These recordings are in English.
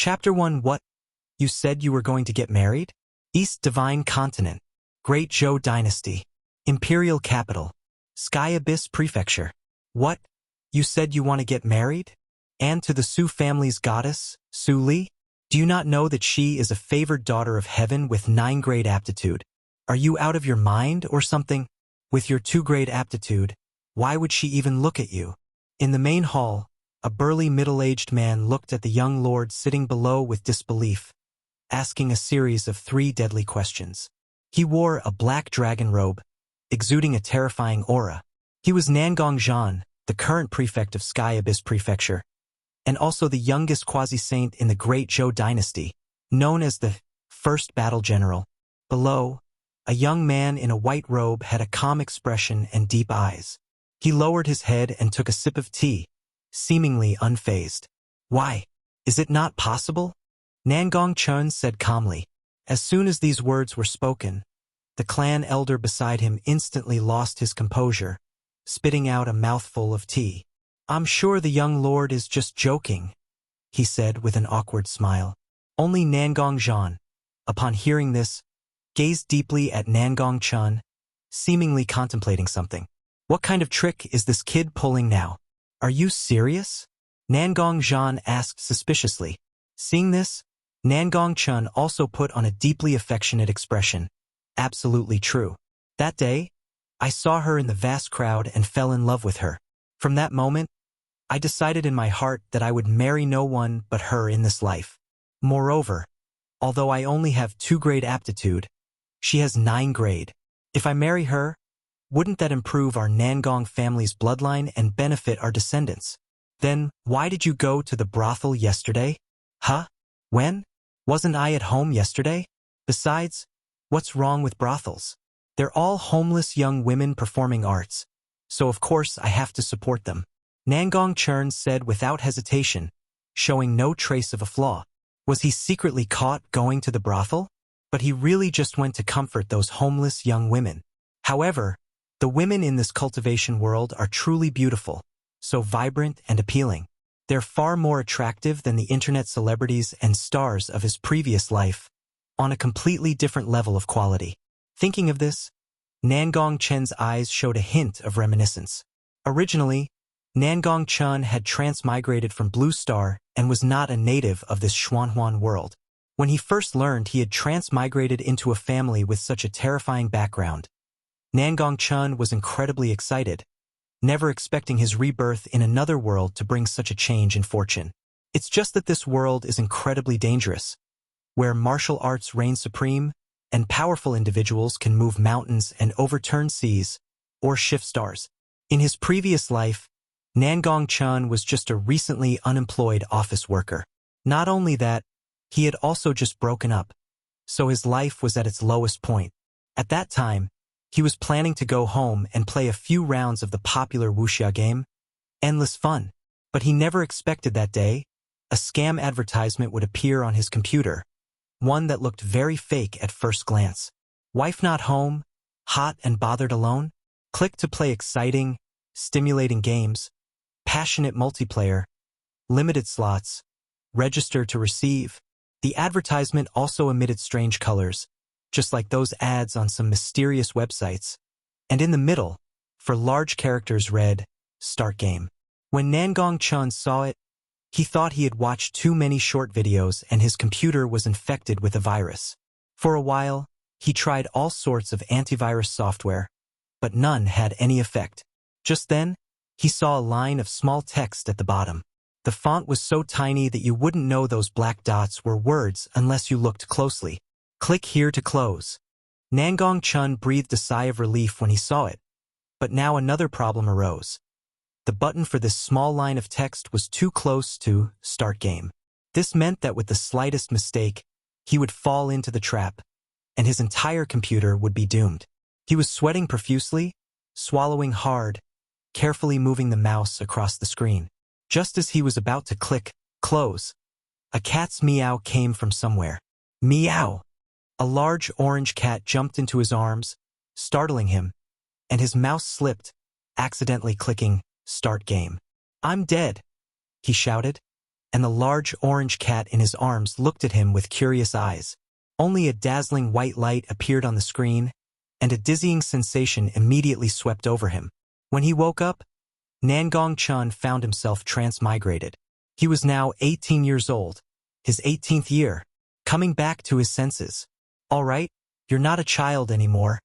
Chapter 1. What? You said you were going to get married? East Divine Continent. Great Zhou Dynasty. Imperial Capital. Sky Abyss Prefecture. What? You said you want to get married? And to the Su family's goddess, Su Li? Do you not know that she is a favored daughter of heaven with 9-grade aptitude? Are you out of your mind or something? With your 2-grade aptitude, why would she even look at you? In the main hall, a burly middle-aged man looked at the young lord sitting below with disbelief, asking a series of 3 deadly questions. He wore a black dragon robe, exuding a terrifying aura. He was Nangong Chen, the current prefect of Sky Abyss Prefecture, and also the youngest quasi-saint in the Great Zhou Dynasty, known as the First Battle General. Below, a young man in a white robe had a calm expression and deep eyes. He lowered his head and took a sip of tea, seemingly unfazed. Why? Is it not possible? Nangong Chen said calmly. As soon as these words were spoken, the clan elder beside him instantly lost his composure, spitting out a mouthful of tea. I'm sure the young lord is just joking, he said with an awkward smile. Only Nangong Chen, upon hearing this, gazed deeply at Nangong Chen, seemingly contemplating something. What kind of trick is this kid pulling now? Are you serious? Nangong Chen asked suspiciously. Seeing this, Nangong Chen also put on a deeply affectionate expression. Absolutely true. That day, I saw her in the vast crowd and fell in love with her. From that moment, I decided in my heart that I would marry no one but her in this life. Moreover, although I only have 2-grade aptitude, she has 9-grade. If I marry her, wouldn't that improve our Nangong family's bloodline and benefit our descendants? Then, why did you go to the brothel yesterday? Huh? When? Wasn't I at home yesterday? Besides, what's wrong with brothels? They're all homeless young women performing arts, so of course I have to support them. Nangong Chen said without hesitation, showing no trace of a flaw. Was he secretly caught going to the brothel? But he really just went to comfort those homeless young women. However, the women in this cultivation world are truly beautiful, so vibrant and appealing. They're far more attractive than the internet celebrities and stars of his previous life, on a completely different level of quality. Thinking of this, Nangong Chen's eyes showed a hint of reminiscence. Originally, Nangong Chen had transmigrated from Blue Star and was not a native of this Xuanhuan world. When he first learned he had transmigrated into a family with such a terrifying background, Nangong Chen was incredibly excited, never expecting his rebirth in another world to bring such a change in fortune. It's just that this world is incredibly dangerous, where martial arts reign supreme, and powerful individuals can move mountains and overturn seas, or shift stars. In his previous life, Nangong Chen was just a recently unemployed office worker. Not only that, he had also just broken up, so his life was at its lowest point. At that time, he was planning to go home and play a few rounds of the popular wuxia game, Endless Fun. But he never expected that day, a scam advertisement would appear on his computer, one that looked very fake at first glance. Wife not home, hot and bothered alone? Click to play exciting, stimulating games, passionate multiplayer, limited slots, register to receive. The advertisement also emitted strange colors, just like those ads on some mysterious websites. And in the middle, for large characters read, Start Game. When Nangong Chen saw it, he thought he had watched too many short videos and his computer was infected with a virus. For a while, he tried all sorts of antivirus software, but none had any effect. Just then, he saw a line of small text at the bottom. The font was so tiny that you wouldn't know those black dots were words unless you looked closely. Click here to close. Nangong Chen breathed a sigh of relief when he saw it. But now another problem arose. The button for this small line of text was too close to Start Game. This meant that with the slightest mistake, he would fall into the trap, and his entire computer would be doomed. He was sweating profusely, swallowing hard, carefully moving the mouse across the screen. Just as he was about to click close, a cat's meow came from somewhere. Meow! A large orange cat jumped into his arms, startling him, and his mouse slipped, accidentally clicking Start Game. I'm dead, he shouted, and the large orange cat in his arms looked at him with curious eyes. Only a dazzling white light appeared on the screen, and a dizzying sensation immediately swept over him. When he woke up, Nangong Chen found himself transmigrated. He was now 18 years old, his 18th year, coming back to his senses. All right, you're not a child anymore.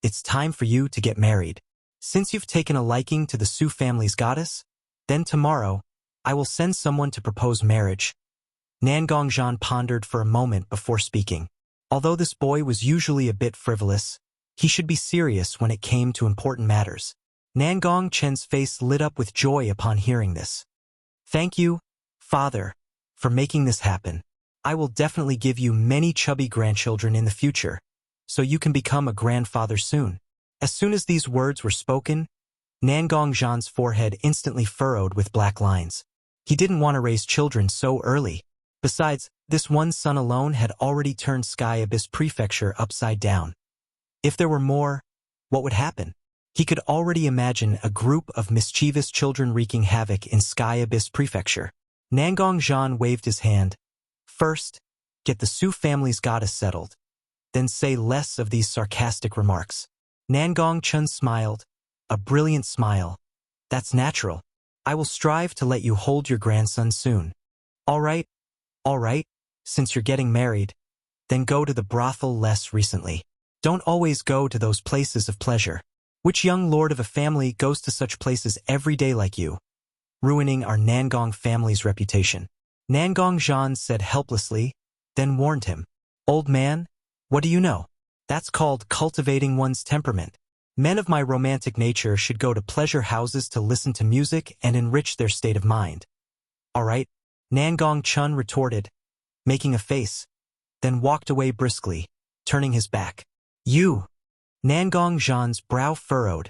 It's time for you to get married. Since you've taken a liking to the Su family's goddess, then tomorrow, I will send someone to propose marriage. Nangong Chen pondered for a moment before speaking. Although this boy was usually a bit frivolous, he should be serious when it came to important matters. Nangong Chen's face lit up with joy upon hearing this. Thank you, Father, for making this happen. I will definitely give you many chubby grandchildren in the future, so you can become a grandfather soon. As soon as these words were spoken, Nangong Chen's forehead instantly furrowed with black lines. He didn't want to raise children so early. Besides, this one son alone had already turned Sky Abyss Prefecture upside down. If there were more, what would happen? He could already imagine a group of mischievous children wreaking havoc in Sky Abyss Prefecture. Nangong Chen waved his hand. First, get the Su family's goddess settled. Then say less of these sarcastic remarks. Nangong Chen smiled, a brilliant smile. That's natural. I will strive to let you hold your grandson soon. All right, since you're getting married, then go to the brothel less recently. Don't always go to those places of pleasure. Which young lord of a family goes to such places every day like you, ruining our Nangong family's reputation? Nangong Chen said helplessly, then warned him. Old man, what do you know? That's called cultivating one's temperament. Men of my romantic nature should go to pleasure houses to listen to music and enrich their state of mind. All right, Nangong Chen retorted, making a face, then walked away briskly, turning his back. You! Nangong Chen's brow furrowed,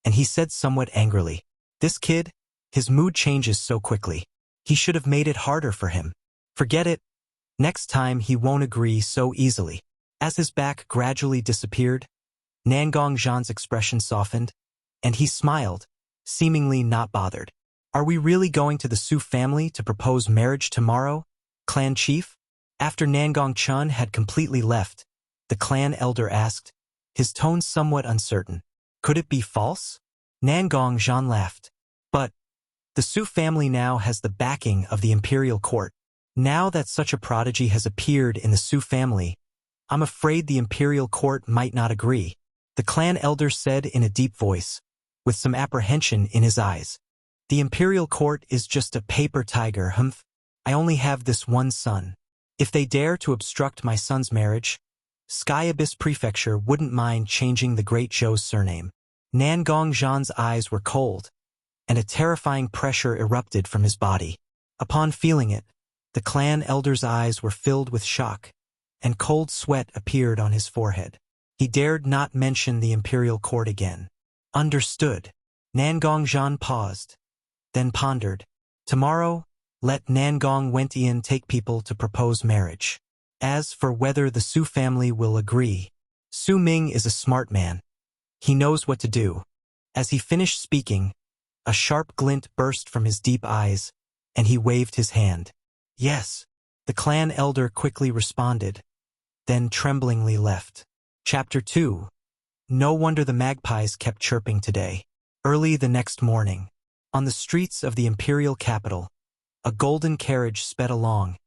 and he said somewhat angrily, this kid, his mood changes so quickly. He should have made it harder for him. Forget it. Next time he won't agree so easily. As his back gradually disappeared, Nangong Chen's expression softened, and he smiled, seemingly not bothered. Are we really going to the Su family to propose marriage tomorrow, clan chief? After Nangong Chen had completely left, the clan elder asked, his tone somewhat uncertain. Could it be false? Nangong Chen laughed. But the Su family now has the backing of the imperial court. Now that such a prodigy has appeared in the Su family, I'm afraid the imperial court might not agree, the clan elder said in a deep voice, with some apprehension in his eyes. The imperial court is just a paper tiger, humph. I only have this one son. If they dare to obstruct my son's marriage, Sky Abyss Prefecture wouldn't mind changing the Great Zhou's surname. Nangong Chen's eyes were cold, and a terrifying pressure erupted from his body. Upon feeling it, the clan elder's eyes were filled with shock, and cold sweat appeared on his forehead. He dared not mention the imperial court again. Understood. Nangong Chen paused, then pondered. Tomorrow, let Nangong Wentian take people to propose marriage. As for whether the Su family will agree, Su Ming is a smart man. He knows what to do. As he finished speaking, a sharp glint burst from his deep eyes, and he waved his hand. Yes, the clan elder quickly responded, then tremblingly left. Chapter 2. No wonder the magpies kept chirping today. Early the next morning, on the streets of the imperial capital, a golden carriage sped along,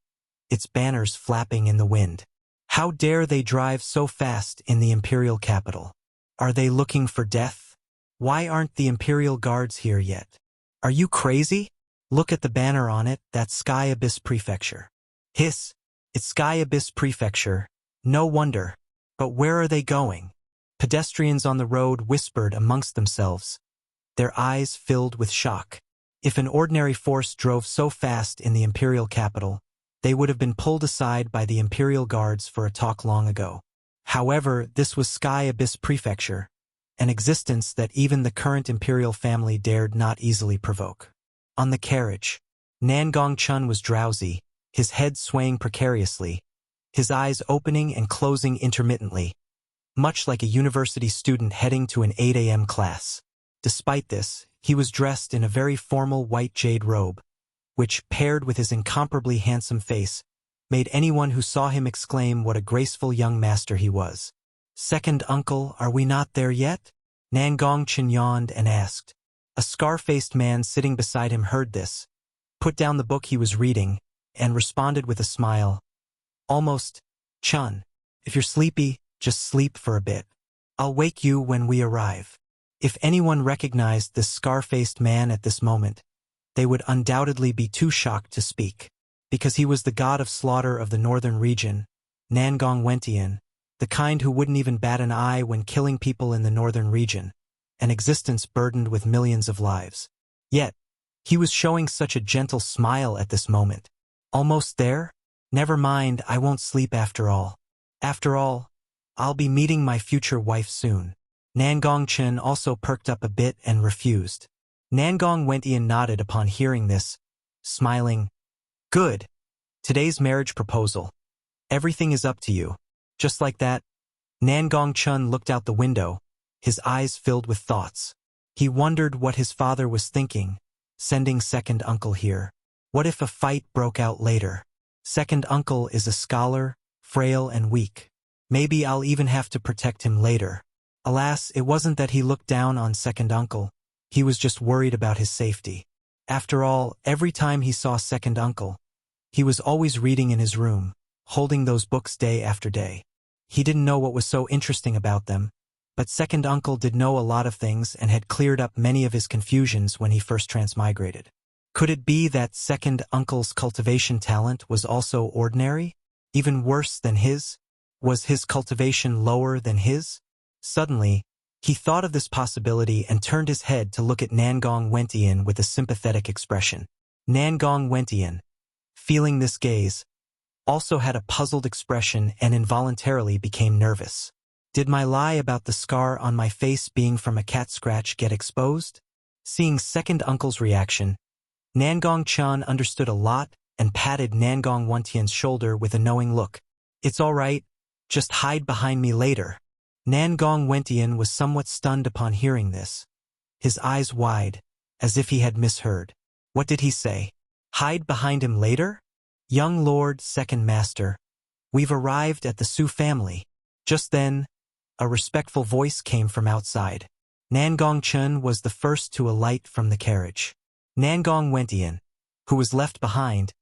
its banners flapping in the wind. How dare they drive so fast in the imperial capital? Are they looking for death? Why aren't the imperial guards here yet? Are you crazy? Look at the banner on it, that's Sky Abyss Prefecture. Hiss, it's Sky Abyss Prefecture. No wonder. But where are they going? Pedestrians on the road whispered amongst themselves, their eyes filled with shock. If an ordinary force drove so fast in the imperial capital, they would have been pulled aside by the imperial guards for a talk long ago. However, this was Sky Abyss Prefecture, an existence that even the current imperial family dared not easily provoke. On the carriage, Nangong Chen was drowsy, his head swaying precariously, his eyes opening and closing intermittently, much like a university student heading to an 8 a.m. class. Despite this, he was dressed in a very formal white jade robe, which, paired with his incomparably handsome face, made anyone who saw him exclaim what a graceful young master he was. "Second uncle, are we not there yet?" Nangong Chen yawned and asked. A scar-faced man sitting beside him heard this, put down the book he was reading, and responded with a smile. "Almost, Chun. If you're sleepy, just sleep for a bit. I'll wake you when we arrive." If anyone recognized this scar-faced man at this moment, they would undoubtedly be too shocked to speak, because he was the god of slaughter of the northern region, Nangong Chen, the kind who wouldn't even bat an eye when killing people in the northern region, an existence burdened with millions of lives. Yet, he was showing such a gentle smile at this moment. "Almost there? Never mind, I won't sleep after all. After all, I'll be meeting my future wife soon." Nangong Chen also perked up a bit and refused. Nangong Chen nodded upon hearing this, smiling. "Good. Today's marriage proposal. Everything is up to you." Just like that, Nangong Chen looked out the window, his eyes filled with thoughts. He wondered what his father was thinking, sending second uncle here. What if a fight broke out later? Second uncle is a scholar, frail and weak. Maybe I'll even have to protect him later. Alas, it wasn't that he looked down on second uncle. He was just worried about his safety. After all, every time he saw second uncle, he was always reading in his room, holding those books day after day. He didn't know what was so interesting about them, but second uncle did know a lot of things and had cleared up many of his confusions when he first transmigrated. Could it be that second uncle's cultivation talent was also ordinary? Even worse than his? Was his cultivation lower than his? Suddenly, he thought of this possibility and turned his head to look at Nangong Chen with a sympathetic expression. Nangong Chen, feeling this gaze, also had a puzzled expression and involuntarily became nervous. Did my lie about the scar on my face being from a cat scratch get exposed? Seeing second uncle's reaction, Nangong Chen understood a lot and patted Nangong Chen's shoulder with a knowing look. "It's all right, just hide behind me later." Nangong Chen was somewhat stunned upon hearing this, his eyes wide, as if he had misheard. What did he say? Hide behind him later? "Young lord, second master, we've arrived at the Su family." Just then, a respectful voice came from outside. Nangong Chen was the first to alight from the carriage. Nangong Chen, who was left behind,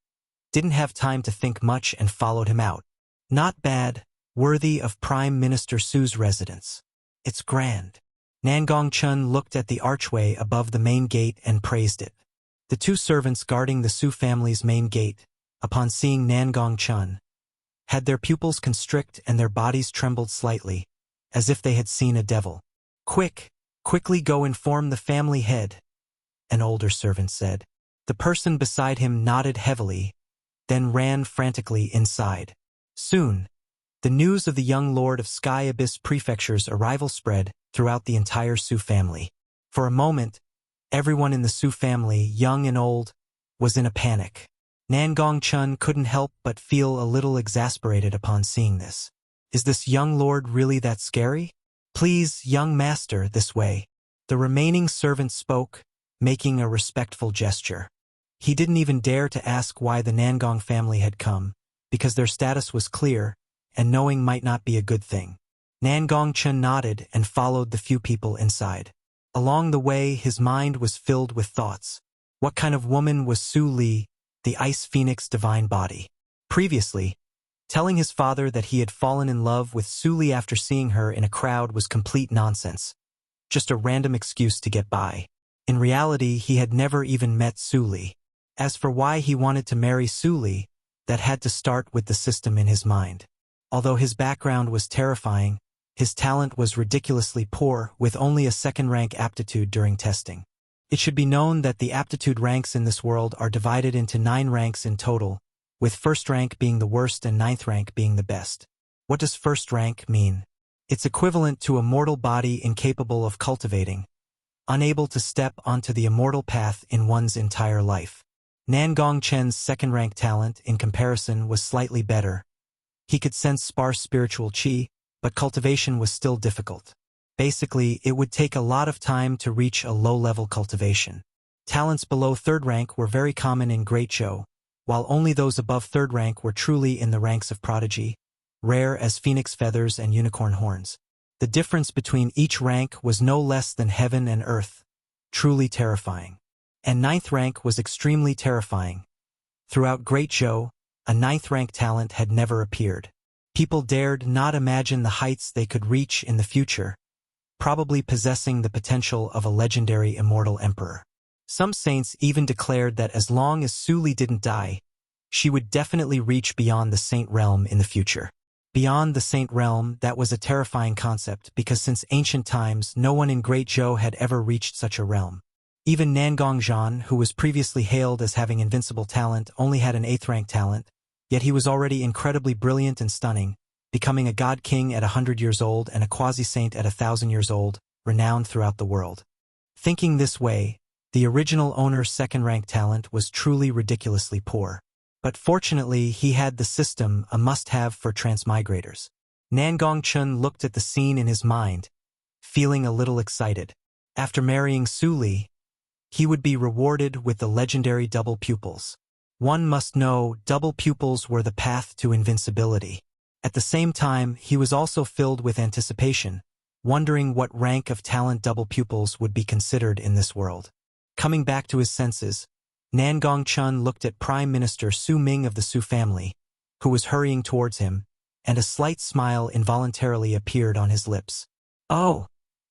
didn't have time to think much and followed him out. "Not bad, worthy of Prime Minister Su's residence. It's grand." Nangong Chen looked at the archway above the main gate and praised it. The two servants guarding the Su family's main gate, upon seeing Nangong Chen, had their pupils constrict and their bodies trembled slightly, as if they had seen a devil. Quickly go inform the family head," an older servant said. The person beside him nodded heavily, then ran frantically inside. Soon, the news of the young lord of Sky Abyss Prefecture's arrival spread throughout the entire Su family. For a moment, everyone in the Su family, young and old, was in a panic. Nangong Chen couldn't help but feel a little exasperated upon seeing this. Is this young lord really that scary? "Please, young master, this way." The remaining servant spoke, making a respectful gesture. He didn't even dare to ask why the Nangong family had come, because their status was clear, and knowing might not be a good thing. Nangong Chen nodded and followed the few people inside. Along the way, his mind was filled with thoughts. What kind of woman was Su Li, the Ice Phoenix divine body? Previously, telling his father that he had fallen in love with Su Li after seeing her in a crowd was complete nonsense. Just a random excuse to get by. In reality, he had never even met Su Li. As for why he wanted to marry Su Li, that had to start with the system in his mind. Although his background was terrifying, his talent was ridiculously poor, with only a second-rank aptitude during testing. It should be known that the aptitude ranks in this world are divided into 9 ranks in total, with first rank being the worst and 9th rank being the best. What does first rank mean? It's equivalent to a mortal body incapable of cultivating, unable to step onto the immortal path in one's entire life. Nangong Chen's second-rank talent, in comparison, was slightly better. He could sense sparse spiritual qi, but cultivation was still difficult. Basically, it would take a lot of time to reach a low-level cultivation. Talents below 3rd rank were very common in Great Zhou, while only those above 3rd rank were truly in the ranks of prodigy, rare as phoenix feathers and unicorn horns. The difference between each rank was no less than heaven and earth, truly terrifying. And 9th rank was extremely terrifying. Throughout Great Zhou, a 9th rank talent had never appeared. People dared not imagine the heights they could reach in the future, probably possessing the potential of a legendary immortal emperor. Some saints even declared that as long as Su Li didn't die, she would definitely reach beyond the saint realm in the future. Beyond the saint realm, that was a terrifying concept because since ancient times, no one in Great Zhou had ever reached such a realm. Even Nangong Chen, who was previously hailed as having invincible talent, only had an 8th rank talent, yet he was already incredibly brilliant and stunning, becoming a god king at 100 years old and a quasi-saint at 1,000 years old, renowned throughout the world. Thinking this way, the original owner's 2nd rank talent was truly ridiculously poor. But fortunately, he had the system, a must-have for transmigrators. Nangong Chen looked at the scene in his mind, feeling a little excited. After marrying Su Li, he would be rewarded with the legendary Double Pupils. One must know Double Pupils were the path to invincibility. At the same time, he was also filled with anticipation, wondering what rank of talent Double Pupils would be considered in this world. Coming back to his senses, Nangong Chen looked at Prime Minister Su Ming of the Su family, who was hurrying towards him, and a slight smile involuntarily appeared on his lips. "Oh,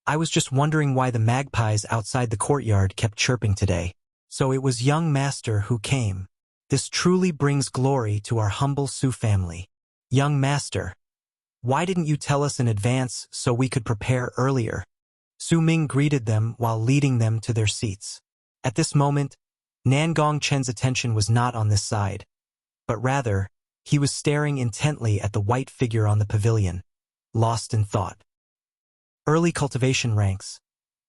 I was just wondering why the magpies outside the courtyard kept chirping today. So it was young master who came. This truly brings glory to our humble Su family. Young master, why didn't you tell us in advance so we could prepare earlier?" Su Ming greeted them while leading them to their seats. At this moment, Nangong Chen's attention was not on this side, but rather, he was staring intently at the white figure on the pavilion, lost in thought. Early cultivation ranks: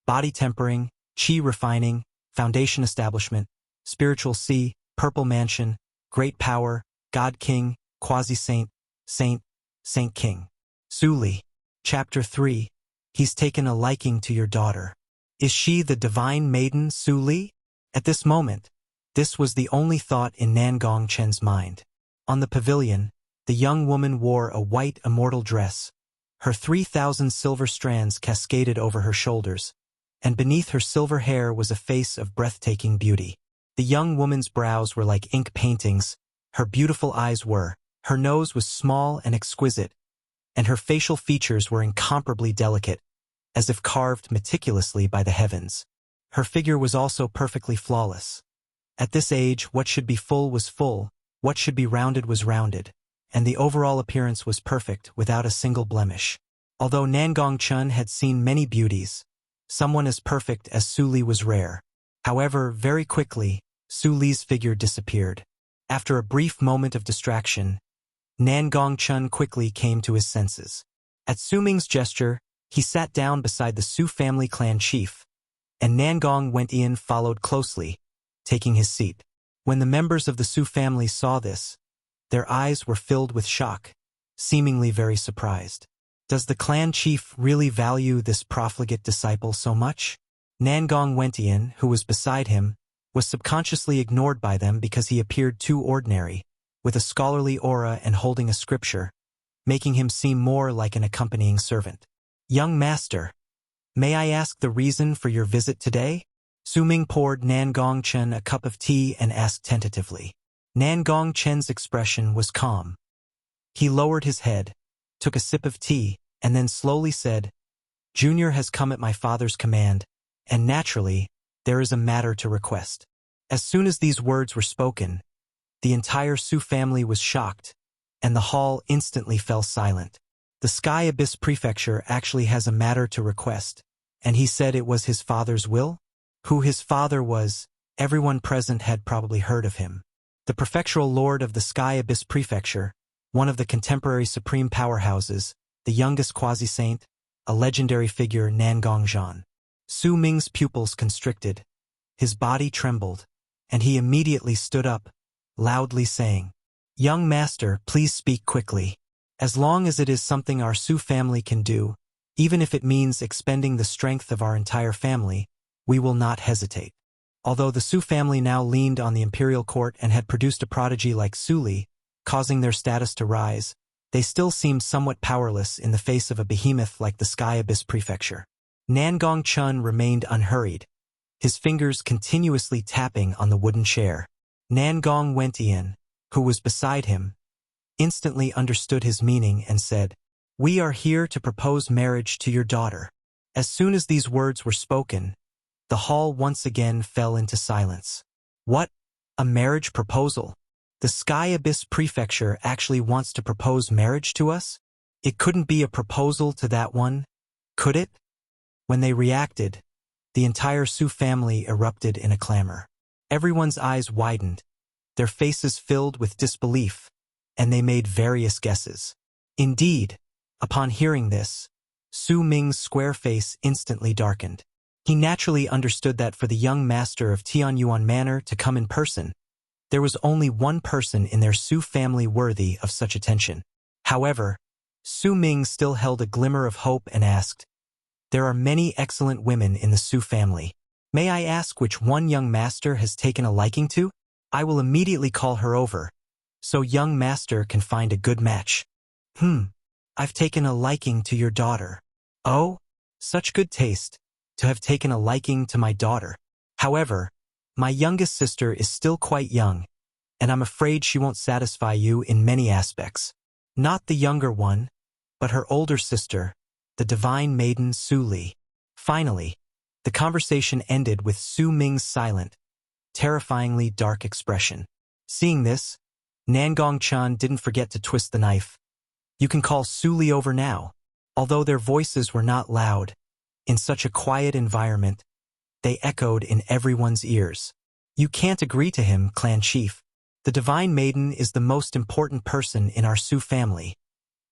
body tempering, chi refining, foundation establishment, spiritual sea, purple mansion, great power, god king, quasi-saint, saint, saint king. Su Li. Chapter 3. He's taken a liking to your daughter. Is she the divine maiden Su Li? At this moment, this was the only thought in Nangong Chen's mind. On the pavilion, the young woman wore a white immortal dress. Her 3,000 silver strands cascaded over her shoulders, and beneath her silver hair was a face of breathtaking beauty. The young woman's brows were like ink paintings, her beautiful eyes were, her nose was small and exquisite, and her facial features were incomparably delicate, as if carved meticulously by the heavens. Her figure was also perfectly flawless. At this age, what should be full was full, what should be rounded was rounded, and the overall appearance was perfect without a single blemish. Although Nangong Chen had seen many beauties, someone as perfect as Su Li was rare. However, very quickly, Su Li's figure disappeared. After a brief moment of distraction, Nangong Chen quickly came to his senses. At Su Ming's gesture, he sat down beside the Su family clan chief, and Nangong Chen followed closely, taking his seat. When the members of the Su family saw this, their eyes were filled with shock, seemingly very surprised. Does the clan chief really value this profligate disciple so much? Nangong Chen, who was beside him, was subconsciously ignored by them because he appeared too ordinary, with a scholarly aura and holding a scripture, making him seem more like an accompanying servant. Young master, may I ask the reason for your visit today? Su Ming poured Nangong Chen a cup of tea and asked tentatively. Nangong Chen's expression was calm. He lowered his head, took a sip of tea, and then slowly said, "Junior has come at my father's command, and naturally, there is a matter to request." As soon as these words were spoken, the entire Su family was shocked, and the hall instantly fell silent. The Sky Abyss Prefecture actually has a matter to request, and he said it was his father's will? Who his father was, everyone present had probably heard of him. The prefectural lord of the Sky Abyss Prefecture, one of the contemporary supreme powerhouses, the youngest quasi-saint, a legendary figure, Nangong Chen. Su Ming's pupils constricted, his body trembled, and he immediately stood up, loudly saying, "Young master, please speak quickly. As long as it is something our Su family can do, even if it means expending the strength of our entire family, we will not hesitate." Although the Su family now leaned on the imperial court and had produced a prodigy like Su Li, causing their status to rise, they still seemed somewhat powerless in the face of a behemoth like the Sky Abyss Prefecture. Nangong Chen remained unhurried, his fingers continuously tapping on the wooden chair. Nangong Wentian, who was beside him, instantly understood his meaning and said, "We are here to propose marriage to your daughter." As soon as these words were spoken, the hall once again fell into silence. What? A marriage proposal? The Sky Abyss Prefecture actually wants to propose marriage to us? It couldn't be a proposal to that one, could it? When they reacted, the entire Su family erupted in a clamor. Everyone's eyes widened, their faces filled with disbelief, and they made various guesses. Indeed, upon hearing this, Su Ming's square face instantly darkened. He naturally understood that for the young master of Tianyuan Manor to come in person, there was only one person in their Su family worthy of such attention. However, Su Ming still held a glimmer of hope and asked, "There are many excellent women in the Su family. May I ask which one young master has taken a liking to? I will immediately call her over, so young master can find a good match." I've taken a liking to your daughter." "Oh, such good taste, to have taken a liking to my daughter. However, my youngest sister is still quite young, and I'm afraid she won't satisfy you in many aspects. Not the younger one, but her older sister, the divine maiden Su Li." Finally, the conversation ended with Su Ming's silent, terrifyingly dark expression. Seeing this, Nangong Chen didn't forget to twist the knife. "You can call Su Li over now." Although their voices were not loud, in such a quiet environment, they echoed in everyone's ears. "You can't agree to him, clan chief. The divine maiden is the most important person in our Su family.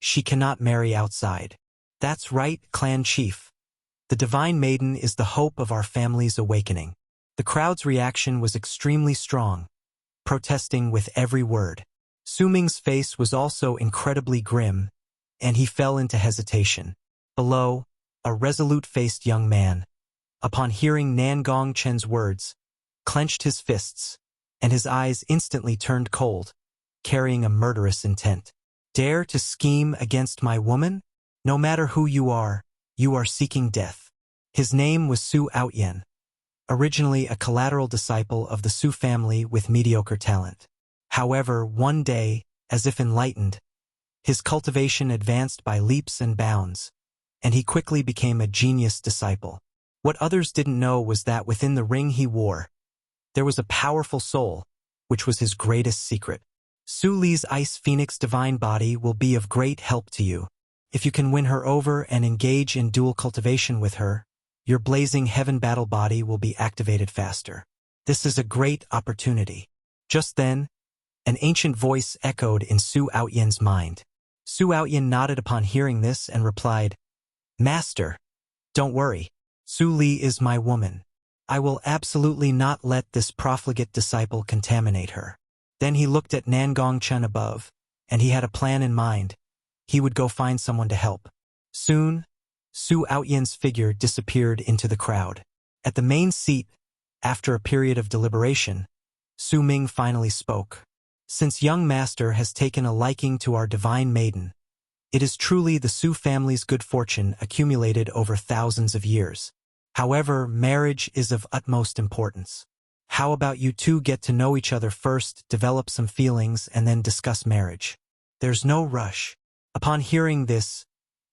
She cannot marry outside." "That's right, clan chief. The divine maiden is the hope of our family's awakening." The crowd's reaction was extremely strong, protesting with every word. Su Ming's face was also incredibly grim, and he fell into hesitation. Below, a resolute-faced young man, upon hearing Nangong Chen's words, clenched his fists, and his eyes instantly turned cold, carrying a murderous intent. "Dare to scheme against my woman? No matter who you are seeking death." His name was Su Outyen, originally a collateral disciple of the Su family with mediocre talent. However, one day, as if enlightened, his cultivation advanced by leaps and bounds, and he quickly became a genius disciple. What others didn't know was that within the ring he wore, there was a powerful soul, which was his greatest secret. Su Li's Ice Phoenix divine body will be of great help to you. If you can win her over and engage in dual cultivation with her, your blazing heaven battle body will be activated faster. This is a great opportunity. Just then, an ancient voice echoed in Su Outyen's mind. Su Outyen nodded upon hearing this and replied, "Master, don't worry. Su Li is my woman. I will absolutely not let this profligate disciple contaminate her." Then he looked at Nangong Chen above, and he had a plan in mind. He would go find someone to help. Soon, Su Outyen's figure disappeared into the crowd. At the main seat, after a period of deliberation, Su Ming finally spoke. "Since young master has taken a liking to our divine maiden, it is truly the Su family's good fortune accumulated over thousands of years. However, marriage is of utmost importance. How about you two get to know each other first, develop some feelings, and then discuss marriage? There's no rush." Upon hearing this,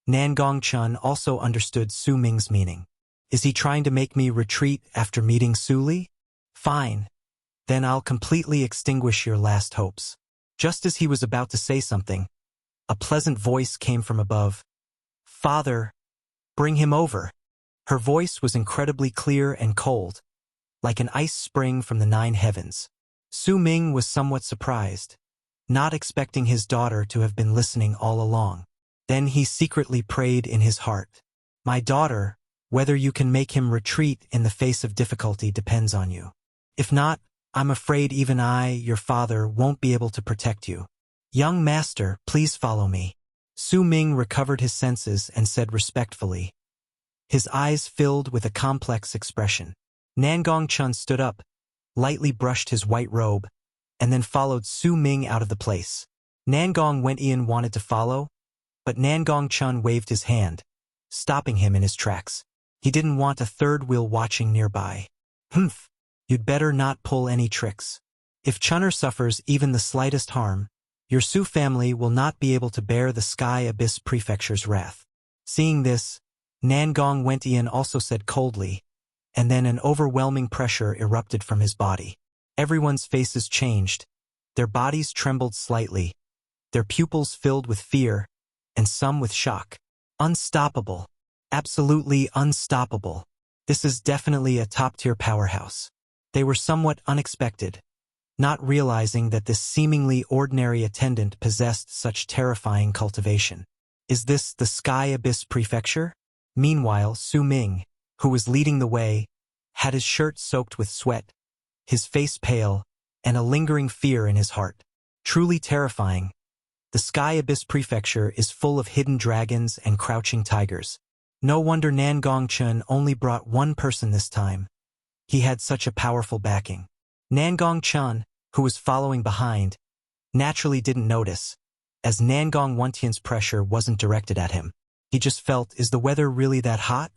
Nangong Chen also understood Su Ming's meaning. Is he trying to make me retreat after meeting Su Li? Fine. Then I'll completely extinguish your last hopes. Just as he was about to say something, a pleasant voice came from above. "Father, bring him over." Her voice was incredibly clear and cold, like an ice spring from the 9 heavens. Su Ming was somewhat surprised, not expecting his daughter to have been listening all along. Then he secretly prayed in his heart, "My daughter, whether you can make him retreat in the face of difficulty depends on you. If not, I'm afraid even I, your father, won't be able to protect you. Young master, please follow me." Su Ming recovered his senses and said respectfully, his eyes filled with a complex expression. Nangong Chen stood up, lightly brushed his white robe, and then followed Su Ming out of the place. Nangong wanted to follow, but Nangong Chen waved his hand, stopping him in his tracks. He didn't want a third wheel watching nearby. Humph, you'd better not pull any tricks. If Chun'er suffers even the slightest harm, your Su family will not be able to bear the Sky Abyss Prefecture's wrath. Seeing this, Nangong also said coldly, and then an overwhelming pressure erupted from his body. Everyone's faces changed. Their bodies trembled slightly, their pupils filled with fear, and some with shock. Unstoppable. Absolutely unstoppable. This is definitely a top-tier powerhouse. They were somewhat unexpected, not realizing that this seemingly ordinary attendant possessed such terrifying cultivation. Is this the Sky Abyss Prefecture? Meanwhile, Su Ming, who was leading the way, had his shirt soaked with sweat, his face pale, and a lingering fear in his heart. Truly terrifying. The Sky Abyss Prefecture is full of hidden dragons and crouching tigers. No wonder Nangong Chen only brought one person this time. He had such a powerful backing. Nangong Chen, who was following behind, naturally didn't notice, as Nangong Tian's pressure wasn't directed at him. He just felt, is the weather really that hot?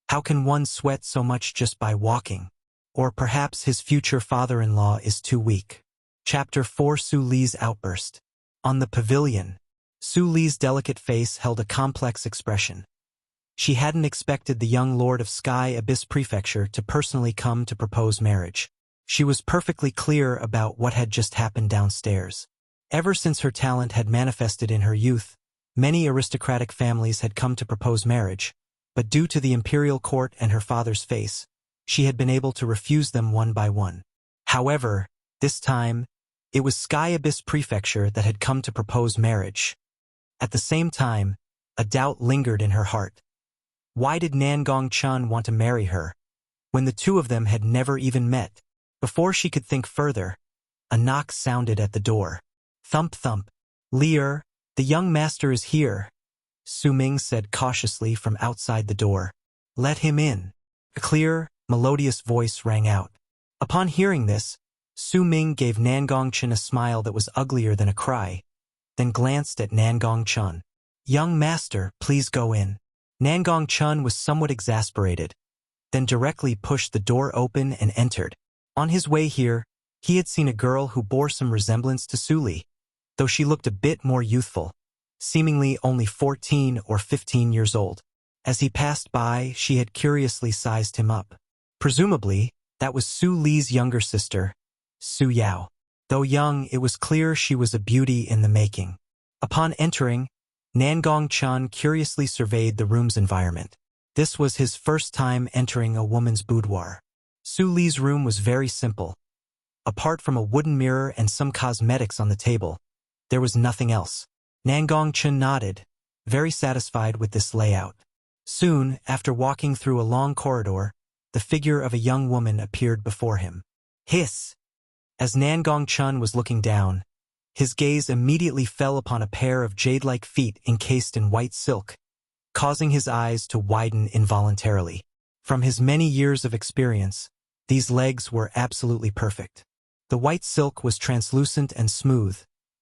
How can one sweat so much just by walking? Or perhaps his future father-in-law is too weak. Chapter 4: Su Li's Outburst. On the pavilion, Su Li's delicate face held a complex expression. She hadn't expected the young lord of Sky Abyss Prefecture to personally come to propose marriage. She was perfectly clear about what had just happened downstairs. Ever since her talent had manifested in her youth, many aristocratic families had come to propose marriage, but due to the imperial court and her father's face, she had been able to refuse them one by one. However, this time, it was Sky Abyss Prefecture that had come to propose marriage. At the same time, a doubt lingered in her heart. Why did Nangong Chen want to marry her, when the two of them had never even met? Before she could think further, a knock sounded at the door. Thump thump. "Leer, the young master is here," Su Ming said cautiously from outside the door. "Let him in." A clear, melodious voice rang out. Upon hearing this, Su Ming gave Nangong Chen a smile that was uglier than a cry, then glanced at Nangong Chen. "Young master, please go in." Nangong Chen was somewhat exasperated, then directly pushed the door open and entered. On his way here, he had seen a girl who bore some resemblance to Su Li, though she looked a bit more youthful, seemingly only 14 or 15 years old. As he passed by, she had curiously sized him up. Presumably, that was Su Li's younger sister, Su Yao. Though young, it was clear she was a beauty in the making. Upon entering, Nangong Chen curiously surveyed the room's environment. This was his first time entering a woman's boudoir. Su Li's room was very simple. Apart from a wooden mirror and some cosmetics on the table, there was nothing else. Nangong Chen nodded, very satisfied with this layout. Soon, after walking through a long corridor, the figure of a young woman appeared before him. Hiss! As Nangong Chen was looking down, his gaze immediately fell upon a pair of jade-like feet encased in white silk, causing his eyes to widen involuntarily. From his many years of experience, these legs were absolutely perfect. The white silk was translucent and smooth.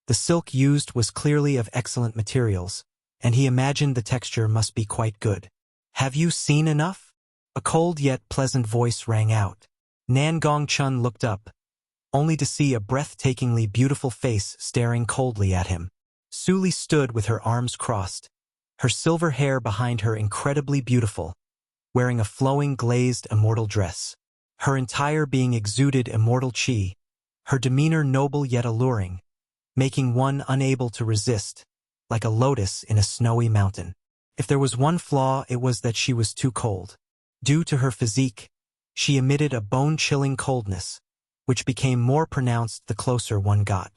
The silk used was clearly of excellent materials, and he imagined the texture must be quite good. "Have you seen enough?" A cold yet pleasant voice rang out. Nangong Chen looked up, only to see a breathtakingly beautiful face staring coldly at him. Su Li stood with her arms crossed, her silver hair behind her incredibly beautiful, wearing a flowing glazed immortal dress. Her entire being exuded immortal chi, her demeanor noble yet alluring, making one unable to resist, like a lotus in a snowy mountain. If there was one flaw, it was that she was too cold. Due to her physique, she emitted a bone-chilling coldness, which became more pronounced the closer one got.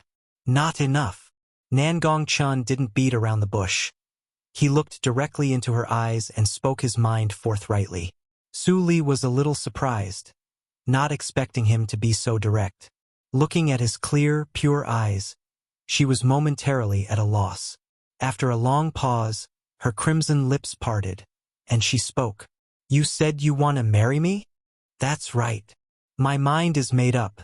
Not enough. Nangong Chen didn't beat around the bush. He looked directly into her eyes and spoke his mind forthrightly. Su Li was a little surprised, not expecting him to be so direct. Looking at his clear, pure eyes, she was momentarily at a loss. After a long pause, her crimson lips parted, and she spoke. "You said you want to marry me?" "That's right. My mind is made up,"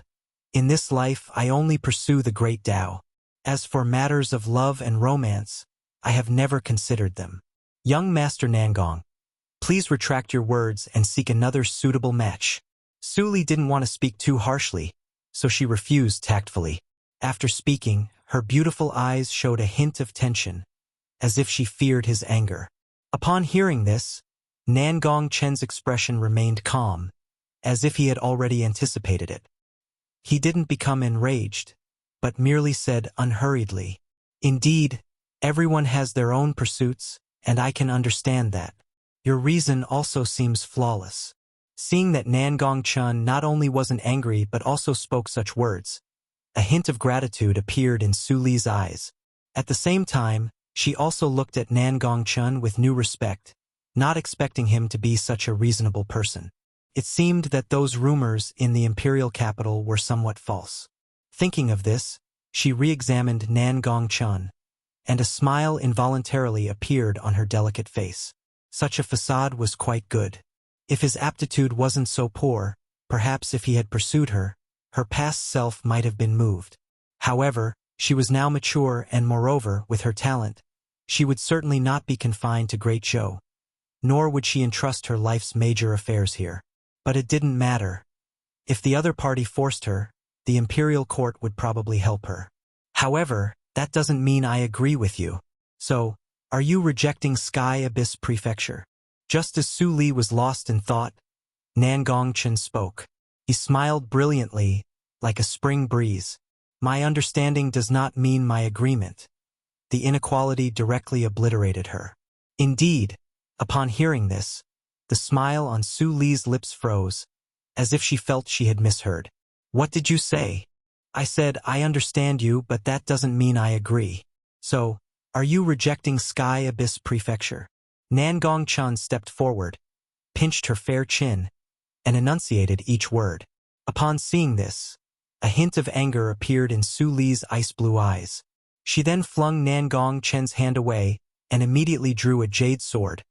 In this life, I only pursue the Great Zhou. As for matters of love and romance, I have never considered them. Young Master Nangong, please retract your words and seek another suitable match. Su Li didn't want to speak too harshly, so she refused tactfully. After speaking, her beautiful eyes showed a hint of tension, as if she feared his anger. Upon hearing this, Nangong Chen's expression remained calm, as if he had already anticipated it. He didn't become enraged, but merely said unhurriedly, "Indeed, everyone has their own pursuits, and I can understand that. Your reason also seems flawless." Seeing that Nangong Chen not only wasn't angry but also spoke such words, a hint of gratitude appeared in Su Li's eyes. At the same time, she also looked at Nangong Chen with new respect, not expecting him to be such a reasonable person. It seemed that those rumors in the imperial capital were somewhat false. Thinking of this, she re-examined Nangong Chen, and a smile involuntarily appeared on her delicate face. Such a facade was quite good. If his aptitude wasn't so poor, perhaps if he had pursued her, her past self might have been moved. However, she was now mature and moreover, with her talent, she would certainly not be confined to Great Zhou, nor would she entrust her life's major affairs here. But it didn't matter. If the other party forced her, the imperial court would probably help her. However, that doesn't mean I agree with you. So, are you rejecting Sky Abyss Prefecture? Just as Su Li was lost in thought, Nangong Chen spoke. He smiled brilliantly, like a spring breeze. My understanding does not mean my agreement. The inequality directly obliterated her. Indeed, upon hearing this, the smile on Su Li's lips froze, as if she felt she had misheard. What did you say? I said, I understand you, but that doesn't mean I agree. So, are you rejecting Sky Abyss Prefecture? Nangong Chen stepped forward, pinched her fair chin, and enunciated each word. Upon seeing this, a hint of anger appeared in Su Li's ice-blue eyes. She then flung Nangong Chen's hand away and immediately drew a jade sword,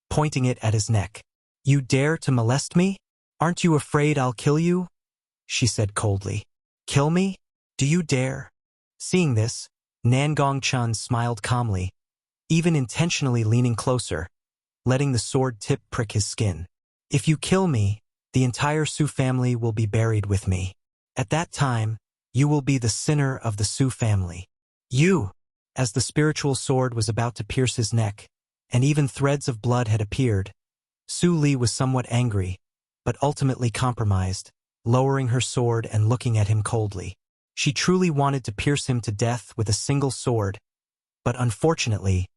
pointing it at his neck. You dare to molest me? Aren't you afraid I'll kill you? She said coldly. Kill me? Do you dare? Seeing this, Nangong Chen smiled calmly, even intentionally leaning closer, letting the sword tip prick his skin. If you kill me, the entire Su family will be buried with me. At that time, you will be the sinner of the Su family. You! As the spiritual sword was about to pierce his neck, and even threads of blood had appeared, Su Li was somewhat angry, but ultimately compromised, lowering her sword and looking at him coldly. She truly wanted to pierce him to death with a single sword, but unfortunately,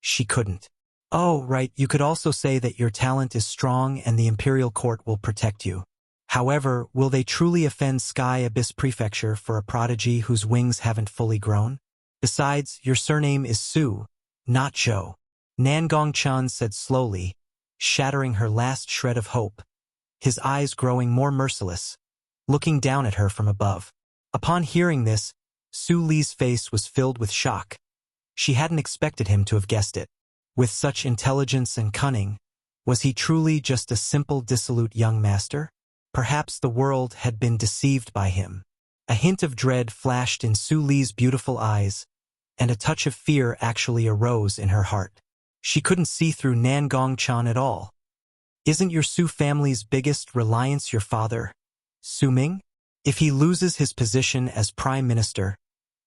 she couldn't. Oh, right, you could also say that your talent is strong and the imperial court will protect you. However, will they truly offend Sky Abyss Prefecture for a prodigy whose wings haven't fully grown? Besides, your surname is Su, not Zhou. Nangong Chen said slowly, shattering her last shred of hope, his eyes growing more merciless, looking down at her from above. Upon hearing this, Su Li's face was filled with shock. She hadn't expected him to have guessed it. With such intelligence and cunning, was he truly just a simple dissolute young master? Perhaps the world had been deceived by him. A hint of dread flashed in Su Li's beautiful eyes, and a touch of fear actually arose in her heart. She couldn't see through Nangong Chen at all. Isn't your Su family's biggest reliance your father, Su Ming? If he loses his position as prime minister,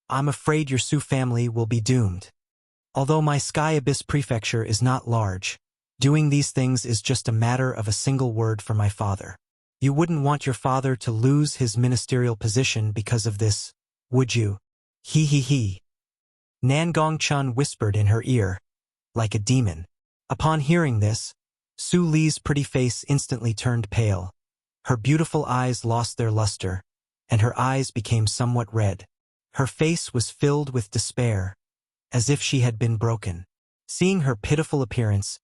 I'm afraid your Su family will be doomed. Although my Sky Abyss Prefecture is not large, doing these things is just a matter of a single word for my father. You wouldn't want your father to lose his ministerial position because of this, would you? He he he. Nangong Chen whispered in her ear, like a demon. Upon hearing this, Su Li's pretty face instantly turned pale. Her beautiful eyes lost their luster, and her eyes became somewhat red. Her face was filled with despair, as if she had been broken. Seeing her pitiful appearance,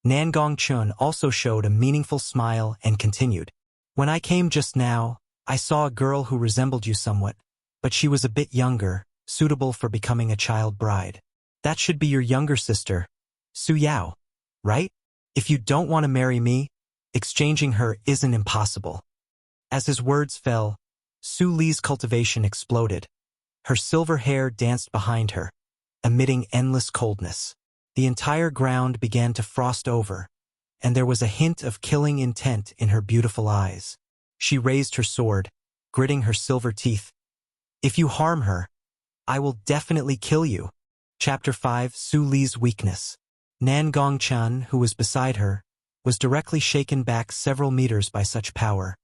Nangong Chen also showed a meaningful smile and continued. When I came just now, I saw a girl who resembled you somewhat, but she was a bit younger, suitable for becoming a child bride. That should be your younger sister, Su Yao, right? If you don't want to marry me, exchanging her isn't impossible. As his words fell, Su Li's cultivation exploded. Her silver hair danced behind her, emitting endless coldness. The entire ground began to frost over, and there was a hint of killing intent in her beautiful eyes. She raised her sword, gritting her silver teeth. If you harm her, I will definitely kill you. Chapter 5 Su Li's Weakness. Nangong Chen, who was beside her, was directly shaken back several meters by such power,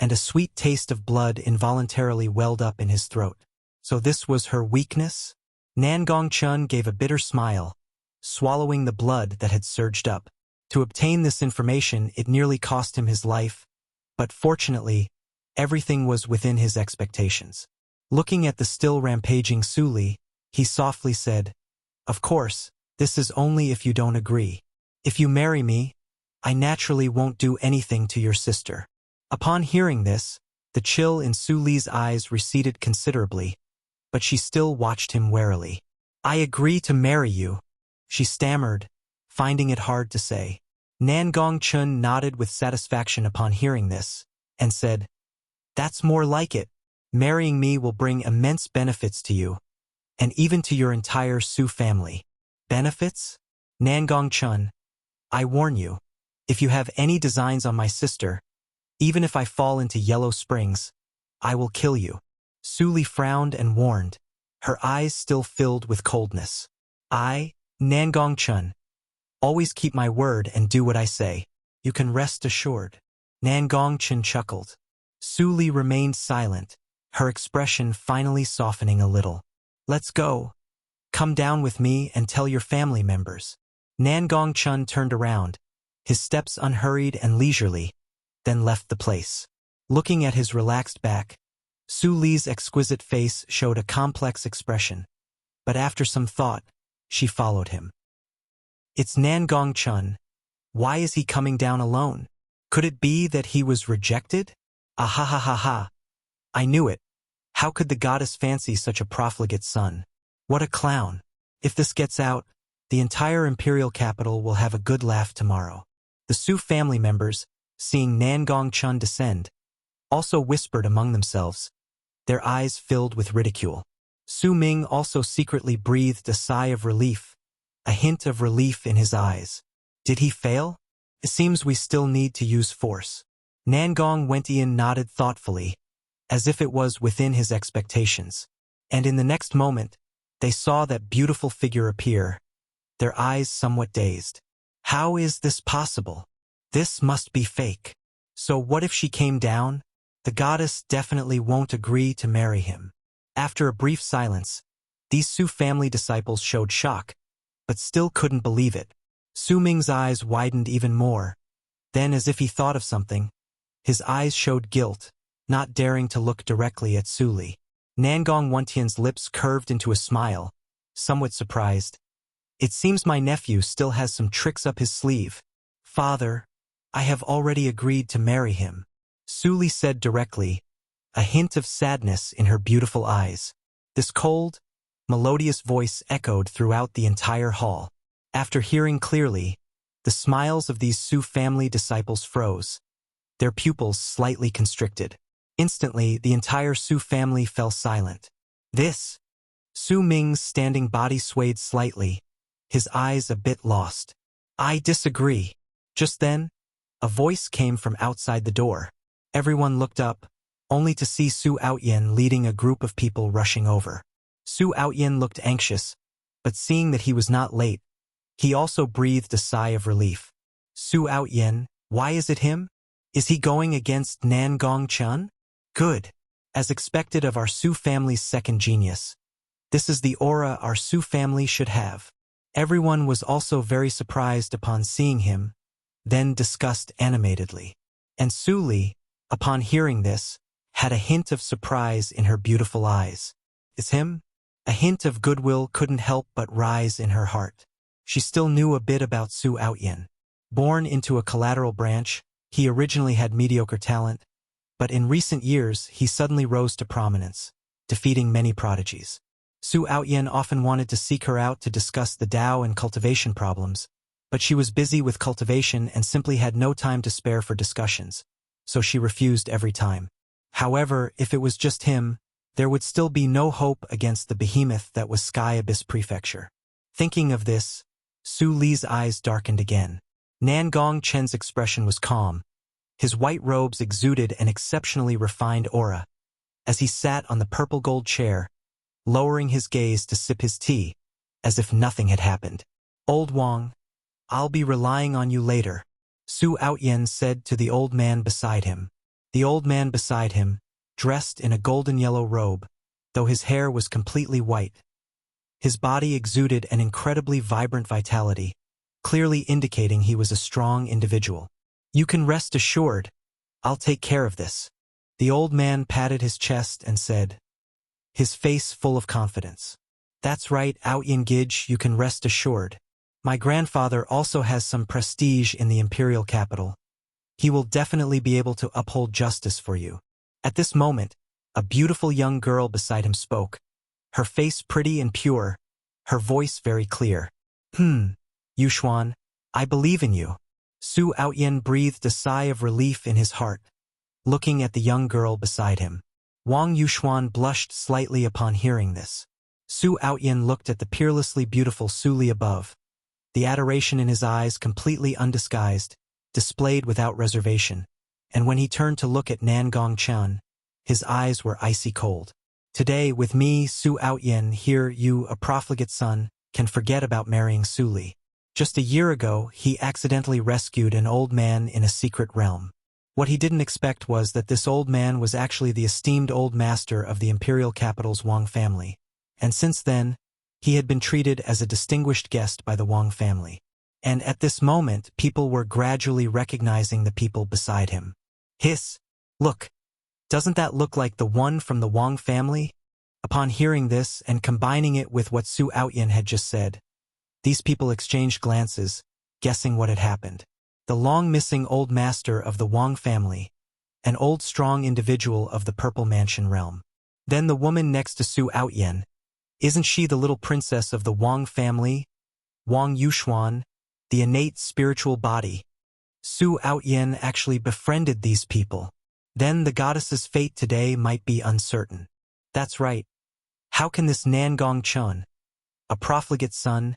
and a sweet taste of blood involuntarily welled up in his throat. So this was her weakness? Nangong Chen gave a bitter smile, swallowing the blood that had surged up. To obtain this information, it nearly cost him his life, but fortunately, everything was within his expectations. Looking at the still rampaging Su Li, he softly said, "Of course, this is only if you don't agree. If you marry me, I naturally won't do anything to your sister." Upon hearing this, the chill in Su Li's eyes receded considerably, but she still watched him warily. "I agree to marry you," she stammered, finding it hard to say. Nangong Chen nodded with satisfaction upon hearing this, and said, "That's more like it. Marrying me will bring immense benefits to you, and even to your entire Su family." "Benefits?" "Nangong Chen, I warn you, if you have any designs on my sister, even if I fall into Yellow Springs, I will kill you." Su Li frowned and warned, her eyes still filled with coldness. "I, Nangong Chen, always keep my word and do what I say. You can rest assured." Nangong Chen chuckled. Su Li remained silent, her expression finally softening a little. "Let's go. Come down with me and tell your family members." Nangong Chen turned around, his steps unhurried and leisurely, then left the place. Looking at his relaxed back, Su Li's exquisite face showed a complex expression, but after some thought, she followed him. "It's Nangong Chen. Why is he coming down alone? Could it be that he was rejected? Ah ha ha ha ha. I knew it. How could the goddess fancy such a profligate son? What a clown. If this gets out, the entire imperial capital will have a good laugh tomorrow." The Su family members, seeing Nangong Chen descend, also whispered among themselves, their eyes filled with ridicule. Su Ming also secretly breathed a sigh of relief, a hint of relief in his eyes. Did he fail? It seems we still need to use force. Nangong Wentian nodded thoughtfully, as if it was within his expectations, and in the next moment, they saw that beautiful figure appear, their eyes somewhat dazed. How is this possible? This must be fake. So what if she came down? The goddess definitely won't agree to marry him. After a brief silence, these Su family disciples showed shock, but still couldn't believe it. Su Ming's eyes widened even more. Then, as if he thought of something, his eyes showed guilt, not daring to look directly at Su Li. Nangong Wentian's lips curved into a smile, somewhat surprised. "It seems my nephew still has some tricks up his sleeve. Father, I have already agreed to marry him," Su Li said directly, a hint of sadness in her beautiful eyes. This cold, melodious voice echoed throughout the entire hall. After hearing clearly, the smiles of these Su family disciples froze, their pupils slightly constricted. Instantly, the entire Su family fell silent. "This?" Su Ming's standing body swayed slightly, his eyes a bit lost. "I disagree." Just then, a voice came from outside the door. Everyone looked up, only to see Su Outyen leading a group of people rushing over. Su Outyen looked anxious, but seeing that he was not late, he also breathed a sigh of relief. "Su Outyen, why is it him? Is he going against Nangong Chen? Good. As expected of our Su family's second genius. This is the aura our Su family should have." Everyone was also very surprised upon seeing him, then discussed animatedly. And Su Li, upon hearing this, had a hint of surprise in her beautiful eyes. "It's him?" A hint of goodwill couldn't help but rise in her heart. She still knew a bit about Su Outyen. Born into a collateral branch, he originally had mediocre talent, but in recent years he suddenly rose to prominence, defeating many prodigies. Su Outyen often wanted to seek her out to discuss the Tao and cultivation problems, but she was busy with cultivation and simply had no time to spare for discussions, so she refused every time. However, if it was just him, there would still be no hope against the behemoth that was Sky Abyss Prefecture. Thinking of this, Su Li's eyes darkened again. Nangong Chen's expression was calm. His white robes exuded an exceptionally refined aura. As he sat on the purple-gold chair, lowering his gaze to sip his tea, as if nothing had happened. "Old Wang, I'll be relying on you later," Su Outyen said to the old man beside him. The old man beside him, dressed in a golden-yellow robe, though his hair was completely white. His body exuded an incredibly vibrant vitality, clearly indicating he was a strong individual. "You can rest assured, I'll take care of this." The old man patted his chest and said, his face full of confidence. "That's right, Outyen Gij, you can rest assured. My grandfather also has some prestige in the imperial capital. He will definitely be able to uphold justice for you." At this moment, a beautiful young girl beside him spoke, her face pretty and pure, her voice very clear. Yuxuan, I believe in you." Su Outyen breathed a sigh of relief in his heart, looking at the young girl beside him. Wang Yuxuan blushed slightly upon hearing this. Su Outyen looked at the peerlessly beautiful Su Li above, the adoration in his eyes completely undisguised, displayed without reservation, and when he turned to look at Nangong Chen, his eyes were icy cold. "Today, with me, Su Outyen, here you, a profligate son, can forget about marrying Su Li. Just a year ago, he accidentally rescued an old man in a secret realm. What he didn't expect was that this old man was actually the esteemed old master of the imperial capital's Wang family, and since then, he had been treated as a distinguished guest by the Wang family. And at this moment, people were gradually recognizing the people beside him. Look, doesn't that look like the one from the Wang family?" Upon hearing this and combining it with what Su Outyen had just said, these people exchanged glances, guessing what had happened. The long-missing old master of the Wang family, an old strong individual of the Purple Mansion realm. Then the woman next to Su Outyen, isn't she the little princess of the Wang family? Wang Yuxuan, the innate spiritual body. Su Outyen actually befriended these people. Then the goddess's fate today might be uncertain. That's right. How can this Nangong Chen, a profligate son,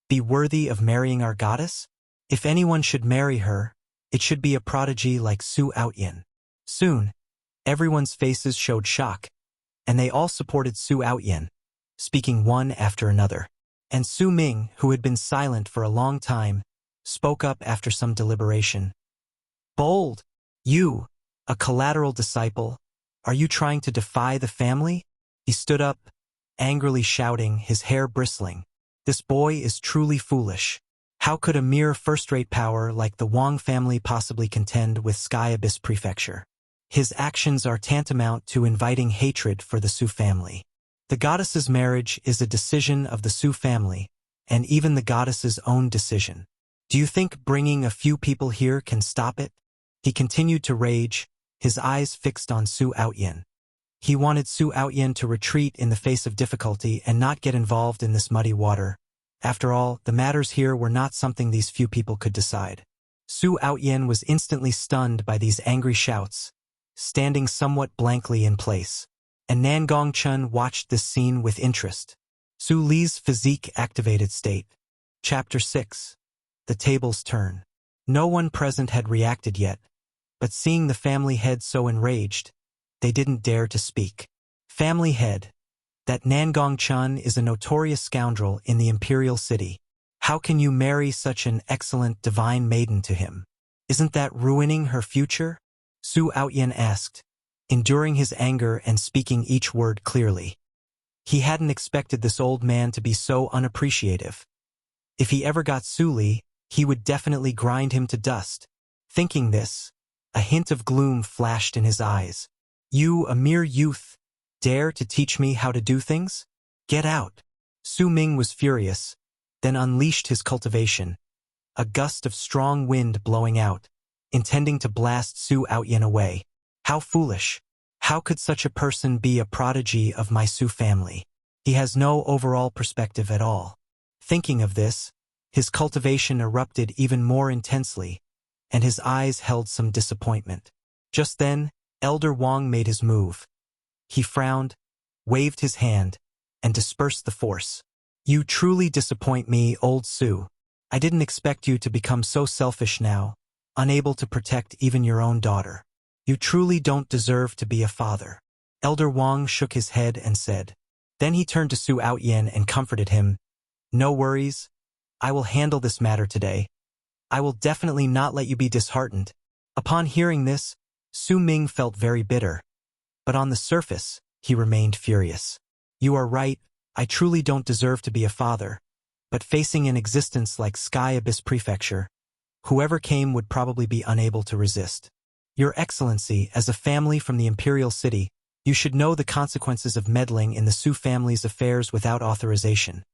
be worthy of marrying our goddess? If anyone should marry her, it should be a prodigy like Su Outyen. Soon, everyone's faces showed shock, and they all supported Su Outyen, speaking one after another. And Su Ming, who had been silent for a long time, spoke up after some deliberation. "Bold! You, a collateral disciple, are you trying to defy the family?" He stood up, angrily shouting, his hair bristling. "This boy is truly foolish. How could a mere first-rate power like the Wang family possibly contend with Sky Abyss Prefecture? His actions are tantamount to inviting hatred for the Su family. The goddess's marriage is a decision of the Su family, and even the goddess's own decision. Do you think bringing a few people here can stop it?" He continued to rage, his eyes fixed on Su Outyen. He wanted Su Outyen to retreat in the face of difficulty and not get involved in this muddy water. After all, the matters here were not something these few people could decide. Su Outyen was instantly stunned by these angry shouts, standing somewhat blankly in place. And Nangong Chen watched this scene with interest. Su Li's physique activated state. Chapter 6. The tables turn. No one present had reacted yet, but seeing the family head so enraged, they didn't dare to speak. "Family head, that Nangong Chen is a notorious scoundrel in the imperial city. How can you marry such an excellent divine maiden to him? Isn't that ruining her future?" Su Outyen asked, enduring his anger and speaking each word clearly. He hadn't expected this old man to be so unappreciative. If he ever got Su Li, he would definitely grind him to dust. Thinking this, a hint of gloom flashed in his eyes. "You, a mere youth, dare to teach me how to do things? Get out!" Su Ming was furious, then unleashed his cultivation, a gust of strong wind blowing out, intending to blast Su Outyen away. How foolish! How could such a person be a prodigy of my Su family? He has no overall perspective at all. Thinking of this, his cultivation erupted even more intensely, and his eyes held some disappointment. Just then, Elder Wang made his move. He frowned, waved his hand, and dispersed the force. You truly disappoint me, old Su. I didn't expect you to become so selfish now, unable to protect even your own daughter. You truly don't deserve to be a father. Elder Wang shook his head and said. Then he turned to Su Outyen and comforted him. No worries. I will handle this matter today. I will definitely not let you be disheartened. Upon hearing this, Su Ming felt very bitter. But on the surface, he remained furious. You are right, I truly don't deserve to be a father. But facing an existence like Sky Abyss Prefecture, whoever came would probably be unable to resist. Your Excellency, as a family from the Imperial City, you should know the consequences of meddling in the Su family's affairs without authorization.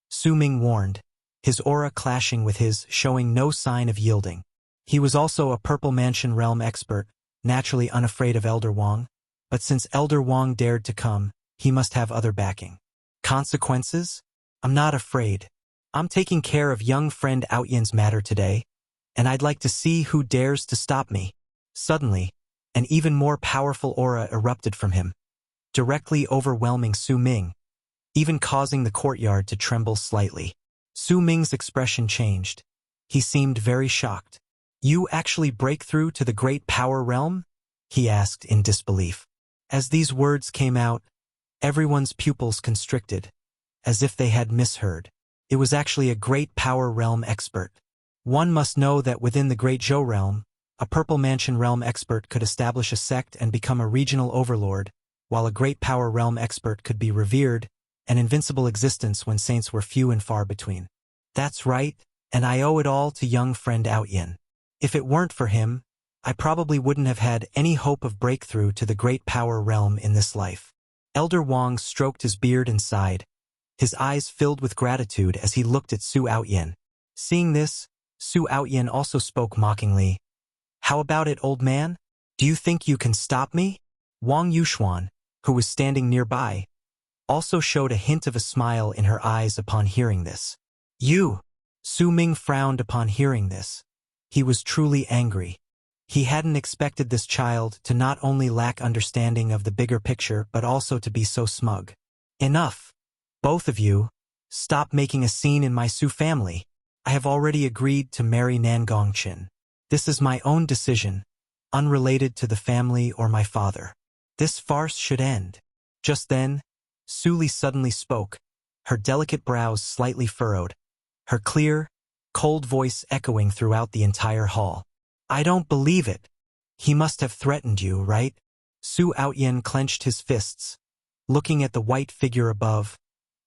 Su Ming warned, his aura clashing with his, showing no sign of yielding. He was also a Purple Mansion realm expert, naturally unafraid of Elder Wang, but since Elder Wang dared to come, he must have other backing. Consequences? I'm not afraid. I'm taking care of young friend Outyen's matter today, and I'd like to see who dares to stop me. Suddenly, an even more powerful aura erupted from him, directly overwhelming Su Ming, even causing the courtyard to tremble slightly. Su Ming's expression changed. He seemed very shocked. You actually break through to the Great Power Realm? He asked in disbelief. As these words came out, everyone's pupils constricted, as if they had misheard. It was actually a Great Power Realm expert. One must know that within the Great Zhou realm, a Purple Mansion realm expert could establish a sect and become a regional overlord, while a Great Power Realm expert could be revered, an invincible existence when saints were few and far between. That's right, and I owe it all to young friend Outyen. If it weren't for him, I probably wouldn't have had any hope of breakthrough to the Great Power Realm in this life. Elder Wang stroked his beard and sighed, his eyes filled with gratitude as he looked at Su Outyen. Seeing this, Su Outyen also spoke mockingly. How about it, old man? Do you think you can stop me? Wang Yuxuan, who was standing nearby, also showed a hint of a smile in her eyes upon hearing this. You! Su Ming frowned upon hearing this. He was truly angry. He hadn't expected this child to not only lack understanding of the bigger picture but also to be so smug. Enough! Both of you, stop making a scene in my Su family. I have already agreed to marry Nangong Chen. This is my own decision, unrelated to the family or my father. This farce should end. Just then, Su Li suddenly spoke, her delicate brows slightly furrowed, her clear, cold voice echoing throughout the entire hall. I don't believe it. He must have threatened you, right? Su Outyen clenched his fists, looking at the white figure above,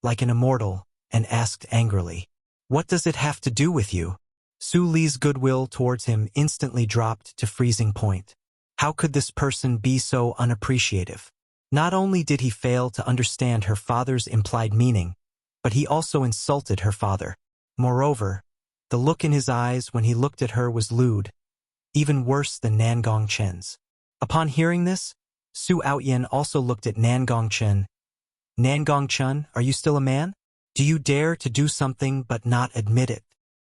like an immortal, and asked angrily, What does it have to do with you? Su Li's goodwill towards him instantly dropped to freezing point. How could this person be so unappreciative? Not only did he fail to understand her father's implied meaning, but he also insulted her father. Moreover, the look in his eyes when he looked at her was lewd, even worse than Nangong Chen's. Upon hearing this, Su Outyen also looked at Nangong Chen. Nangong Chen, are you still a man? Do you dare to do something but not admit it?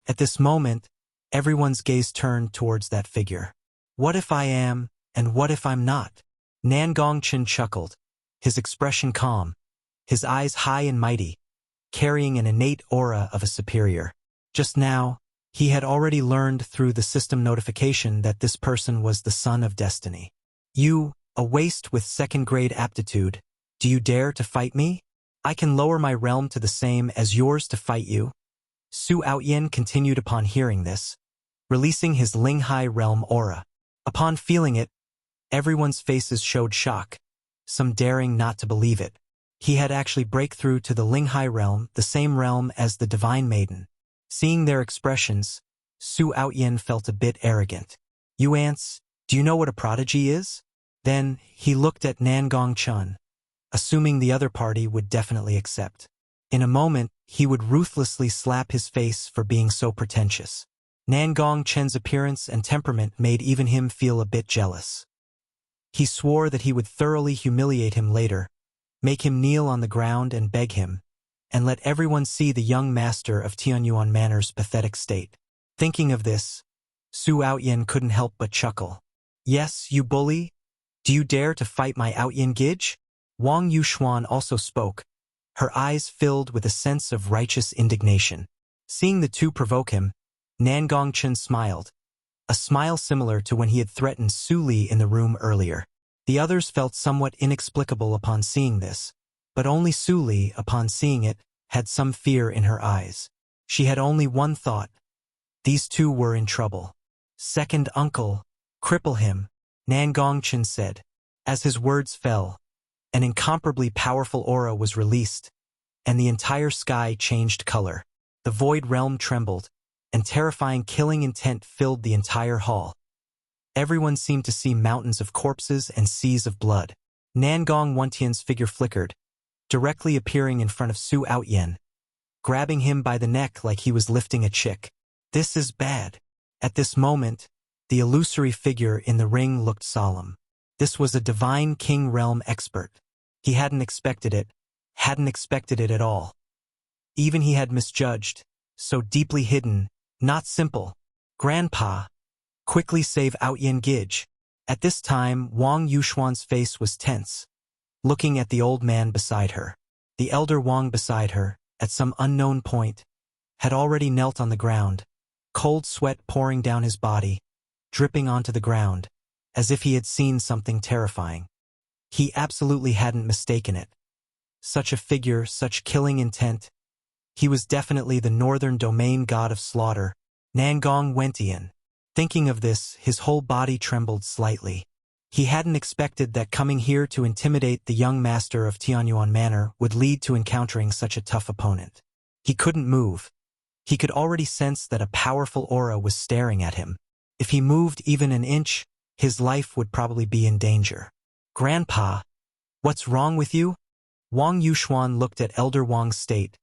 At this moment, everyone's gaze turned towards that figure. What if I am, and what if I'm not? Nangong Chen chuckled, his expression calm, his eyes high and mighty, carrying an innate aura of a superior. Just now, he had already learned through the system notification that this person was the son of destiny. You, a waste with second-grade aptitude, do you dare to fight me? I can lower my realm to the same as yours to fight you. Su Outyen continued upon hearing this, releasing his Linghai realm aura. Upon feeling it, everyone's faces showed shock, some daring not to believe it. He had actually break through to the Linghai realm, the same realm as the Divine Maiden. Seeing their expressions, Su Outyen felt a bit arrogant. You ants, do you know what a prodigy is? Then, he looked at Nangong Chen, assuming the other party would definitely accept. In a moment, he would ruthlessly slap his face for being so pretentious. Nangong Chen's appearance and temperament made even him feel a bit jealous. He swore that he would thoroughly humiliate him later, make him kneel on the ground and beg him, and let everyone see the young master of Tianyuan Manor's pathetic state. Thinking of this, Su Outyen couldn't help but chuckle. Yes, you bully? Do you dare to fight my Outyin Gij? Wang Yuxuan also spoke, her eyes filled with a sense of righteous indignation. Seeing the two provoke him, Nangong Chen smiled, a smile similar to when he had threatened Su Li in the room earlier. The others felt somewhat inexplicable upon seeing this, but only Su Li, upon seeing it, had some fear in her eyes. She had only one thought. These two were in trouble. Second uncle, cripple him, Nangong Chen said. As his words fell, an incomparably powerful aura was released, and the entire sky changed color. The void realm trembled, and terrifying killing intent filled the entire hall. Everyone seemed to see mountains of corpses and seas of blood. Nangong Wentian's figure flickered, directly appearing in front of Su Outyin, grabbing him by the neck like he was lifting a chick. This is bad. At this moment, the illusory figure in the ring looked solemn. This was a divine king realm expert. He hadn't expected it at all. Even he had misjudged, so deeply hidden, not simple. Grandpa, quickly save Outyin Gij. At this time, Wang Yuxuan's face was tense, looking at the old man beside her. The elder Wang beside her, at some unknown point, had already knelt on the ground, cold sweat pouring down his body, dripping onto the ground, as if he had seen something terrifying. He absolutely hadn't mistaken it. Such a figure, such killing intent. He was definitely the northern domain god of slaughter, Nangong Wentian. Thinking of this, his whole body trembled slightly. He hadn't expected that coming here to intimidate the young master of Tianyuan Manor would lead to encountering such a tough opponent. He couldn't move. He could already sense that a powerful aura was staring at him. If he moved even an inch, his life would probably be in danger. Grandpa, what's wrong with you? Wang Yuxuan looked at Elder Wang's state,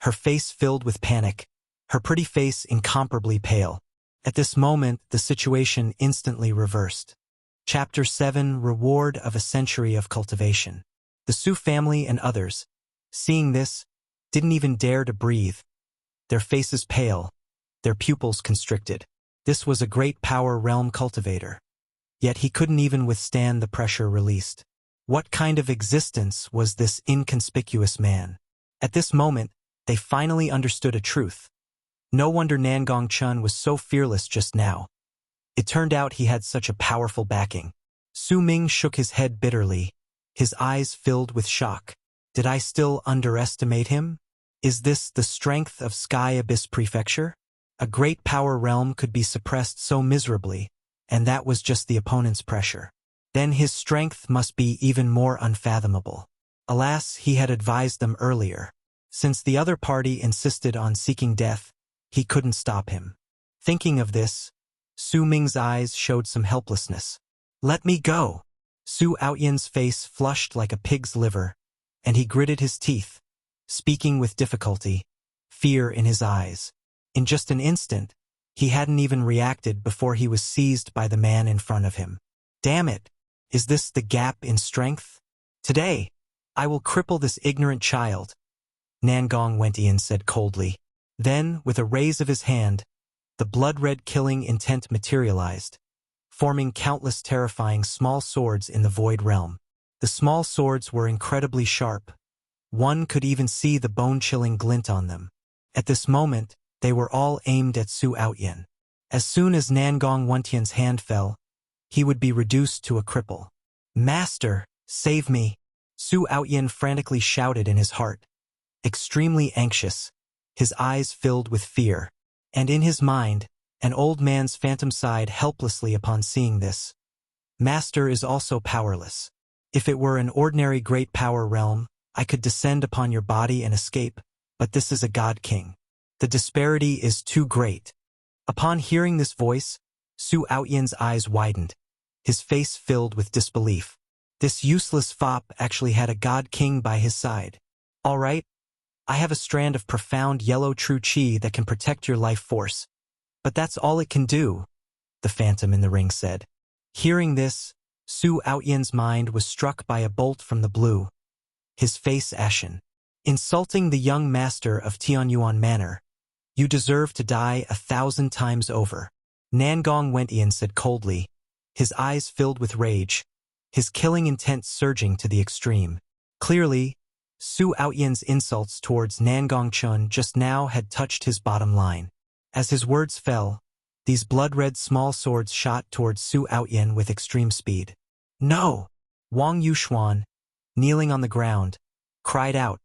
her face filled with panic, her pretty face incomparably pale. At this moment, the situation instantly reversed. Chapter 7, Reward of a Century of Cultivation. The Su family and others, seeing this, didn't even dare to breathe. Their faces pale, their pupils constricted. This was a great power realm cultivator. Yet he couldn't even withstand the pressure released. What kind of existence was this inconspicuous man? At this moment, they finally understood a truth. No wonder Nangong Chen was so fearless just now. It turned out he had such a powerful backing. Su Ming shook his head bitterly, his eyes filled with shock. Did I still underestimate him? Is this the strength of Sky Abyss Prefecture? A great power realm could be suppressed so miserably, and that was just the opponent's pressure. Then his strength must be even more unfathomable. Alas, he had advised them earlier. Since the other party insisted on seeking death, he couldn't stop him. Thinking of this, Su Ming's eyes showed some helplessness. Let me go. Su Outyin's face flushed like a pig's liver, and he gritted his teeth, speaking with difficulty, fear in his eyes. In just an instant, he hadn't even reacted before he was seized by the man in front of him. Damn it! Is this the gap in strength? Today, I will cripple this ignorant child, Nangong Wentian said coldly. Then, with a raise of his hand, the blood-red killing intent materialized, forming countless terrifying small swords in the void realm. The small swords were incredibly sharp. One could even see the bone-chilling glint on them. At this moment, they were all aimed at Su Outyin. As soon as Nangong Wentian's hand fell, he would be reduced to a cripple. Master, save me! Su Outyin frantically shouted in his heart. Extremely anxious, his eyes filled with fear, and in his mind, an old man's phantom sighed helplessly upon seeing this. Master is also powerless. If it were an ordinary great power realm, I could descend upon your body and escape, but this is a god king. The disparity is too great. Upon hearing this voice, Su Outyin's eyes widened, his face filled with disbelief. This useless fop actually had a god king by his side. All right, I have a strand of profound yellow true chi that can protect your life force. But that's all it can do, the phantom in the ring said. Hearing this, Su Outyin's mind was struck by a bolt from the blue, his face ashen. Insulting the young master of Tianyuan Manor. You deserve to die 1,000 times over. Nangong Wentian said coldly, his eyes filled with rage, his killing intent surging to the extreme. Clearly, Su Outyan's insults towards Nangong Chen just now had touched his bottom line. As his words fell, these blood-red small swords shot towards Su Outyan with extreme speed. "No!" Wang Yuxuan, kneeling on the ground, cried out,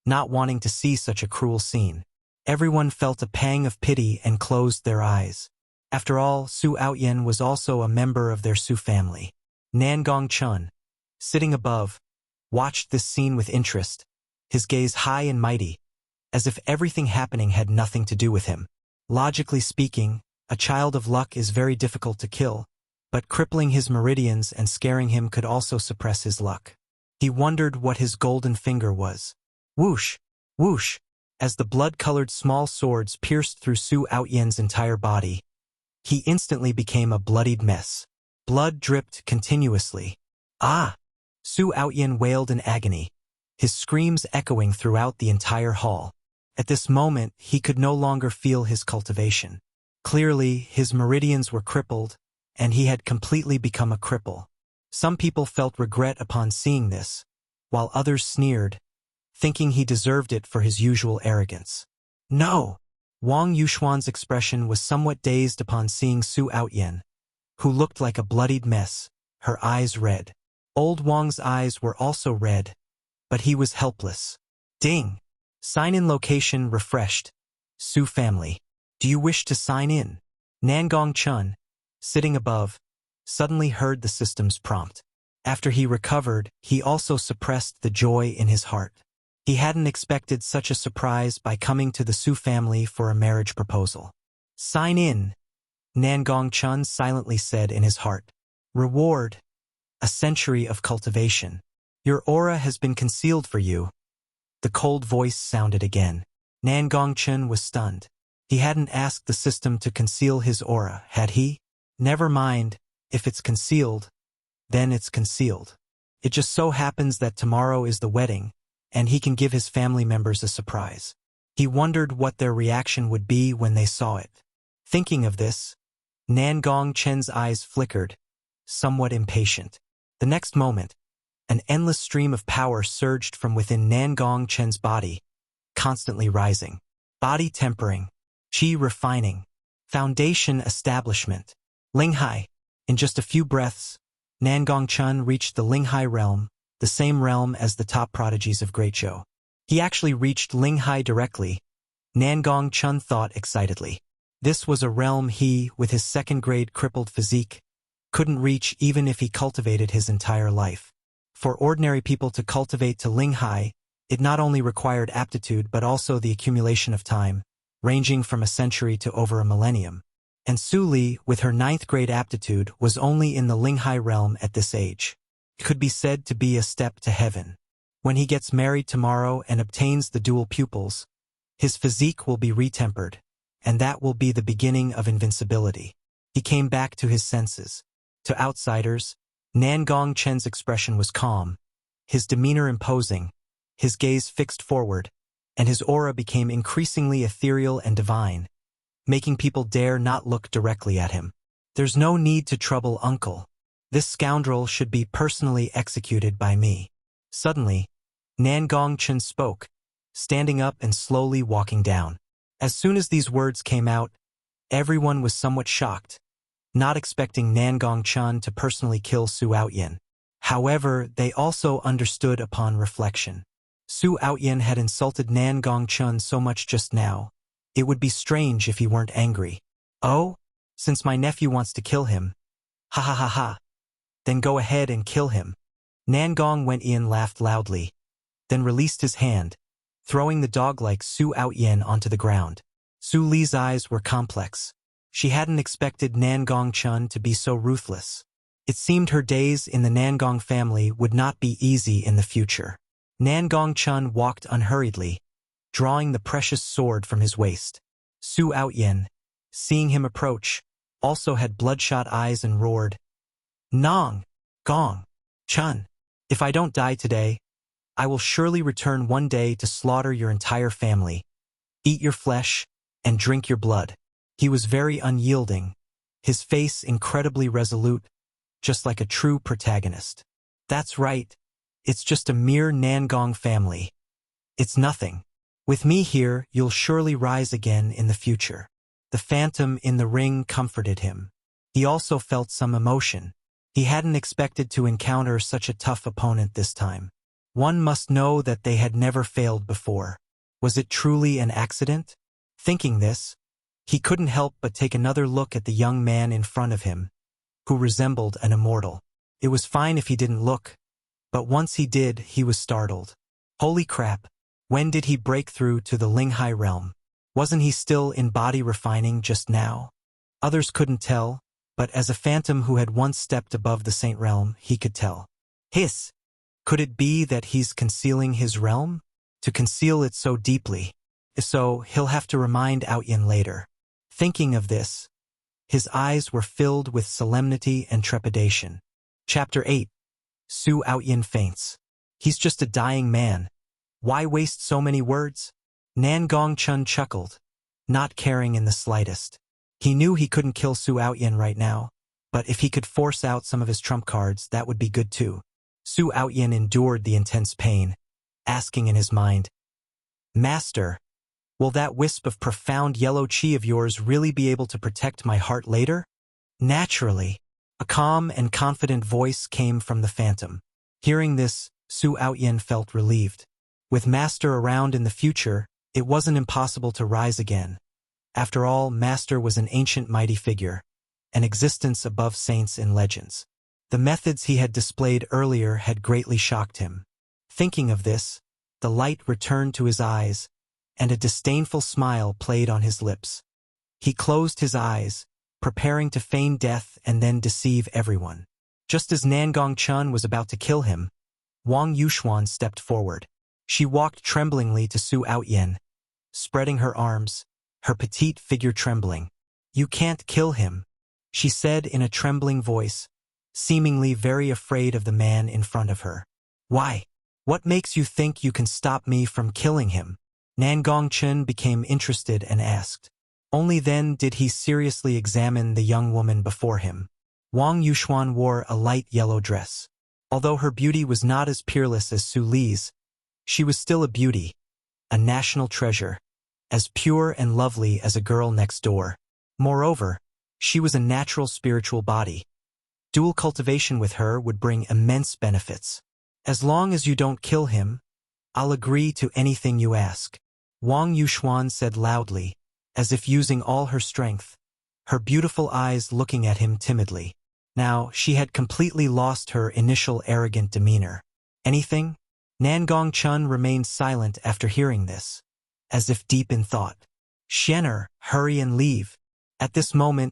not wanting to see such a cruel scene. Everyone felt a pang of pity and closed their eyes. After all, Su Outyan was also a member of their Su family. Nangong Chen, sitting above, watched this scene with interest, his gaze high and mighty, as if everything happening had nothing to do with him. Logically speaking, a child of luck is very difficult to kill, but crippling his meridians and scaring him could also suppress his luck. He wondered what his golden finger was. Whoosh! Whoosh! As the blood-colored small swords pierced through Su Outyan's entire body, he instantly became a bloodied mess. Blood dripped continuously. "Ah!" Su Outyan wailed in agony, his screams echoing throughout the entire hall. At this moment, he could no longer feel his cultivation. Clearly, his meridians were crippled, and he had completely become a cripple. Some people felt regret upon seeing this, while others sneered, thinking he deserved it for his usual arrogance. "No!" Wang Yuxuan's expression was somewhat dazed upon seeing Su Outyan, who looked like a bloodied mess, her eyes red. Old Wang's eyes were also red, but he was helpless. Ding! Sign-in location refreshed. Su family. Do you wish to sign in? Nangong Chen, sitting above, suddenly heard the system's prompt. After he recovered, he also suppressed the joy in his heart. He hadn't expected such a surprise by coming to the Su family for a marriage proposal. "Sign in," Nangong Chen silently said in his heart. "Reward: a century of cultivation. Your aura has been concealed for you." The cold voice sounded again. Nangong Chen was stunned. He hadn't asked the system to conceal his aura, had he? Never mind, if it's concealed, then it's concealed. It just so happens that tomorrow is the wedding, and he can give his family members a surprise. He wondered what their reaction would be when they saw it. Thinking of this, Nangong Chen's eyes flickered, somewhat impatient. The next moment, an endless stream of power surged from within Nangong Chen's body, constantly rising. Body tempering, qi refining, foundation establishment. Linghai. In just a few breaths, Nangong Chen reached the Linghai realm, the same realm as the top prodigies of Great Zhou. He actually reached Linghai directly, Nangong Chen thought excitedly. This was a realm he, with his second-grade crippled physique, couldn't reach even if he cultivated his entire life. For ordinary people to cultivate to Linghai, it not only required aptitude but also the accumulation of time, ranging from a century to over a millennium. And Su Li, with her 9th-grade aptitude, was only in the Linghai realm at this age. It could be said to be a step to heaven. When he gets married tomorrow and obtains the Double Pupils, his physique will be retempered, and that will be the beginning of invincibility. He came back to his senses. To outsiders, Nangong Chen's expression was calm, his demeanor imposing, his gaze fixed forward, and his aura became increasingly ethereal and divine, making people dare not look directly at him. "There's no need to trouble Uncle. This scoundrel should be personally executed by me." Suddenly, Nangong Chen spoke, standing up and slowly walking down. As soon as these words came out, everyone was somewhat shocked, not expecting Nangong Chen to personally kill Su Outyan. However, they also understood upon reflection. Su Outyan had insulted Nangong Chen so much just now, it would be strange if he weren't angry. "Oh? Since my nephew wants to kill him. Ha ha ha ha. Then go ahead and kill him." Nangong Wen laughed loudly, then released his hand, throwing the dog-like Su Outyan onto the ground. Su Li's eyes were complex. She hadn't expected Nangong Chen to be so ruthless. It seemed her days in the Nangong family would not be easy in the future. Nangong Chen walked unhurriedly, drawing the precious sword from his waist. Su Outyan, seeing him approach, also had bloodshot eyes and roared, "Nangong Chen, if I don't die today, I will surely return one day to slaughter your entire family, eat your flesh, and drink your blood." He was very unyielding, his face incredibly resolute, just like a true protagonist. That's right. It's just a mere Nangong family. It's nothing. With me here, you'll surely rise again in the future. The phantom in the ring comforted him. He also felt some emotion. He hadn't expected to encounter such a tough opponent this time. One must know that they had never failed before. Was it truly an accident? Thinking this, he couldn't help but take another look at the young man in front of him, who resembled an immortal. It was fine if he didn't look, but once he did, he was startled. Holy crap! When did he break through to the Linghai realm? Wasn't he still in body refining just now? Others couldn't tell, but as a phantom who had once stepped above the Saint realm, he could tell. Hiss! Could it be that he's concealing his realm? To conceal it so deeply. If so, he'll have to remind Outyin later. Thinking of this, his eyes were filled with solemnity and trepidation. Chapter 8. Su Outyin faints. He's just a dying man. Why waste so many words? Nangong Chen chuckled, not caring in the slightest. He knew he couldn't kill Su Outyin right now, but if he could force out some of his trump cards, that would be good too. Su Outyin endured the intense pain, asking in his mind, Master, will that wisp of profound yellow qi of yours really be able to protect my heart later? Naturally. A calm and confident voice came from the phantom. Hearing this, Su Outyin felt relieved. With Master around in the future, it wasn't impossible to rise again. After all, Master was an ancient mighty figure, an existence above saints in legends. The methods he had displayed earlier had greatly shocked him. Thinking of this, the light returned to his eyes, and a disdainful smile played on his lips. He closed his eyes, preparing to feign death and then deceive everyone. Just as Nangong Chen was about to kill him, Wang Yuxuan stepped forward. She walked tremblingly to Su Outyin, spreading her arms, her petite figure trembling. You can't kill him, she said in a trembling voice, seemingly very afraid of the man in front of her. Why? What makes you think you can stop me from killing him? Nangong Chen became interested and asked. Only then did he seriously examine the young woman before him. Wang Yuxuan wore a light yellow dress. Although her beauty was not as peerless as Su Li's, she was still a beauty, a national treasure, as pure and lovely as a girl next door. Moreover, she was a natural spiritual body. Dual cultivation with her would bring immense benefits. As long as you don't kill him, I'll agree to anything you ask. Wang Yuxuan said loudly, as if using all her strength, her beautiful eyes looking at him timidly. Now, she had completely lost her initial arrogant demeanor. Anything? Nangong Chen remained silent after hearing this, as if deep in thought. Shenner, hurry and leave. At this moment,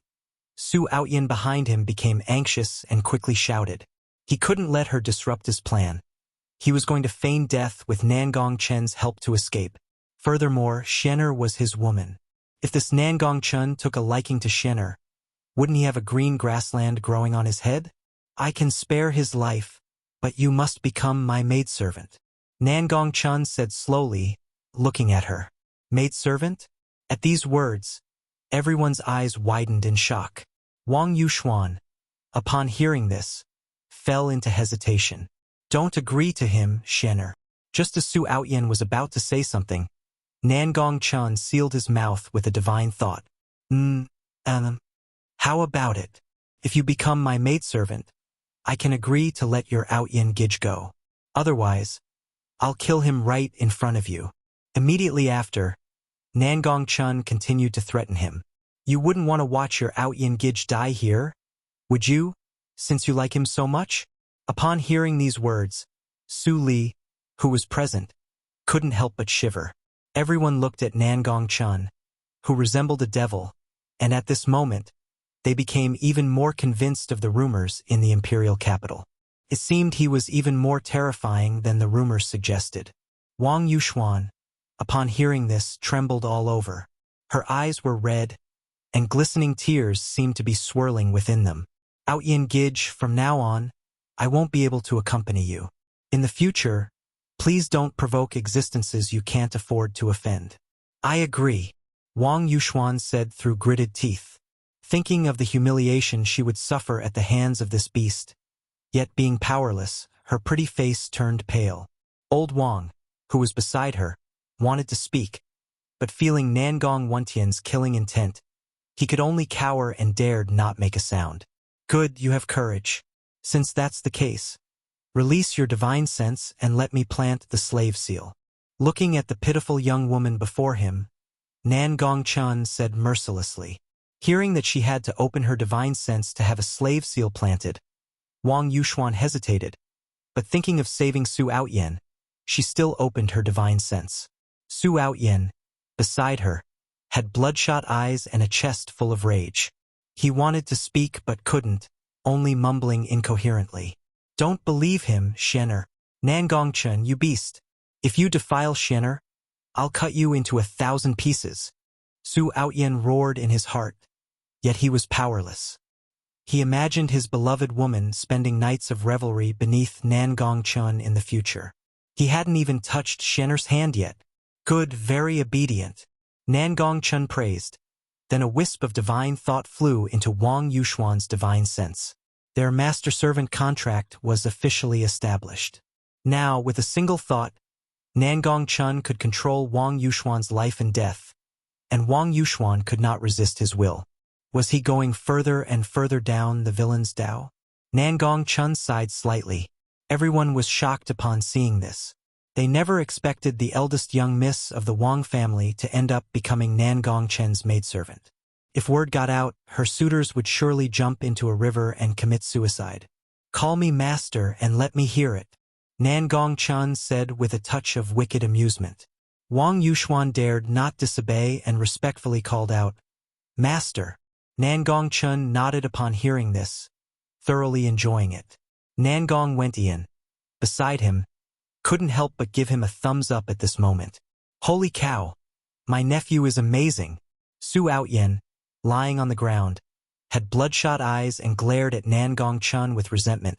Su Outyin behind him became anxious and quickly shouted. He couldn't let her disrupt his plan. He was going to feign death with Nangong Chen's help to escape. Furthermore, Shenner was his woman. If this Nangong Chen took a liking to Shenner, wouldn't he have a green grassland growing on his head? I can spare his life, but you must become my maidservant. Nangong Chen said slowly, looking at her. Maidservant? At these words, everyone's eyes widened in shock. Wang Yuxuan, upon hearing this, fell into hesitation. Don't agree to him, Shenner. Just as Su Outyin was about to say something, Nangong Chen sealed his mouth with a divine thought. How about it? If you become my maidservant, I can agree to let your Outyin Gij go. Otherwise, I'll kill him right in front of you. Immediately after, Nangong Chen continued to threaten him. You wouldn't want to watch your Outyin Gij die here, would you, since you like him so much? Upon hearing these words, Su Li, who was present, couldn't help but shiver. Everyone looked at Nangong Chen, who resembled a devil, and at this moment, they became even more convinced of the rumors in the imperial capital. It seemed he was even more terrifying than the rumors suggested. Wang Yuxuan, upon hearing this, trembled all over. Her eyes were red, and glistening tears seemed to be swirling within them. Outyin Gij, from now on, I won't be able to accompany you. In the future, please don't provoke existences you can't afford to offend. I agree, Wang Yuxuan said through gritted teeth, thinking of the humiliation she would suffer at the hands of this beast. Yet being powerless, Her pretty face turned pale. Old Wang, who was beside her, wanted to speak, but feeling Nangong Chen's killing intent, he could only cower and dared not make a sound. Good, you have courage. Since that's the case, release your divine sense and let me plant the slave seal. Looking at the pitiful young woman before him, Nangong Chen said mercilessly. Hearing that she had to open her divine sense to have a slave seal planted, Wang Yuxuan hesitated, but thinking of saving Su Outyen, she still opened her divine sense. Su Outyen, beside her, had bloodshot eyes and a chest full of rage. He wanted to speak but couldn't, only mumbling incoherently. Don't believe him, Shen'er. Nangong Chen, you beast. If you defile Shen'er, I'll cut you into 1,000 pieces. Su Outyen roared in his heart, yet he was powerless. He imagined his beloved woman spending nights of revelry beneath Nangong Chen in the future. He hadn't even touched Shen'er's hand yet. Good, very obedient. Nangong Chen praised. Then a wisp of divine thought flew into Wang Yuxuan's divine sense. Their master-servant contract was officially established. Now, with a single thought, Nangong Chen could control Wang Yuxuan's life and death, and Wang Yuxuan could not resist his will. Was he going further and further down the villain's Dao? Nangong Chen sighed slightly. Everyone was shocked upon seeing this. They never expected the eldest young miss of the Wang family to end up becoming Nangong Chen's maidservant. If word got out, her suitors would surely jump into a river and commit suicide. Call me master and let me hear it, Nangong Chen said with a touch of wicked amusement. Wang Yuxuan dared not disobey and respectfully called out, Master. Nangong Chen nodded upon hearing this, thoroughly enjoying it. Nangong Chen, beside him, couldn't help but give him a thumbs up at this moment. Holy cow! My nephew is amazing. Su Outyen, lying on the ground, had bloodshot eyes and glared at Nangong Chen with resentment,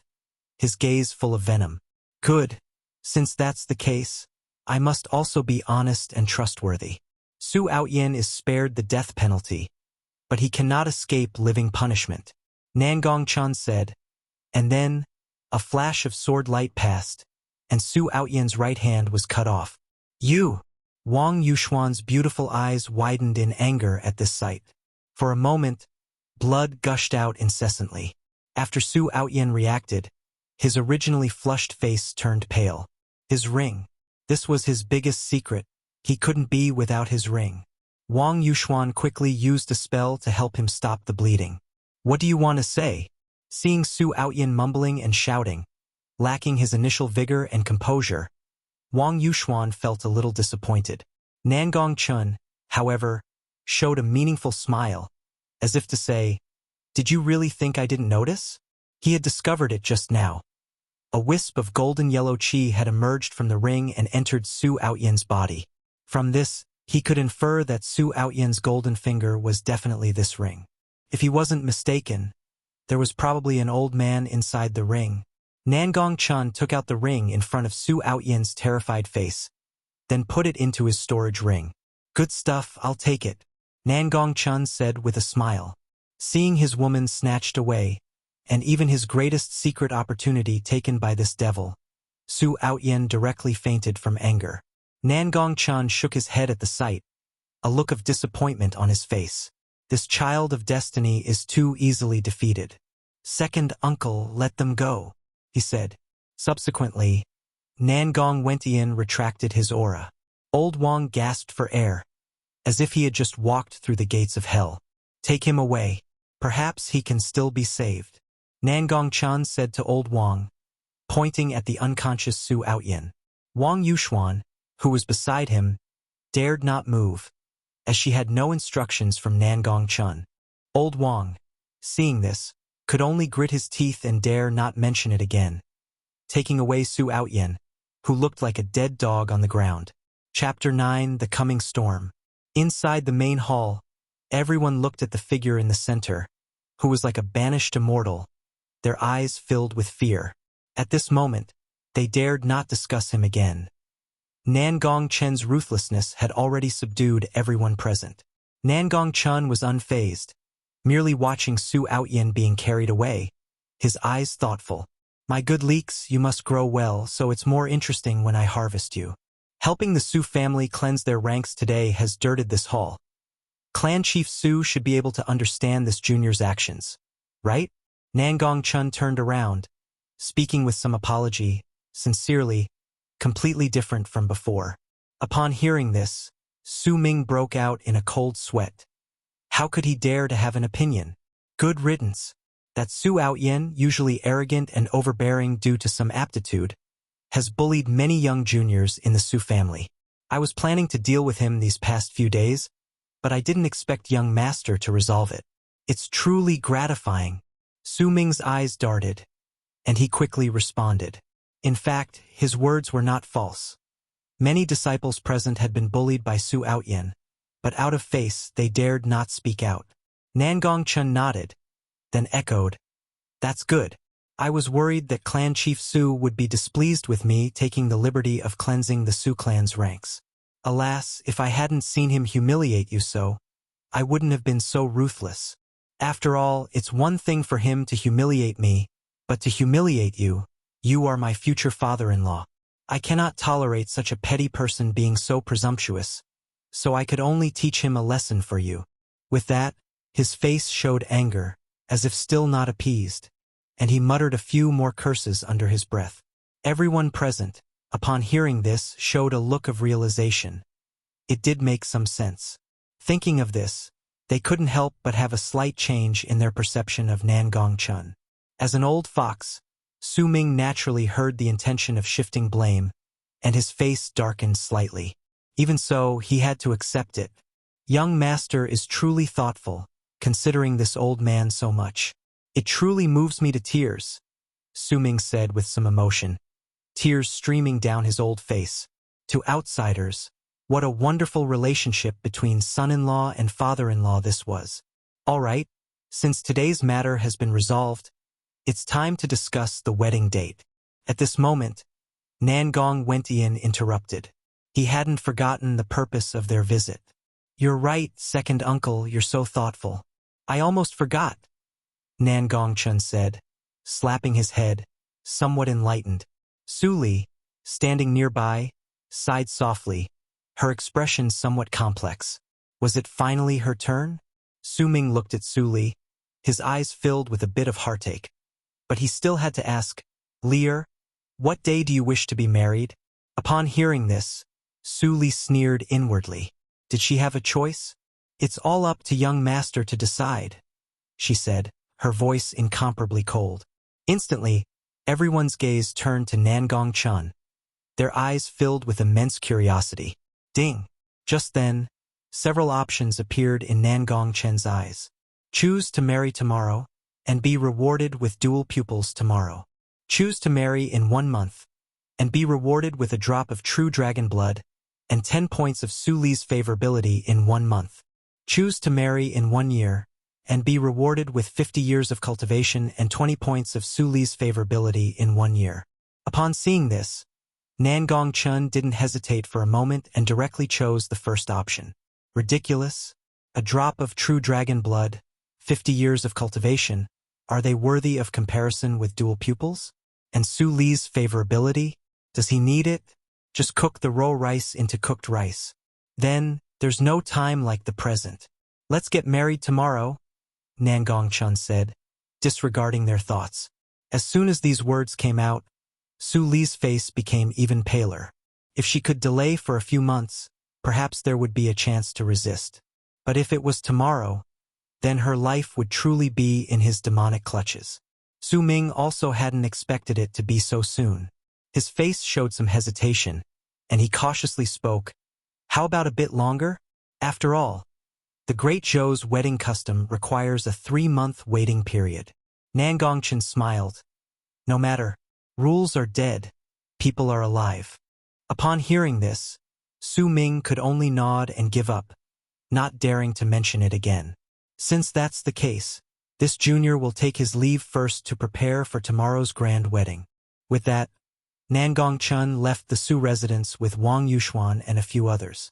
his gaze full of venom. Good. Since that's the case, I must also be honest and trustworthy. Su Outyen is spared the death penalty, but he cannot escape living punishment, Nangong Chen said, and then, a flash of sword light passed, and Su Outyen's right hand was cut off. You! Wang Yuxuan's beautiful eyes widened in anger at this sight. For a moment, blood gushed out incessantly. After Su Outyen reacted, his originally flushed face turned pale. His ring. This was his biggest secret. He couldn't be without his ring. Wang Yuxuan quickly used a spell to help him stop the bleeding. What do you want to say? Seeing Su Outyen mumbling and shouting, lacking his initial vigor and composure, Wang Yuxuan felt a little disappointed. Nangong Chen, however, showed a meaningful smile, as if to say, Did you really think I didn't notice? He had discovered it just now. A wisp of golden yellow qi had emerged from the ring and entered Su Outyen's body. From this, he could infer that Su Outyen's golden finger was definitely this ring. If he wasn't mistaken, there was probably an old man inside the ring. Nangong Chen took out the ring in front of Su Outyen's terrified face, then put it into his storage ring. Good stuff, I'll take it, Nangong Chen said with a smile. Seeing his woman snatched away, and even his greatest secret opportunity taken by this devil, Su Outyen directly fainted from anger. Nangong Chen shook his head at the sight, a look of disappointment on his face. This child of destiny is too easily defeated. Second uncle, let them go, he said. Subsequently, Nangong Chen retracted his aura. Old Wang gasped for air, as if he had just walked through the gates of hell. Take him away. Perhaps he can still be saved, Nangong Chen said to Old Wang, pointing at the unconscious Su Outyen. Wang Yuxuan, who was beside him, dared not move, as she had no instructions from Nangong Chen. Old Wang, seeing this, could only grit his teeth and dare not mention it again, taking away Su Outyen, who looked like a dead dog on the ground. Chapter 9: The Coming Storm. Inside the main hall, everyone looked at the figure in the center, who was like a banished immortal, their eyes filled with fear. At this moment, they dared not discuss him again. Nangong Chen's ruthlessness had already subdued everyone present. Nangong Chen was unfazed, merely watching Su Outyen being carried away, his eyes thoughtful. My good leeks, you must grow well, so it's more interesting when I harvest you. Helping the Su family cleanse their ranks today has dirted this hall. Clan Chief Su should be able to understand this junior's actions, right? Nangong Chen turned around, speaking with some apology, sincerely, completely different from before. Upon hearing this, Su Ming broke out in a cold sweat. How could he dare to have an opinion? Good riddance. That Su Outyen, usually arrogant and overbearing due to some aptitude, has bullied many young juniors in the Su family. I was planning to deal with him these past few days, but I didn't expect young master to resolve it. It's truly gratifying. Su Ming's eyes darted, and he quickly responded. In fact, his words were not false. Many disciples present had been bullied by Su Outyen, but out of face they dared not speak out. Nangong Chen nodded, then echoed, "That's good. I was worried that Clan Chief Su would be displeased with me taking the liberty of cleansing the Su clan's ranks. Alas, if I hadn't seen him humiliate you so, I wouldn't have been so ruthless. After all, it's one thing for him to humiliate me, but to humiliate you, you are my future father-in-law. I cannot tolerate such a petty person being so presumptuous, so I could only teach him a lesson for you." With that, his face showed anger, as if still not appeased, and he muttered a few more curses under his breath. Everyone present, upon hearing this, showed a look of realization. It did make some sense. Thinking of this, they couldn't help but have a slight change in their perception of Nangong Chen. As an old fox, Su Ming naturally heard the intention of shifting blame, and his face darkened slightly. Even so, he had to accept it. Young master is truly thoughtful, considering this old man so much. It truly moves me to tears, Su Ming said with some emotion, tears streaming down his old face. To outsiders, what a wonderful relationship between son-in-law and father-in-law this was. All right, since today's matter has been resolved, it's time to discuss the wedding date. At this moment, Nangong Wentian interrupted. He hadn't forgotten the purpose of their visit. "You're right, second uncle, you're so thoughtful. I almost forgot," Nangong Chen said, slapping his head, somewhat enlightened. Su Li, standing nearby, sighed softly, her expression somewhat complex. Was it finally her turn? Su Ming looked at Su Li, his eyes filled with a bit of heartache. But he still had to ask, "Lear, what day do you wish to be married?" Upon hearing this, Su Li sneered inwardly. Did she have a choice? "It's all up to young master to decide," she said, her voice incomparably cold. Instantly, everyone's gaze turned to Nangong Chen, their eyes filled with immense curiosity. Ding! Just then, several options appeared in Nangong Chen's eyes. Choose to marry tomorrow, and be rewarded with dual pupils tomorrow. Choose to marry in 1 month, and be rewarded with a drop of true dragon blood, and 10 points of Su Li's favorability in 1 month. Choose to marry in 1 year, and be rewarded with 50 years of cultivation and 20 points of Su Li's favorability in 1 year. Upon seeing this, Nangong Chen didn't hesitate for a moment and directly chose the first option. Ridiculous? A drop of true dragon blood, 50 years of cultivation, are they worthy of comparison with dual pupils? And Su Li's favorability? Does he need it? Just cook the raw rice into cooked rice. Then, there's no time like the present. Let's get married tomorrow, Nangong Chen said, disregarding their thoughts. As soon as these words came out, Su Li's face became even paler. If she could delay for a few months, perhaps there would be a chance to resist. But if it was tomorrow, then her life would truly be in his demonic clutches. Su Ming also hadn't expected it to be so soon. His face showed some hesitation, and he cautiously spoke. How about a bit longer? After all, the Great Zhou's wedding custom requires a 3-month waiting period. Nangong Chen smiled. No matter, rules are dead, people are alive. Upon hearing this, Su Ming could only nod and give up, not daring to mention it again. Since that's the case, this junior will take his leave first to prepare for tomorrow's grand wedding. With that, Nangong Chen left the Su residence with Wang Yuxuan and a few others.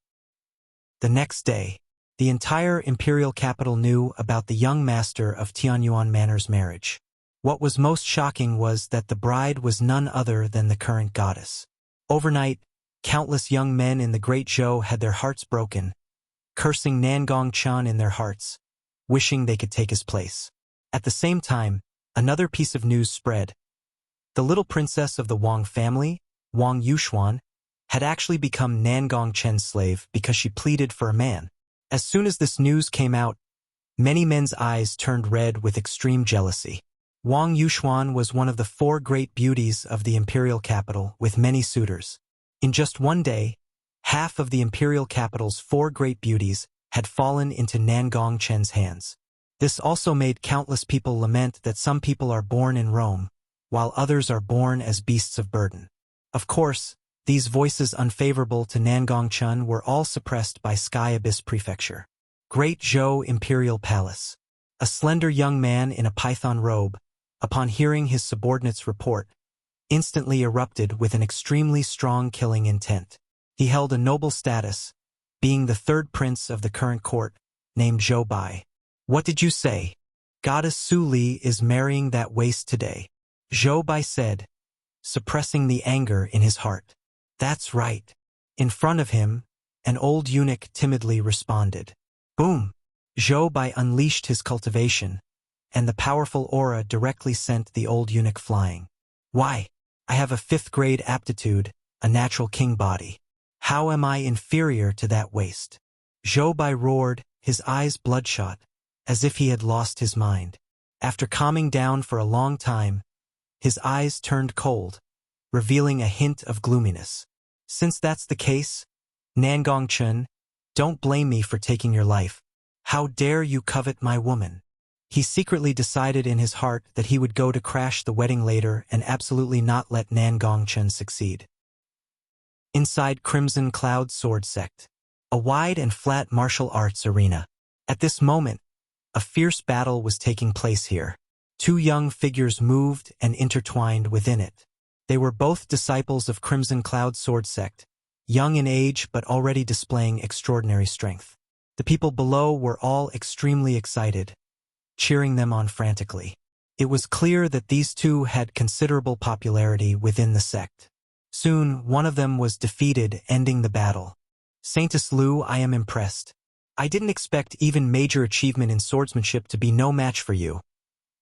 The next day, the entire imperial capital knew about the young master of Tianyuan Manor's marriage. What was most shocking was that the bride was none other than the current goddess. Overnight, countless young men in the Great Zhou had their hearts broken, cursing Nangong Chen in their hearts, wishing they could take his place. At the same time, another piece of news spread. The little princess of the Wang family, Wang Yuxuan, had actually become Nangong Chen's slave because she pleaded for a man. As soon as this news came out, many men's eyes turned red with extreme jealousy. Wang Yuxuan was one of the 4 great beauties of the imperial capital with many suitors. In just one day, half of the imperial capital's 4 great beauties had fallen into Nangong Chen's hands. This also made countless people lament that some people are born in Rome, while others are born as beasts of burden. Of course, these voices unfavorable to Nangong Chen were all suppressed by Sky Abyss Prefecture. Great Zhou Imperial Palace. A slender young man in a python robe, upon hearing his subordinate's report, instantly erupted with an extremely strong killing intent. He held a noble status, being the 3rd prince of the current court, named Zhou Bai. What did you say? Goddess Su Li is marrying that waste today, Zhou Bai said, suppressing the anger in his heart. That's right. In front of him, an old eunuch timidly responded. Boom! Zhou Bai unleashed his cultivation, and the powerful aura directly sent the old eunuch flying. Why? I have a 5th grade aptitude, a natural king body. How am I inferior to that waste? Zhou Bai roared, his eyes bloodshot, as if he had lost his mind. After calming down for a long time, his eyes turned cold, revealing a hint of gloominess. Since that's the case, Nangong Chen, don't blame me for taking your life. How dare you covet my woman? He secretly decided in his heart that he would go to crash the wedding later and absolutely not let Nangong Chen succeed. Inside Crimson Cloud Sword Sect, a wide and flat martial arts arena. At this moment, a fierce battle was taking place here. 2 young figures moved and intertwined within it. They were both disciples of Crimson Cloud Sword Sect, young in age but already displaying extraordinary strength. The people below were all extremely excited, cheering them on frantically. It was clear that these 2 had considerable popularity within the sect. Soon, one of them was defeated, ending the battle. Saintess Lu, I am impressed. I didn't expect even major achievement in swordsmanship to be no match for you,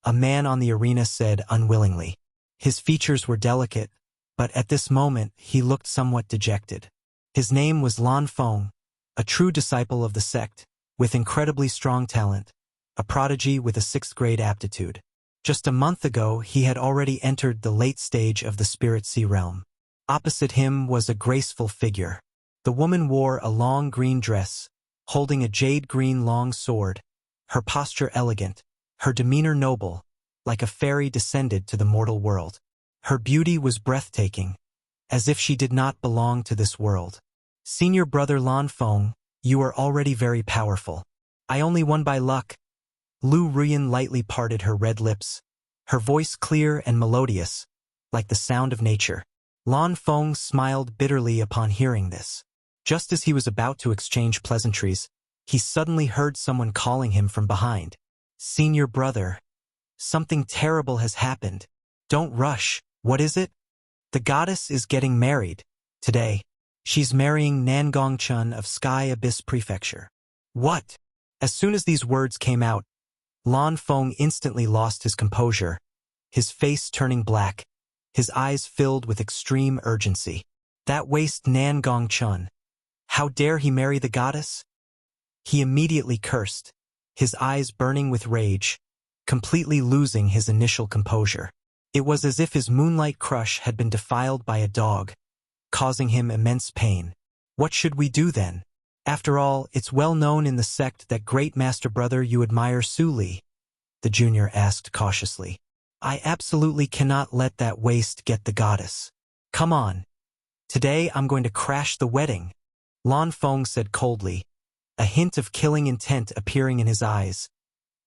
a man on the arena said unwillingly. His features were delicate, but at this moment he looked somewhat dejected. His name was Lan Feng, a true disciple of the sect, with incredibly strong talent, a prodigy with a 6th grade aptitude. Just a month ago he had already entered the late stage of the Spirit Sea realm. Opposite him was a graceful figure. The woman wore a long green dress, holding a jade green long sword, her posture elegant, her demeanor noble, like a fairy descended to the mortal world. Her beauty was breathtaking, as if she did not belong to this world. Senior brother Lan Feng, you are already very powerful. I only won by luck. Lu Ruyan lightly parted her red lips, her voice clear and melodious, like the sound of nature. Lan Feng smiled bitterly upon hearing this. Just as he was about to exchange pleasantries, he suddenly heard someone calling him from behind. Senior brother, something terrible has happened. Don't rush. What is it? The goddess is getting married. Today. She's marrying Nangong Chen of Sky Abyss Prefecture. What? As soon as these words came out, Lan Feng instantly lost his composure, his face turning black, his eyes filled with extreme urgency. That waste Nangong Chen. How dare he marry the goddess? He immediately cursed, his eyes burning with rage, completely losing his initial composure. It was as if his moonlight crush had been defiled by a dog, causing him immense pain. What should we do then? After all, it's well known in the sect that great master brother you admire Su Li, the junior asked cautiously. I absolutely cannot let that waste get the goddess. Come on. Today I'm going to crash the wedding, Lan Feng said coldly, a hint of killing intent appearing in his eyes.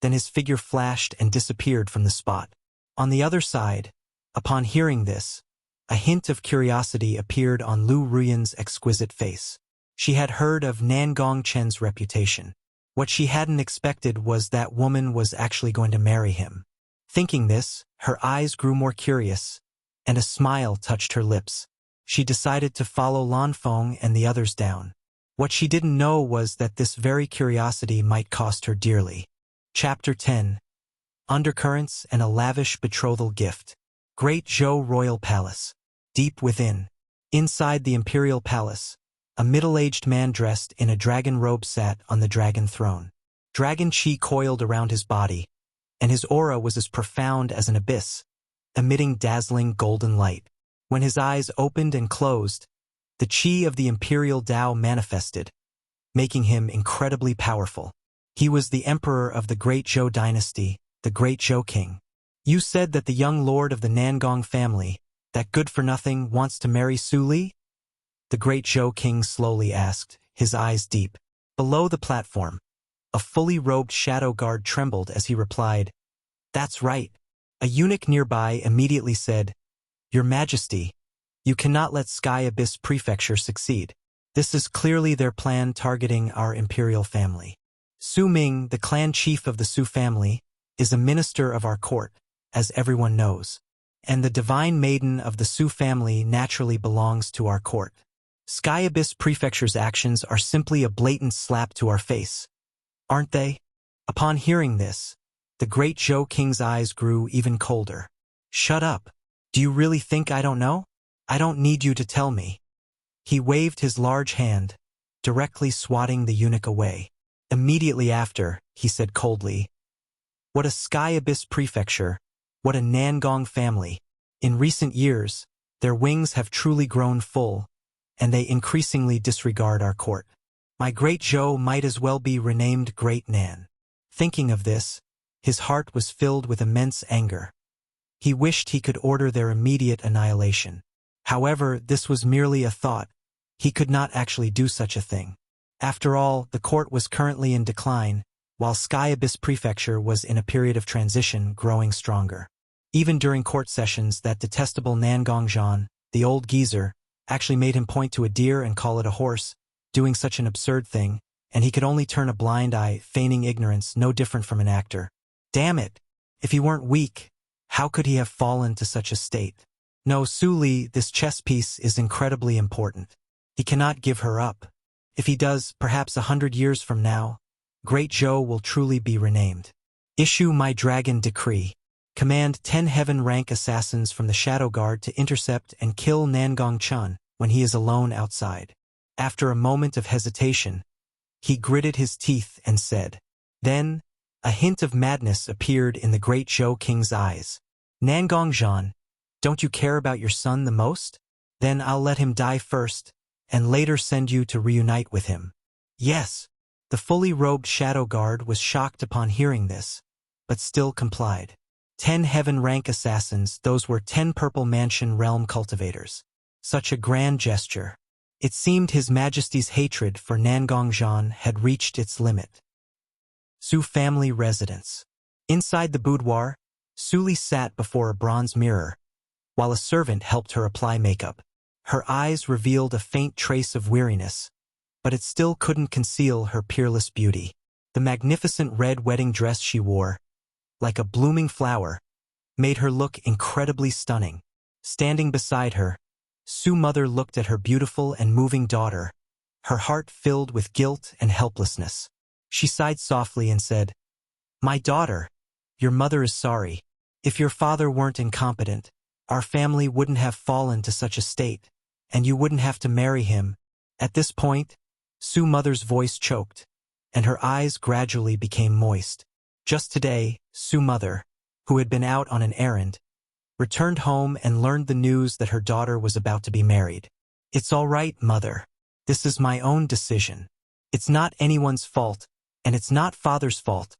Then his figure flashed and disappeared from the spot. On the other side, upon hearing this, a hint of curiosity appeared on Lu Ruyan's exquisite face. She had heard of Nangong Chen's reputation. What she hadn't expected was that woman was actually going to marry him. Thinking this, her eyes grew more curious, and a smile touched her lips. She decided to follow Lanfeng and the others down. What she didn't know was that this very curiosity might cost her dearly. Chapter 10. Undercurrents and a lavish betrothal gift. Great Zhou Royal Palace. Deep within. Inside the imperial palace, a middle-aged man dressed in a dragon robe sat on the dragon throne. Dragon chi coiled around his body, and his aura was as profound as an abyss, emitting dazzling golden light. When his eyes opened and closed, the chi of the imperial Tao manifested, making him incredibly powerful. He was the emperor of the Great Zhou Dynasty, the Great Zhou King. You said that the young lord of the Nangong family, that good-for-nothing, wants to marry Su Li? The Great Zhou King slowly asked, his eyes deep. Below the platform, a fully robed shadow guard trembled as he replied, "That's right." A eunuch nearby immediately said, "Your Majesty, you cannot let Sky Abyss Prefecture succeed. This is clearly their plan targeting our imperial family. Su Ming, the clan chief of the Su family, is a minister of our court, as everyone knows. And the divine maiden of the Su family naturally belongs to our court. Sky Abyss Prefecture's actions are simply a blatant slap to our face, aren't they?" Upon hearing this, the Great Zhou King's eyes grew even colder. "Shut up. Do you really think I don't know? I don't need you to tell me." He waved his large hand, directly swatting the eunuch away. Immediately after, he said coldly, "What a Sky Abyss Prefecture, what a Nangong family. In recent years, their wings have truly grown full, and they increasingly disregard our court. My Great Zhou might as well be renamed Great Nan." Thinking of this, his heart was filled with immense anger. He wished he could order their immediate annihilation. However, this was merely a thought. He could not actually do such a thing. After all, the court was currently in decline, while Sky Abyss Prefecture was in a period of transition, growing stronger. Even during court sessions, that detestable Nangong Chen, the old geezer, actually made him point to a deer and call it a horse, doing such an absurd thing, and he could only turn a blind eye, feigning ignorance, no different from an actor. Damn it! If he weren't weak, how could he have fallen to such a state? No, Su Li, this chess piece is incredibly important. He cannot give her up. If he does, perhaps 100 years from now, Great Zhou will truly be renamed. Issue my dragon decree. Command 10 heaven-rank assassins from the Shadow Guard to intercept and kill Nangong Chen when he is alone outside. After a moment of hesitation, he gritted his teeth and said. Then, a hint of madness appeared in the Great Zhou King's eyes. "Nangong Chen, don't you care about your son the most? Then I'll let him die first, and later send you to reunite with him." Yes. The fully robed Shadow Guard was shocked upon hearing this, but still complied. 10 heaven-rank assassins, those were 10 Purple Mansion realm cultivators. Such a grand gesture. It seemed His Majesty's hatred for Nangong Chen had reached its limit. Su family residence. Inside the boudoir, Su Li sat before a bronze mirror, while a servant helped her apply makeup. Her eyes revealed a faint trace of weariness, but it still couldn't conceal her peerless beauty. The magnificent red wedding dress she wore, like a blooming flower, made her look incredibly stunning. Standing beside her, Su mother looked at her beautiful and moving daughter, her heart filled with guilt and helplessness. She sighed softly and said, "My daughter, your mother is sorry. If your father weren't incompetent, our family wouldn't have fallen to such a state, and you wouldn't have to marry him." At this point, Su mother's voice choked, and her eyes gradually became moist. Just today, Su mother, who had been out on an errand, returned home and learned the news that her daughter was about to be married. "It's all right, mother. This is my own decision. It's not anyone's fault, and it's not father's fault,"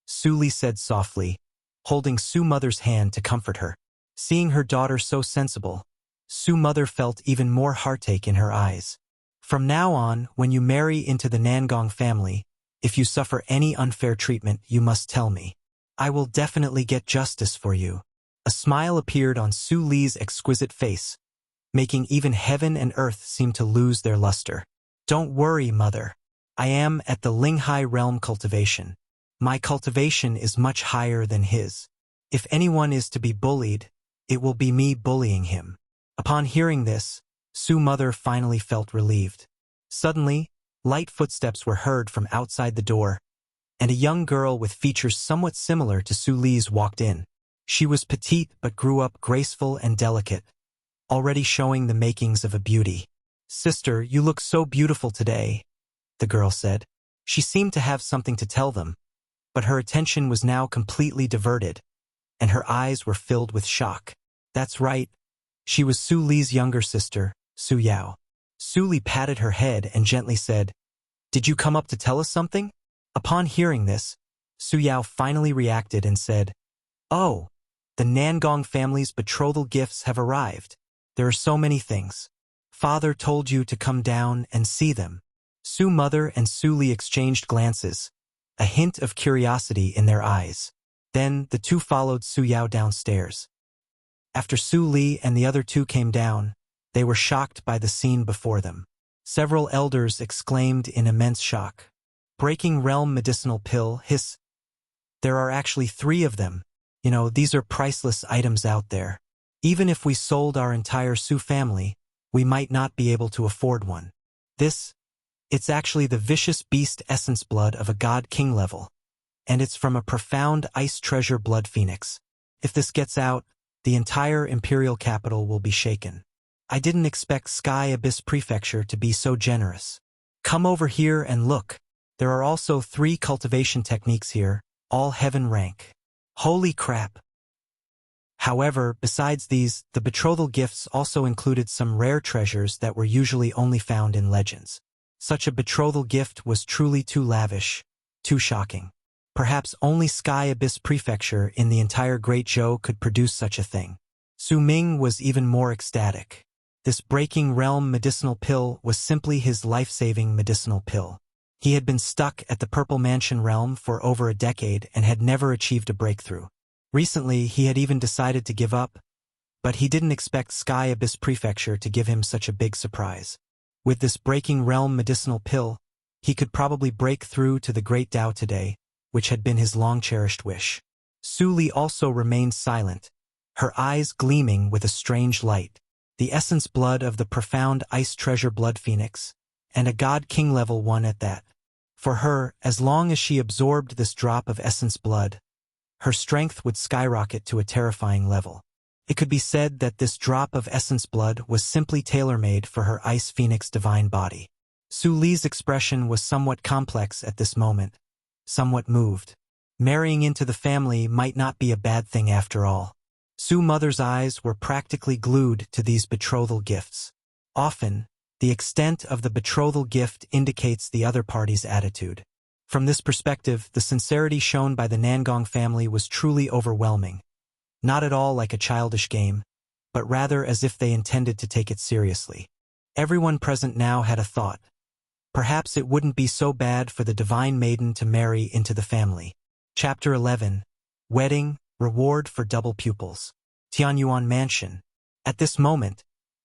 Su Li said softly, holding Su mother's hand to comfort her. Seeing her daughter so sensible, Su mother felt even more heartache in her eyes. "From now on, when you marry into the Nangong family, if you suffer any unfair treatment, you must tell me. I will definitely get justice for you." A smile appeared on Su Li's exquisite face, making even heaven and earth seem to lose their luster. "Don't worry, mother. I am at the Linghai realm cultivation. My cultivation is much higher than his. If anyone is to be bullied, it will be me bullying him. Upon hearing this, Su Mother finally felt relieved. Suddenly, light footsteps were heard from outside the door, and a young girl with features somewhat similar to Su Li's walked in. She was petite but grew up graceful and delicate, already showing the makings of a beauty. "Sister, you look so beautiful today," the girl said. She seemed to have something to tell them, but her attention was now completely diverted, and her eyes were filled with shock. That's right. She was Su Li's younger sister, Su Yao. Su Li patted her head and gently said, "Did you come up to tell us something?" Upon hearing this, Su Yao finally reacted and said, "Oh, the Nangong family's betrothal gifts have arrived. There are so many things. Father told you to come down and see them." Su Mother and Su Li exchanged glances, a hint of curiosity in their eyes. Then the two followed Su Yao downstairs. After Su Li and the other two came down, they were shocked by the scene before them. Several elders exclaimed in immense shock. "Breaking realm medicinal pill, hiss. There are actually 3 of them. These are priceless items out there. Even if we sold our entire Su family, we might not be able to afford one. It's actually the vicious beast essence blood of a god king level, and it's from a profound ice treasure blood phoenix. If this gets out, the entire imperial capital will be shaken. I didn't expect Sky Abyss Prefecture to be so generous. Come over here and look. There are also 3 cultivation techniques here, all heaven rank. Holy crap!" However, besides these, the betrothal gifts also included some rare treasures that were usually only found in legends. Such a betrothal gift was truly too lavish, too shocking. Perhaps only Sky Abyss Prefecture in the entire Great Zhou could produce such a thing. Su Ming was even more ecstatic. This breaking realm medicinal pill was simply his life-saving medicinal pill. He had been stuck at the Purple Mansion realm for over a decade and had never achieved a breakthrough. Recently, he had even decided to give up, but he didn't expect Sky Abyss Prefecture to give him such a big surprise. With this breaking realm medicinal pill, he could probably break through to the Great Dao today, which had been his long-cherished wish. Su Li also remained silent, her eyes gleaming with a strange light. The essence blood of the profound ice treasure blood phoenix, and a god king level one at that. For her, as long as she absorbed this drop of essence blood, her strength would skyrocket to a terrifying level. It could be said that this drop of essence blood was simply tailor-made for her ice phoenix divine body. Su Li's expression was somewhat complex at this moment, somewhat moved. Marrying into the family might not be a bad thing after all. Su Mother's eyes were practically glued to these betrothal gifts. Often, the extent of the betrothal gift indicates the other party's attitude. From this perspective, the sincerity shown by the Nangong family was truly overwhelming. Not at all like a childish game, but rather as if they intended to take it seriously. Everyone present now had a thought. Perhaps it wouldn't be so bad for the divine maiden to marry into the family. Chapter 11. Wedding, Reward for Double Pupils. Tianyuan Mansion. At this moment,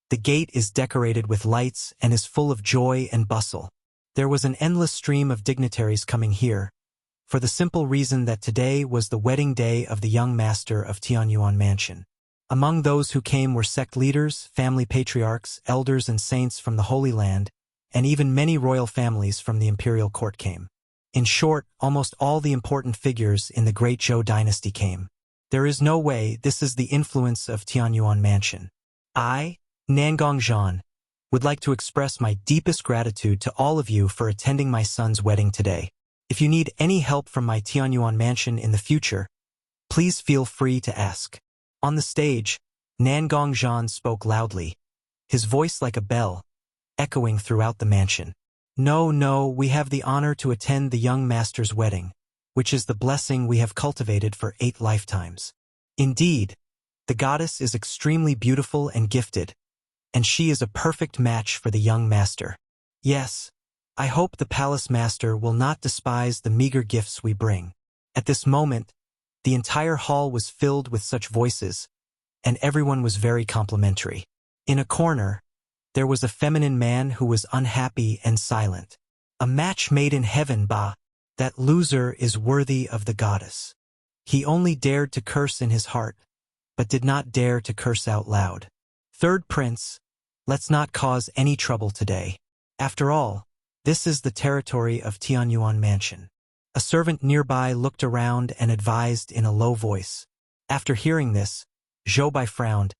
the gate is decorated with lights and is full of joy and bustle. There was an endless stream of dignitaries coming here, for the simple reason that today was the wedding day of the young master of Tianyuan Mansion. Among those who came were sect leaders, family patriarchs, elders and saints from the Holy Land, and even many royal families from the imperial court came. In short, almost all the important figures in the Great Zhou Dynasty came. There is no way this is the influence of Tianyuan Mansion. I, Nangong Chen, would like to express my deepest gratitude to all of you for attending my son's wedding today. If you need any help from my Tianyuan Mansion in the future, please feel free to ask. On the stage, Nangong Chen spoke loudly, his voice like a bell, echoing throughout the mansion. No, we have the honor to attend the young master's wedding, which is the blessing we have cultivated for 8 lifetimes. Indeed, the goddess is extremely beautiful and gifted, and she is a perfect match for the young master. Yes, I hope the palace master will not despise the meager gifts we bring. At this moment, the entire hall was filled with such voices, and everyone was very complimentary. In a corner, there was a feminine man who was unhappy and silent. A match made in heaven, bah! That loser is worthy of the goddess. He only dared to curse in his heart, but did not dare to curse out loud. Third prince, let's not cause any trouble today. After all, this is the territory of Tianyuan Mansion. A servant nearby looked around and advised in a low voice. After hearing this, Zhou Bai frowned.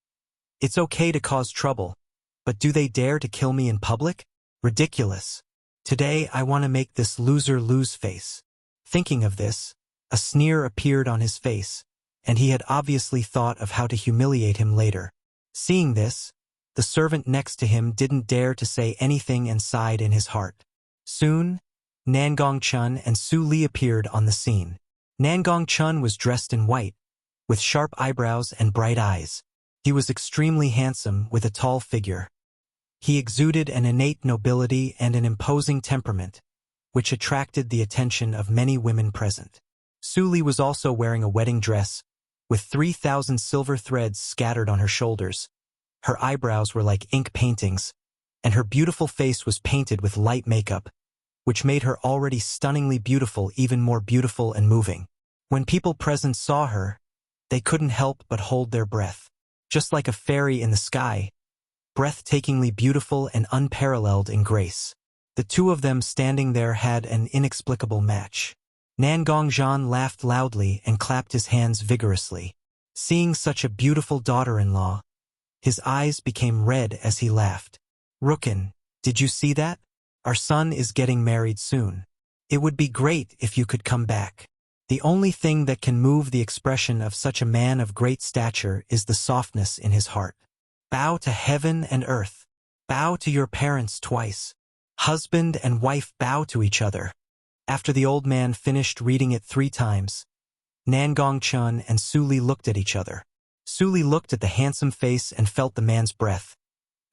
It's okay to cause trouble, but do they dare to kill me in public? Ridiculous. Today I want to make this loser lose face. Thinking of this, a sneer appeared on his face, and he had obviously thought of how to humiliate him later. Seeing this, the servant next to him didn't dare to say anything and sighed in his heart. Soon, Nangong Chen and Su Li appeared on the scene. Nangong Chen was dressed in white, with sharp eyebrows and bright eyes. He was extremely handsome with a tall figure. He exuded an innate nobility and an imposing temperament, which attracted the attention of many women present. Su Li was also wearing a wedding dress, with 3,000 silver threads scattered on her shoulders. Her eyebrows were like ink paintings, and her beautiful face was painted with light makeup, which made her already stunningly beautiful even more beautiful and moving. When people present saw her, they couldn't help but hold their breath. Just like a fairy in the sky, breathtakingly beautiful and unparalleled in grace. The two of them standing there had an inexplicable match. Nangong Chen laughed loudly and clapped his hands vigorously. Seeing such a beautiful daughter-in-law, his eyes became red as he laughed. Rookin, did you see that? Our son is getting married soon. It would be great if you could come back. The only thing that can move the expression of such a man of great stature is the softness in his heart. Bow to heaven and earth. Bow to your parents twice. Husband and wife bow to each other. After the old man finished reading it 3 times, Nangong Chen and Su Li looked at each other. Su Li looked at the handsome face and felt the man's breath.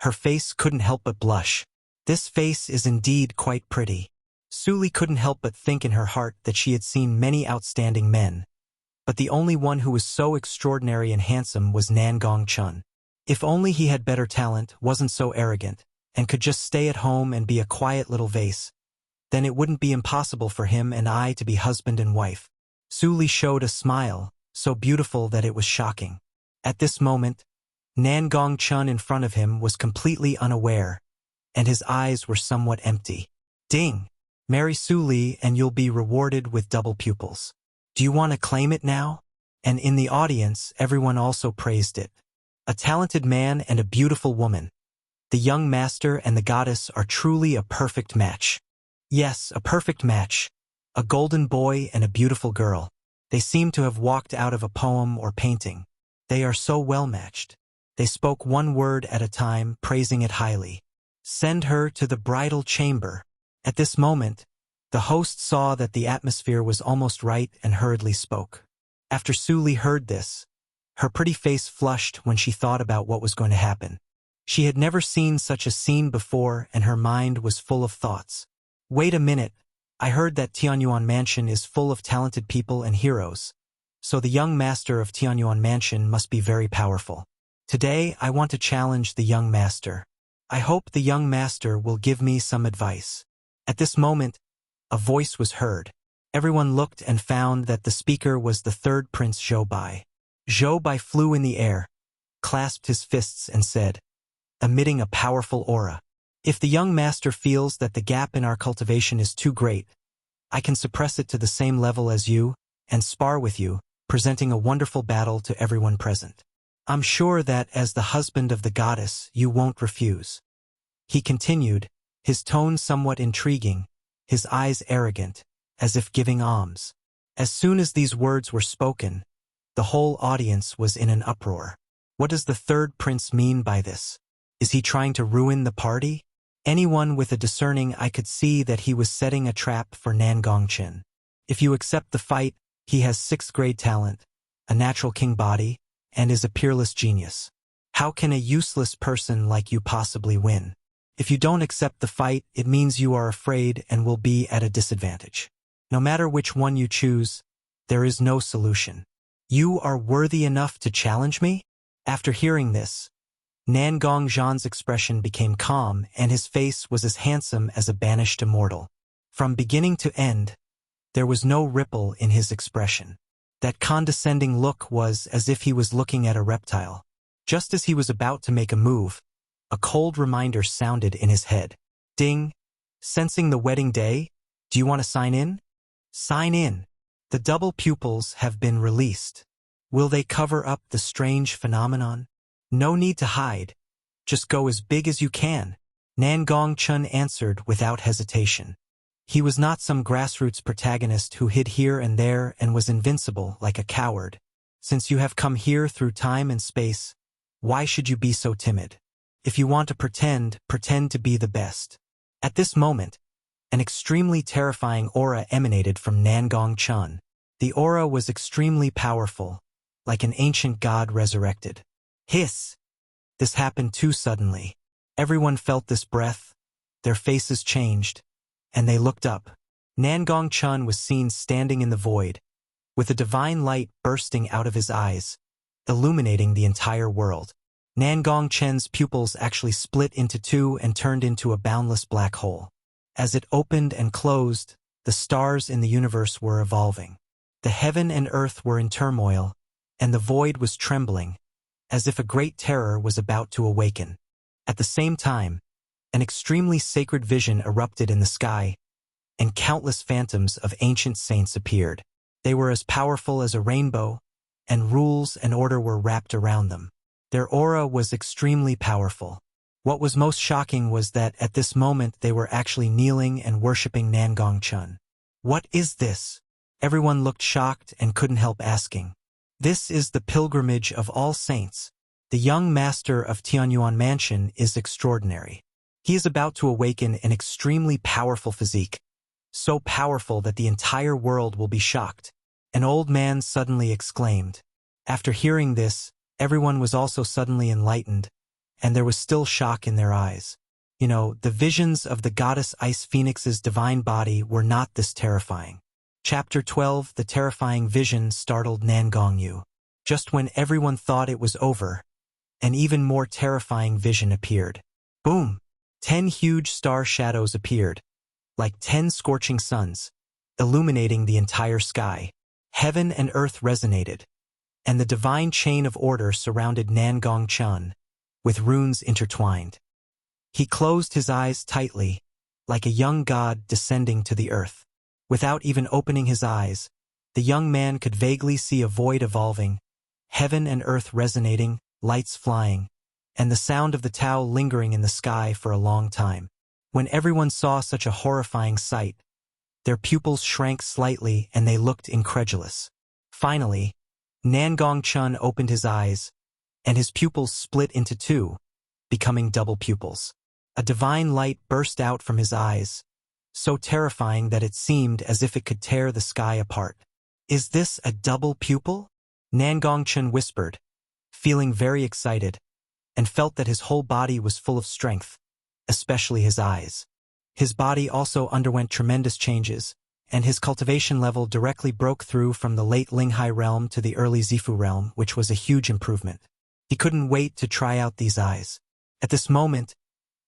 Her face couldn't help but blush. This face is indeed quite pretty. Su Li couldn't help but think in her heart that she had seen many outstanding men, but the only one who was so extraordinary and handsome was Nangong Chen. If only he had better talent, wasn't so arrogant, and could just stay at home and be a quiet little vase, then it wouldn't be impossible for him and I to be husband and wife. Su Li showed a smile, so beautiful that it was shocking. At this moment, Nangong Chen in front of him was completely unaware, and his eyes were somewhat empty. Ding! Marry Su Li and you'll be rewarded with double pupils. Do you want to claim it now? And in the audience, everyone also praised it. A talented man and a beautiful woman. The young master and the goddess are truly a perfect match. Yes, a perfect match. A golden boy and a beautiful girl. They seem to have walked out of a poem or painting. They are so well matched. They spoke one word at a time, praising it highly. Send her to the bridal chamber. At this moment, the host saw that the atmosphere was almost right and hurriedly spoke. After Su Li heard this, her pretty face flushed when she thought about what was going to happen. She had never seen such a scene before and her mind was full of thoughts. Wait a minute, I heard that Tianyuan Mansion is full of talented people and heroes, so the young master of Tianyuan Mansion must be very powerful. Today I want to challenge the young master. I hope the young master will give me some advice. At this moment, a voice was heard. Everyone looked and found that the speaker was the third Prince Zhou Bai. Zhou Bai flew in the air, clasped his fists and said, emitting a powerful aura, if the young master feels that the gap in our cultivation is too great, I can suppress it to the same level as you and spar with you, presenting a wonderful battle to everyone present. I'm sure that as the husband of the goddess, you won't refuse. He continued, his tone somewhat intriguing, his eyes arrogant, as if giving alms. As soon as these words were spoken, the whole audience was in an uproar. What does the third prince mean by this? Is he trying to ruin the party? Anyone with a discerning eye could see that he was setting a trap for Nangong Chen. If you accept the fight, he has 6th grade talent, a natural king body, and is a peerless genius. How can a useless person like you possibly win? If you don't accept the fight, it means you are afraid and will be at a disadvantage. No matter which one you choose, there is no solution. You are worthy enough to challenge me? After hearing this, Nangong Zhan's expression became calm and his face was as handsome as a banished immortal. From beginning to end, there was no ripple in his expression. That condescending look was as if he was looking at a reptile. Just as he was about to make a move, a cold reminder sounded in his head. Ding! Sensing the wedding day? Do you want to sign in? Sign in. The double pupils have been released. Will they cover up the strange phenomenon? No need to hide. Just go as big as you can. Nangong Chen answered without hesitation. He was not some grassroots protagonist who hid here and there and was invincible like a coward. Since you have come here through time and space, why should you be so timid? If you want to pretend to be the best. At this moment, an extremely terrifying aura emanated from Nangong Chen. The aura was extremely powerful, like an ancient god resurrected. Hiss! This happened too suddenly. Everyone felt this breath, their faces changed, and they looked up. Nangong Chen was seen standing in the void, with a divine light bursting out of his eyes, illuminating the entire world. Nangong Chen's pupils actually split into two and turned into a boundless black hole. As it opened and closed, the stars in the universe were evolving. The heaven and earth were in turmoil, and the void was trembling, as if a great terror was about to awaken. At the same time, an extremely sacred vision erupted in the sky, and countless phantoms of ancient saints appeared. They were as powerful as a rainbow, and rules and order were wrapped around them. Their aura was extremely powerful. What was most shocking was that at this moment they were actually kneeling and worshipping Nangong Chen. What is this? Everyone looked shocked and couldn't help asking. This is the pilgrimage of all saints. The young master of Tianyuan Mansion is extraordinary. He is about to awaken an extremely powerful physique, so powerful that the entire world will be shocked. An old man suddenly exclaimed. After hearing this, everyone was also suddenly enlightened, and there was still shock in their eyes. The visions of the goddess Ice Phoenix's divine body were not this terrifying. Chapter 12, the terrifying vision startled Nangong Yu. Just when everyone thought it was over, an even more terrifying vision appeared. Boom! 10 huge star shadows appeared, like 10 scorching suns, illuminating the entire sky. Heaven and earth resonated, and the divine chain of order surrounded Nangong Chen, with runes intertwined. He closed his eyes tightly, like a young god descending to the earth. Without even opening his eyes, the young man could vaguely see a void evolving, heaven and earth resonating, lights flying, and the sound of the Tao lingering in the sky for a long time. When everyone saw such a horrifying sight, their pupils shrank slightly and they looked incredulous. Finally, Nangong Chen opened his eyes, and his pupils split into two, becoming double pupils. A divine light burst out from his eyes, so terrifying that it seemed as if it could tear the sky apart. Is this a double pupil? Nangong Chen whispered, feeling very excited, and felt that his whole body was full of strength, especially his eyes. His body also underwent tremendous changes, and his cultivation level directly broke through from the late Linghai realm to the early Zifu realm, which was a huge improvement. He couldn't wait to try out these eyes. At this moment,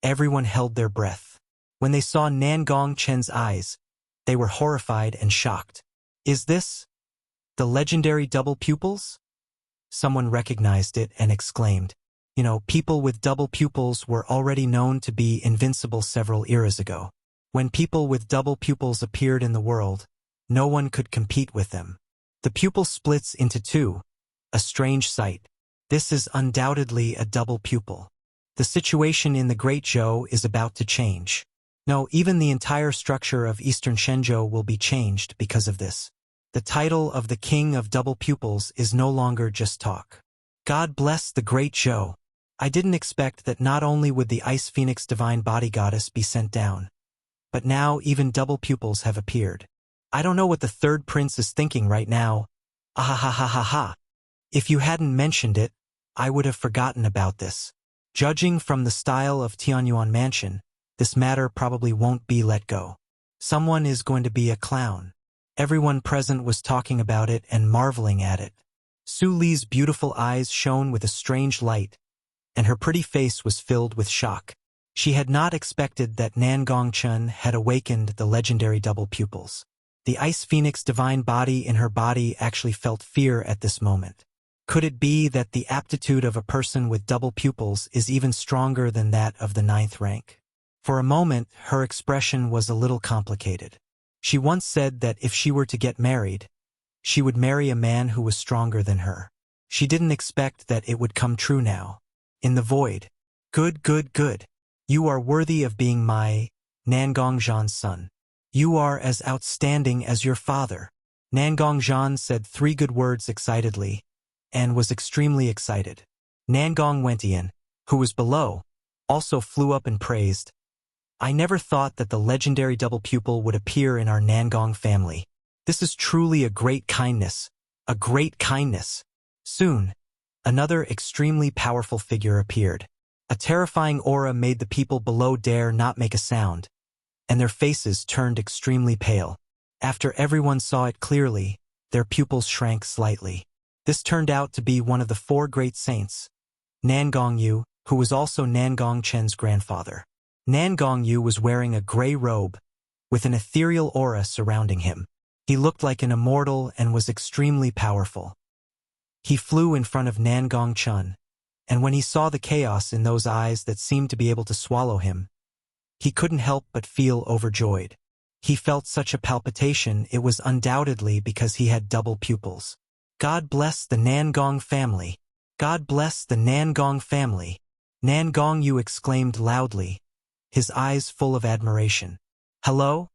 everyone held their breath. When they saw Nangong Chen's eyes, they were horrified and shocked. Is this the legendary double pupils? Someone recognized it and exclaimed. People with double pupils were already known to be invincible several eras ago. When people with double pupils appeared in the world, no one could compete with them. The pupil splits into two, a strange sight. This is undoubtedly a double pupil. The situation in the Great Zhou is about to change. No, even the entire structure of Eastern Shenzhou will be changed because of this. The title of the King of Double Pupils is no longer just talk. God bless the Great Zhou. I didn't expect that not only would the Ice Phoenix divine body goddess be sent down, but now even double pupils have appeared. I don't know what the third prince is thinking right now. Ahahahaha. If you hadn't mentioned it, I would have forgotten about this. Judging from the style of Tianyuan Mansion, this matter probably won't be let go. Someone is going to be a clown. Everyone present was talking about it and marveling at it. Su Li's beautiful eyes shone with a strange light, and her pretty face was filled with shock. She had not expected that Nangong Chen had awakened the legendary double pupils. The Ice Phoenix divine body in her body actually felt fear at this moment. Could it be that the aptitude of a person with double pupils is even stronger than that of the 9th rank? For a moment, her expression was a little complicated. She once said that if she were to get married, she would marry a man who was stronger than her. She didn't expect that it would come true now. In the void. Good, good, good. You are worthy of being my Nangong Zhan's son. You are as outstanding as your father. Nangong Zhan said 3 good words excitedly, and was extremely excited. Nangong Wentian, who was below, also flew up and praised. I never thought that the legendary double pupil would appear in our Nangong family. This is truly a great kindness. A great kindness. Soon, another extremely powerful figure appeared. A terrifying aura made the people below dare not make a sound, and their faces turned extremely pale. After everyone saw it clearly, their pupils shrank slightly. This turned out to be one of the 4 great saints, Nangong Yu, who was also Nangong Chen's grandfather. Nangong Yu was wearing a gray robe, with an ethereal aura surrounding him. He looked like an immortal and was extremely powerful. He flew in front of Nangong Chen, and when he saw the chaos in those eyes that seemed to be able to swallow him, he couldn't help but feel overjoyed. He felt such a palpitation, it was undoubtedly because he had double pupils. God bless the Nangong family. God bless the Nangong family. Nangong Yu exclaimed loudly, his eyes full of admiration. Hello?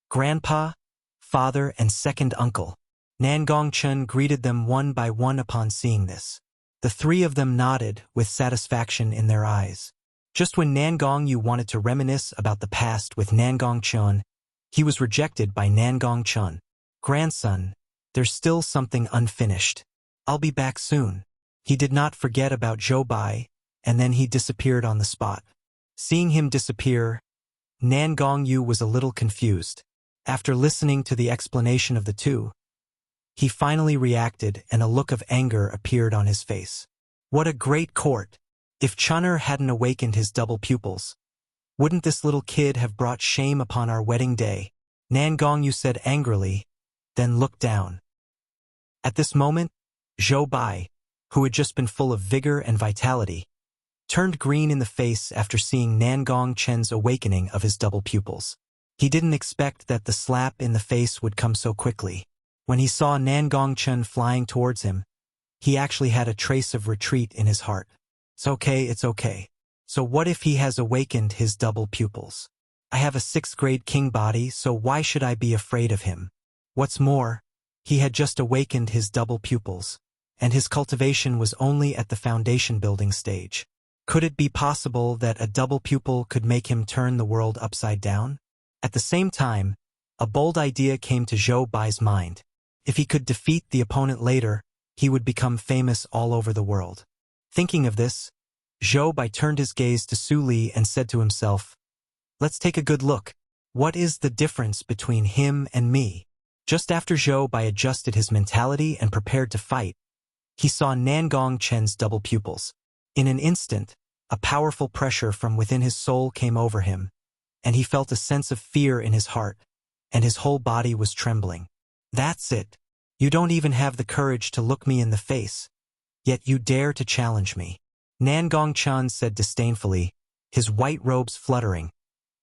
Grandpa, father, and second uncle. Nangong Chen greeted them one by one upon seeing this. The 3 of them nodded with satisfaction in their eyes. Just when Nangong Yu wanted to reminisce about the past with Nangong Chen, he was rejected by Nangong Chen. Grandson, there's still something unfinished. I'll be back soon. He did not forget about Zhou Bai, and then he disappeared on the spot. Seeing him disappear, Nangong Yu was a little confused. After listening to the explanation of the 2, he finally reacted and a look of anger appeared on his face. What a great court! If Chun'er hadn't awakened his double pupils, wouldn't this little kid have brought shame upon our wedding day? Nangong Yu said angrily, then looked down. At this moment, Zhou Bai, who had just been full of vigor and vitality, turned green in the face after seeing Nangong Chen's awakening of his double pupils. He didn't expect that the slap in the face would come so quickly. When he saw Nangong Chen flying towards him, he actually had a trace of retreat in his heart. It's okay. So what if he has awakened his double pupils? I have a 6th grade king body, so why should I be afraid of him? What's more, he had just awakened his double pupils, and his cultivation was only at the foundation building stage. Could it be possible that a double pupil could make him turn the world upside down? At the same time, a bold idea came to Zhou Bai's mind. If he could defeat the opponent later, he would become famous all over the world. Thinking of this, Zhou Bai turned his gaze to Su Li and said to himself, let's take a good look. What is the difference between him and me? Just after Zhou Bai adjusted his mentality and prepared to fight, he saw Nangong Chen's double pupils. In an instant, a powerful pressure from within his soul came over him, and he felt a sense of fear in his heart, and his whole body was trembling. That's it. You don't even have the courage to look me in the face, yet you dare to challenge me. Nangong Chen said disdainfully, his white robes fluttering,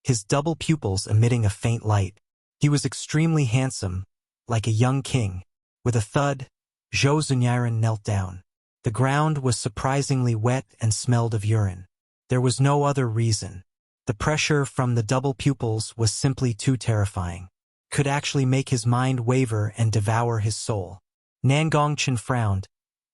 his double pupils emitting a faint light. He was extremely handsome, like a young king. With a thud, Zhou Zunyiren knelt down. The ground was surprisingly wet and smelled of urine. There was no other reason. The pressure from the double pupils was simply too terrifying. Could actually make his mind waver and devour his soul. Nangong Chen frowned,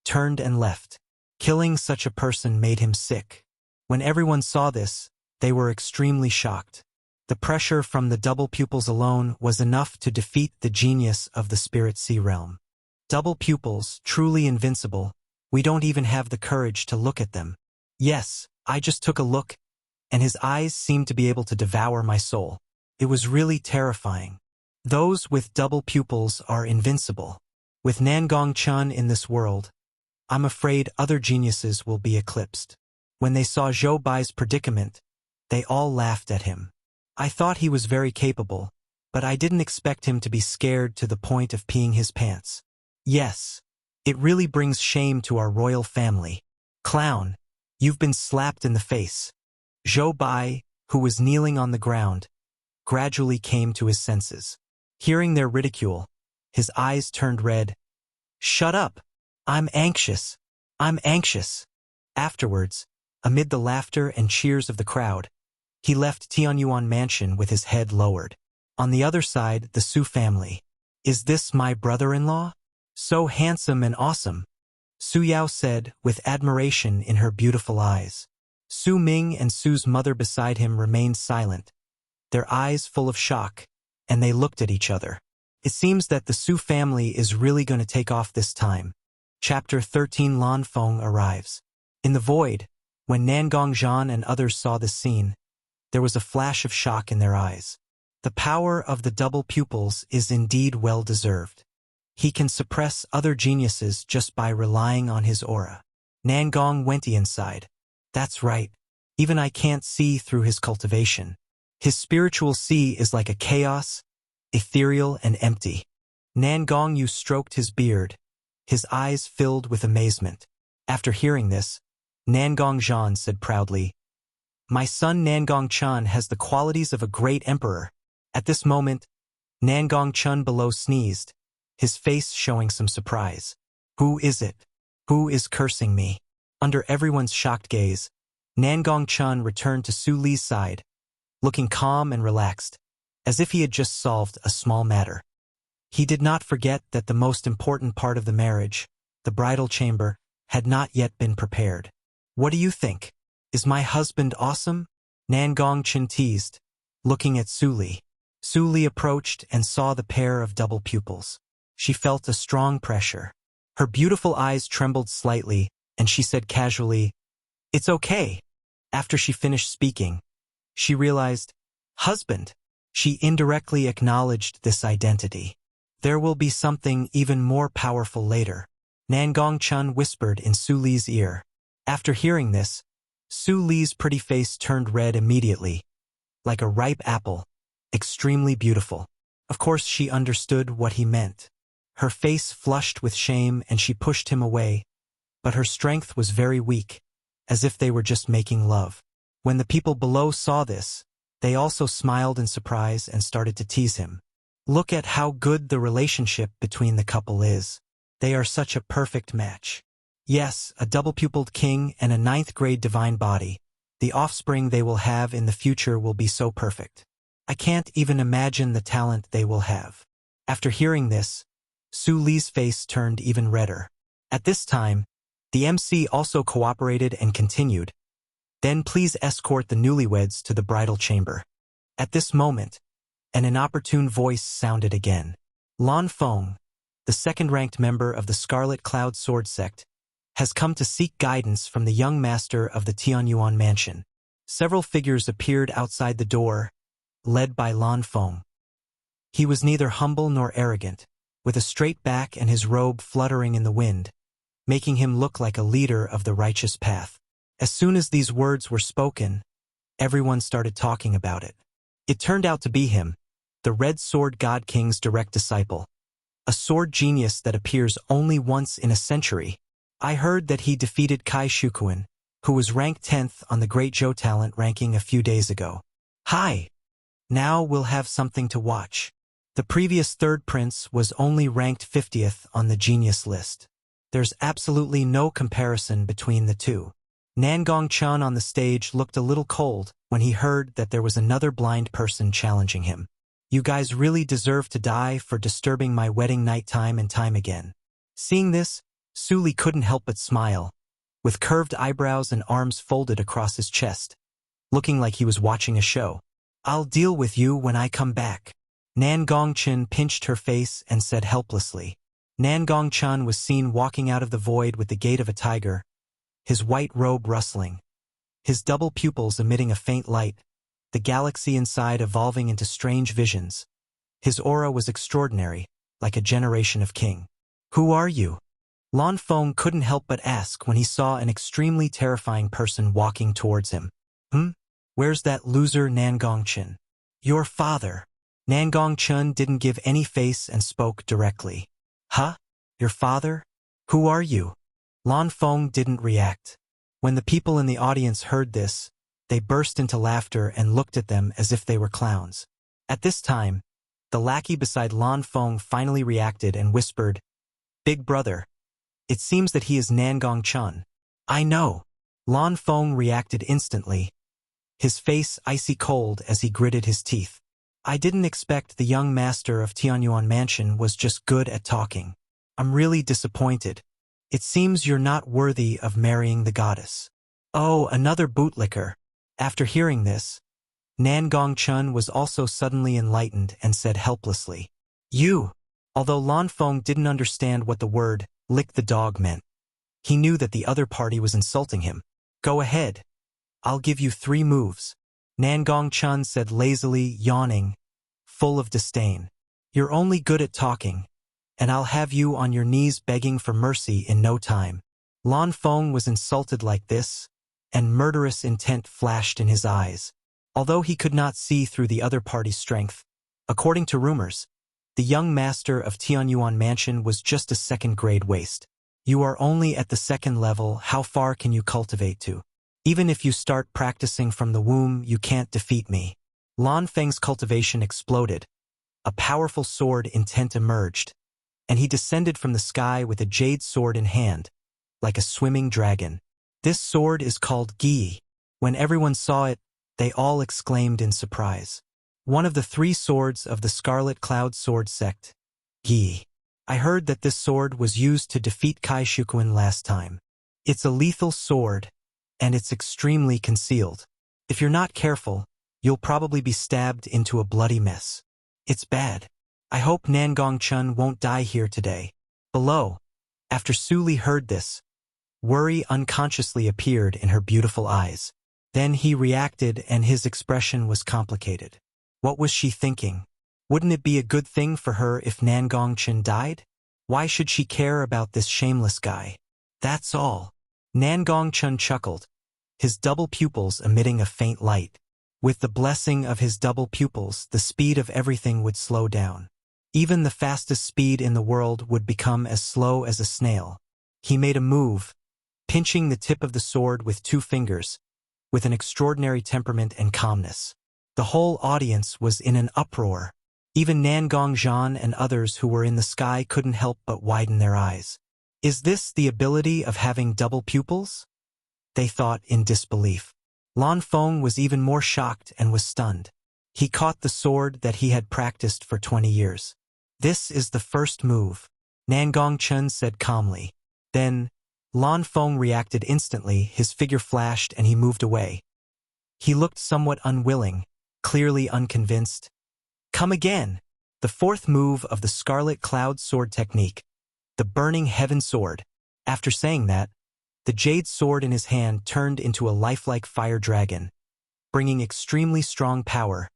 turned and left. Killing such a person made him sick. When everyone saw this, they were extremely shocked. The pressure from the double pupils alone was enough to defeat the genius of the Spirit Sea realm. Double pupils, truly invincible, we don't even have the courage to look at them. Yes, I just took a look, and his eyes seemed to be able to devour my soul. It was really terrifying. Those with double pupils are invincible. With Nangong Chen in this world, I'm afraid other geniuses will be eclipsed. When they saw Zhou Bai's predicament, they all laughed at him. I thought he was very capable, but I didn't expect him to be scared to the point of peeing his pants. Yes, it really brings shame to our royal family. Clown, you've been slapped in the face. Zhou Bai, who was kneeling on the ground, gradually came to his senses. Hearing their ridicule, his eyes turned red. Shut up! I'm anxious. I'm anxious. Afterwards, amid the laughter and cheers of the crowd, he left Tianyuan Mansion with his head lowered. On the other side, the Su family. Is this my brother-in-law? So handsome and awesome, Su Yao said with admiration in her beautiful eyes. Su Ming and Su's mother beside him remained silent, their eyes full of shock, and they looked at each other. It seems that the Su family is really going to take off this time. Chapter 13. Lan Feng arrives. In the void, when Nangong Chen and others saw this scene, there was a flash of shock in their eyes. The power of the double pupils is indeed well-deserved. He can suppress other geniuses just by relying on his aura. Nangong went inside. That's right. Even I can't see through his cultivation. His spiritual sea is like a chaos, ethereal and empty. Nangong Yu stroked his beard, his eyes filled with amazement. After hearing this, Nangong Chen said proudly, "My son Nangong Chen has the qualities of a great emperor." At this moment, Nangong Chen below sneezed, his face showing some surprise. Who is it? Who is cursing me? Under everyone's shocked gaze, Nangong Chen returned to Su Li's side, looking calm and relaxed, as if he had just solved a small matter. He did not forget that the most important part of the marriage, the bridal chamber, had not yet been prepared. What do you think? Is my husband awesome? Nangong Chen teased, looking at Su Li. Su Li approached and saw the pair of double pupils. She felt a strong pressure. Her beautiful eyes trembled slightly, and she said casually, "It's okay." After she finished speaking, she realized, "Husband." She indirectly acknowledged this identity. There will be something even more powerful later. Nangong Chen whispered in Su Li's ear. After hearing this, Su Li's pretty face turned red immediately, like a ripe apple, extremely beautiful. Of course she understood what he meant. Her face flushed with shame and she pushed him away, but her strength was very weak, as if they were just making love. When the people below saw this, they also smiled in surprise and started to tease him. Look at how good the relationship between the couple is. They are such a perfect match. Yes, a double-pupiled king and a 9th grade divine body. The offspring they will have in the future will be so perfect. I can't even imagine the talent they will have. After hearing this, Su Li's face turned even redder. At this time, the MC also cooperated and continued, "Then please escort the newlyweds to the bridal chamber." At this moment, an inopportune voice sounded again. Lan Feng, the second-ranked member of the Scarlet Cloud Sword Sect, has come to seek guidance from the young master of the Tianyuan Mansion. Several figures appeared outside the door, led by Lan Feng. He was neither humble nor arrogant, with a straight back and his robe fluttering in the wind, making him look like a leader of the righteous path. As soon as these words were spoken, everyone started talking about it. It turned out to be him, the Red Sword God King's direct disciple, a sword genius that appears only once in a century. I heard that he defeated Kai Shukuan, who was ranked 10th on the Great Zhou talent ranking a few days ago. Hi! Now we'll have something to watch. The previous third prince was only ranked 50th on the genius list. There's absolutely no comparison between the two. Nangong Chen on the stage looked a little cold when he heard that there was another blind person challenging him. You guys really deserve to die for disturbing my wedding night time and time again. Seeing this, Su Li couldn't help but smile, with curved eyebrows and arms folded across his chest, looking like he was watching a show. I'll deal with you when I come back. Nangong Chen pinched her face and said helplessly. Nangong Chen was seen walking out of the void with the gait of a tiger, his white robe rustling, his double pupils emitting a faint light, the galaxy inside evolving into strange visions. His aura was extraordinary, like a generation of king. Who are you? Lan Feng couldn't help but ask when he saw an extremely terrifying person walking towards him. Where's that loser Nangong Chen? Your father. Nangong Chen didn't give any face and spoke directly. Huh? Your father? Who are you? Lan Feng didn't react. When the people in the audience heard this, they burst into laughter and looked at them as if they were clowns. At this time, the lackey beside Lan Feng finally reacted and whispered, "Big brother, it seems that he is Nangong Chen." "I know." Lan Feng reacted instantly, his face icy cold as he gritted his teeth. "I didn't expect the young master of Tianyuan Mansion was just good at talking. I'm really disappointed. It seems you're not worthy of marrying the goddess." "Oh, another bootlicker." After hearing this, Nangong Chen was also suddenly enlightened and said helplessly, "You." Although Lan Feng didn't understand what the word "lick the dog" meant, he knew that the other party was insulting him. "Go ahead. I'll give you 3 moves." Nangong Chen said lazily, yawning, full of disdain. "You're only good at talking, and I'll have you on your knees begging for mercy in no time." Lan Feng was insulted like this, and murderous intent flashed in his eyes. Although he could not see through the other party's strength, according to rumors, the young master of Tianyuan Mansion was just a second-grade waste. "You are only at the 2nd level, how far can you cultivate to? Even if you start practicing from the womb, you can't defeat me." Lan Feng's cultivation exploded. A powerful sword intent emerged, and he descended from the sky with a jade sword in hand, like a swimming dragon. This sword is called Gi. When everyone saw it, they all exclaimed in surprise. One of the 3 swords of the Scarlet Cloud Sword sect, Gi. I heard that this sword was used to defeat Kai Shukuan last time. It's a lethal sword, and it's extremely concealed. If you're not careful, you'll probably be stabbed into a bloody mess. It's bad. I hope Nangong Chen won't die here today. Below, after Su Li heard this, worry unconsciously appeared in her beautiful eyes. Then he reacted and his expression was complicated. What was she thinking? Wouldn't it be a good thing for her if Nangong Chen died? Why should she care about this shameless guy? That's all. Nangong Chen chuckled, his double pupils emitting a faint light. With the blessing of his double pupils, the speed of everything would slow down. Even the fastest speed in the world would become as slow as a snail. He made a move, pinching the tip of the sword with 2 fingers, with an extraordinary temperament and calmness. The whole audience was in an uproar. Even Nangong Zhan and others who were in the sky couldn't help but widen their eyes. Is this the ability of having double pupils? They thought in disbelief. Lan Feng was even more shocked and was stunned. He caught the sword that he had practiced for 20 years. "This is the first move," Nangong Chen said calmly. Then, Lan Feng reacted instantly, his figure flashed and he moved away. He looked somewhat unwilling, clearly unconvinced. "Come again." The 4th move of the Scarlet Cloud Sword technique, the Burning Heaven Sword. After saying that, the jade sword in his hand turned into a lifelike fire dragon, bringing extremely strong power,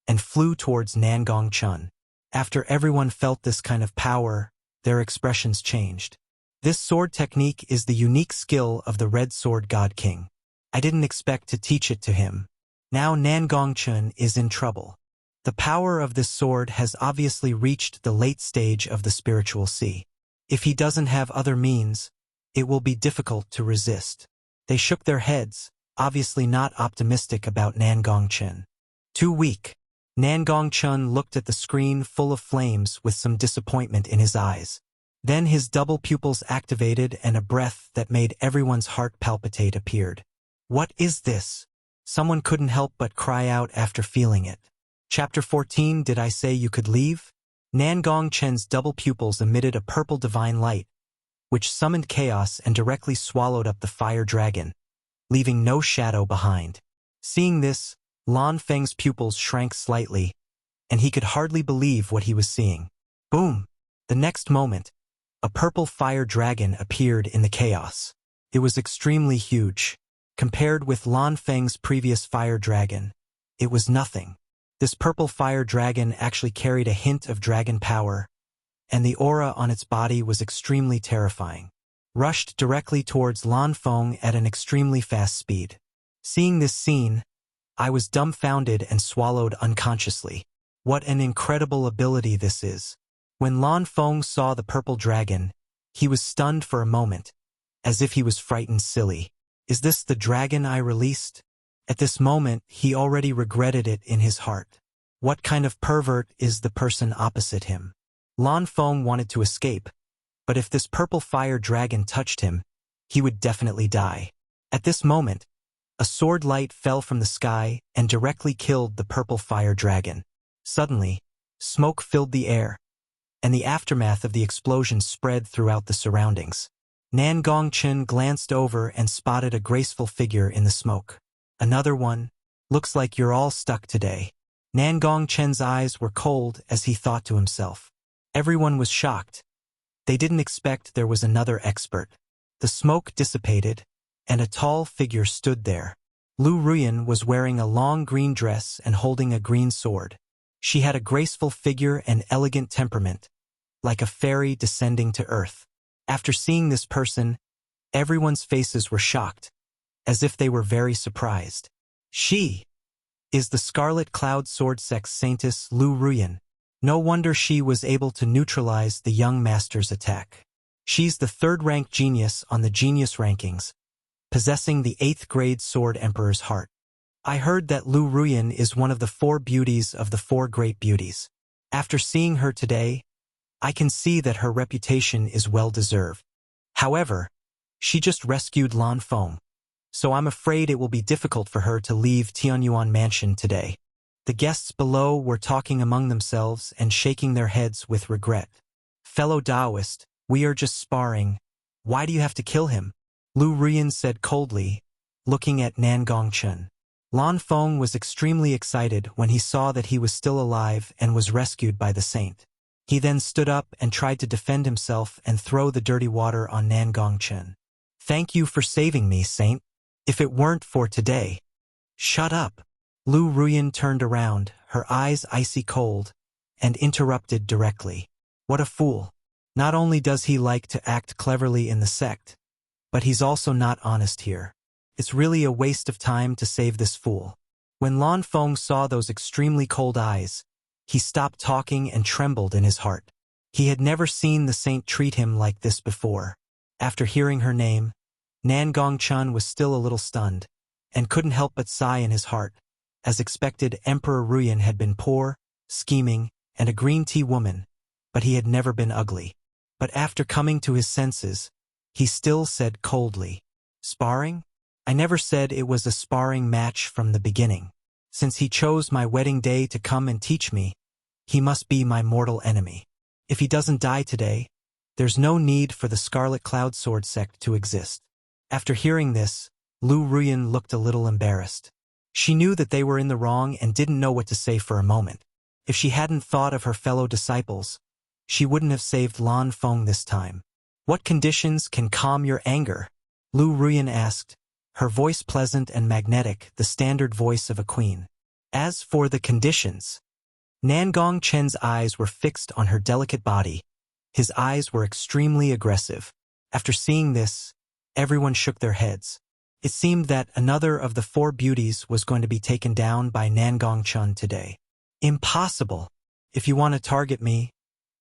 and flew towards Nangong Chen. After everyone felt this kind of power, their expressions changed. This sword technique is the unique skill of the Red Sword God King. I didn't expect to teach it to him. Now Nangong Chen is in trouble. The power of this sword has obviously reached the late stage of the spiritual sea. If he doesn't have other means, it will be difficult to resist. They shook their heads, obviously not optimistic about Nangong Chen. Too weak. Nangong Chen looked at the screen full of flames with some disappointment in his eyes. Then his double pupils activated and a breath that made everyone's heart palpitate appeared. What is this? Someone couldn't help but cry out after feeling it. Chapter 14. Did I say you could leave? Nangong Chen's double pupils emitted a purple divine light, which summoned chaos and directly swallowed up the fire dragon, leaving no shadow behind. Seeing this, Lan Feng's pupils shrank slightly, and he could hardly believe what he was seeing. Boom! The next moment, a purple fire dragon appeared in the chaos. It was extremely huge. Compared with Lan Feng's previous fire dragon, it was nothing. This purple fire dragon actually carried a hint of dragon power, and the aura on its body was extremely terrifying. Rushed directly towards Lan Feng at an extremely fast speed. Seeing this scene, I was dumbfounded and swallowed unconsciously. What an incredible ability this is. When Lan Feng saw the purple dragon, he was stunned for a moment, as if he was frightened silly. Is this the dragon I released? At this moment, he already regretted it in his heart. What kind of pervert is the person opposite him? Lan Feng wanted to escape, but if this purple fire dragon touched him, he would definitely die. At this moment, a sword light fell from the sky and directly killed the purple fire dragon. Suddenly, smoke filled the air, and the aftermath of the explosion spread throughout the surroundings. Nangong Chen glanced over and spotted a graceful figure in the smoke. Another one? Looks like you're all stuck today. Nangong Chen's eyes were cold as he thought to himself. Everyone was shocked. They didn't expect there was another expert. The smoke dissipated, and a tall figure stood there. Lu Ruyan was wearing a long green dress and holding a green sword. She had a graceful figure and elegant temperament, like a fairy descending to earth. After seeing this person, everyone's faces were shocked, as if they were very surprised. She is the Scarlet Cloud Sword Sex Saintess Lu Ruyan. No wonder she was able to neutralize the young master's attack. She's the third-rank genius on the genius rankings, possessing the 8th grade Sword Emperor's heart. I heard that Lu Ruyan is one of the 4 beauties of the 4 great beauties. After seeing her today, I can see that her reputation is well-deserved. However, she just rescued Lan Feng, so I'm afraid it will be difficult for her to leave Tianyuan Mansion today. The guests below were talking among themselves and shaking their heads with regret. Fellow Taoist, we are just sparring. Why do you have to kill him? Lu Ruyan said coldly, looking at Nangong Chen. Lan Feng was extremely excited when he saw that he was still alive and was rescued by the saint. He then stood up and tried to defend himself and throw the dirty water on Nangong Chen. Thank you for saving me, saint. If it weren't for today. Shut up. Lu Ruyan turned around, her eyes icy cold, and interrupted directly. What a fool. Not only does he like to act cleverly in the sect, but he's also not honest here. It's really a waste of time to save this fool. When Lan Feng saw those extremely cold eyes, he stopped talking and trembled in his heart. He had never seen the saint treat him like this before. After hearing her name, Nangong Chen was still a little stunned, and couldn't help but sigh in his heart. As expected, Emperor Ruyan had been poor, scheming, and a green tea woman, but he had never been ugly. But after coming to his senses, he still said coldly, "Sparring? I never said it was a sparring match from the beginning. Since he chose my wedding day to come and teach me, he must be my mortal enemy. If he doesn't die today, there's no need for the Scarlet Cloud Sword sect to exist." After hearing this, Lu Ruyan looked a little embarrassed. She knew that they were in the wrong and didn't know what to say for a moment. If she hadn't thought of her fellow disciples, she wouldn't have saved Lan Feng this time. What conditions can calm your anger? Lu Ruyan asked, her voice pleasant and magnetic, the standard voice of a queen. As for the conditions, Nangong Chen's eyes were fixed on her delicate body. His eyes were extremely aggressive. After seeing this, everyone shook their heads. It seemed that another of the 4 beauties was going to be taken down by Nangong Chen today. Impossible. If you want to target me,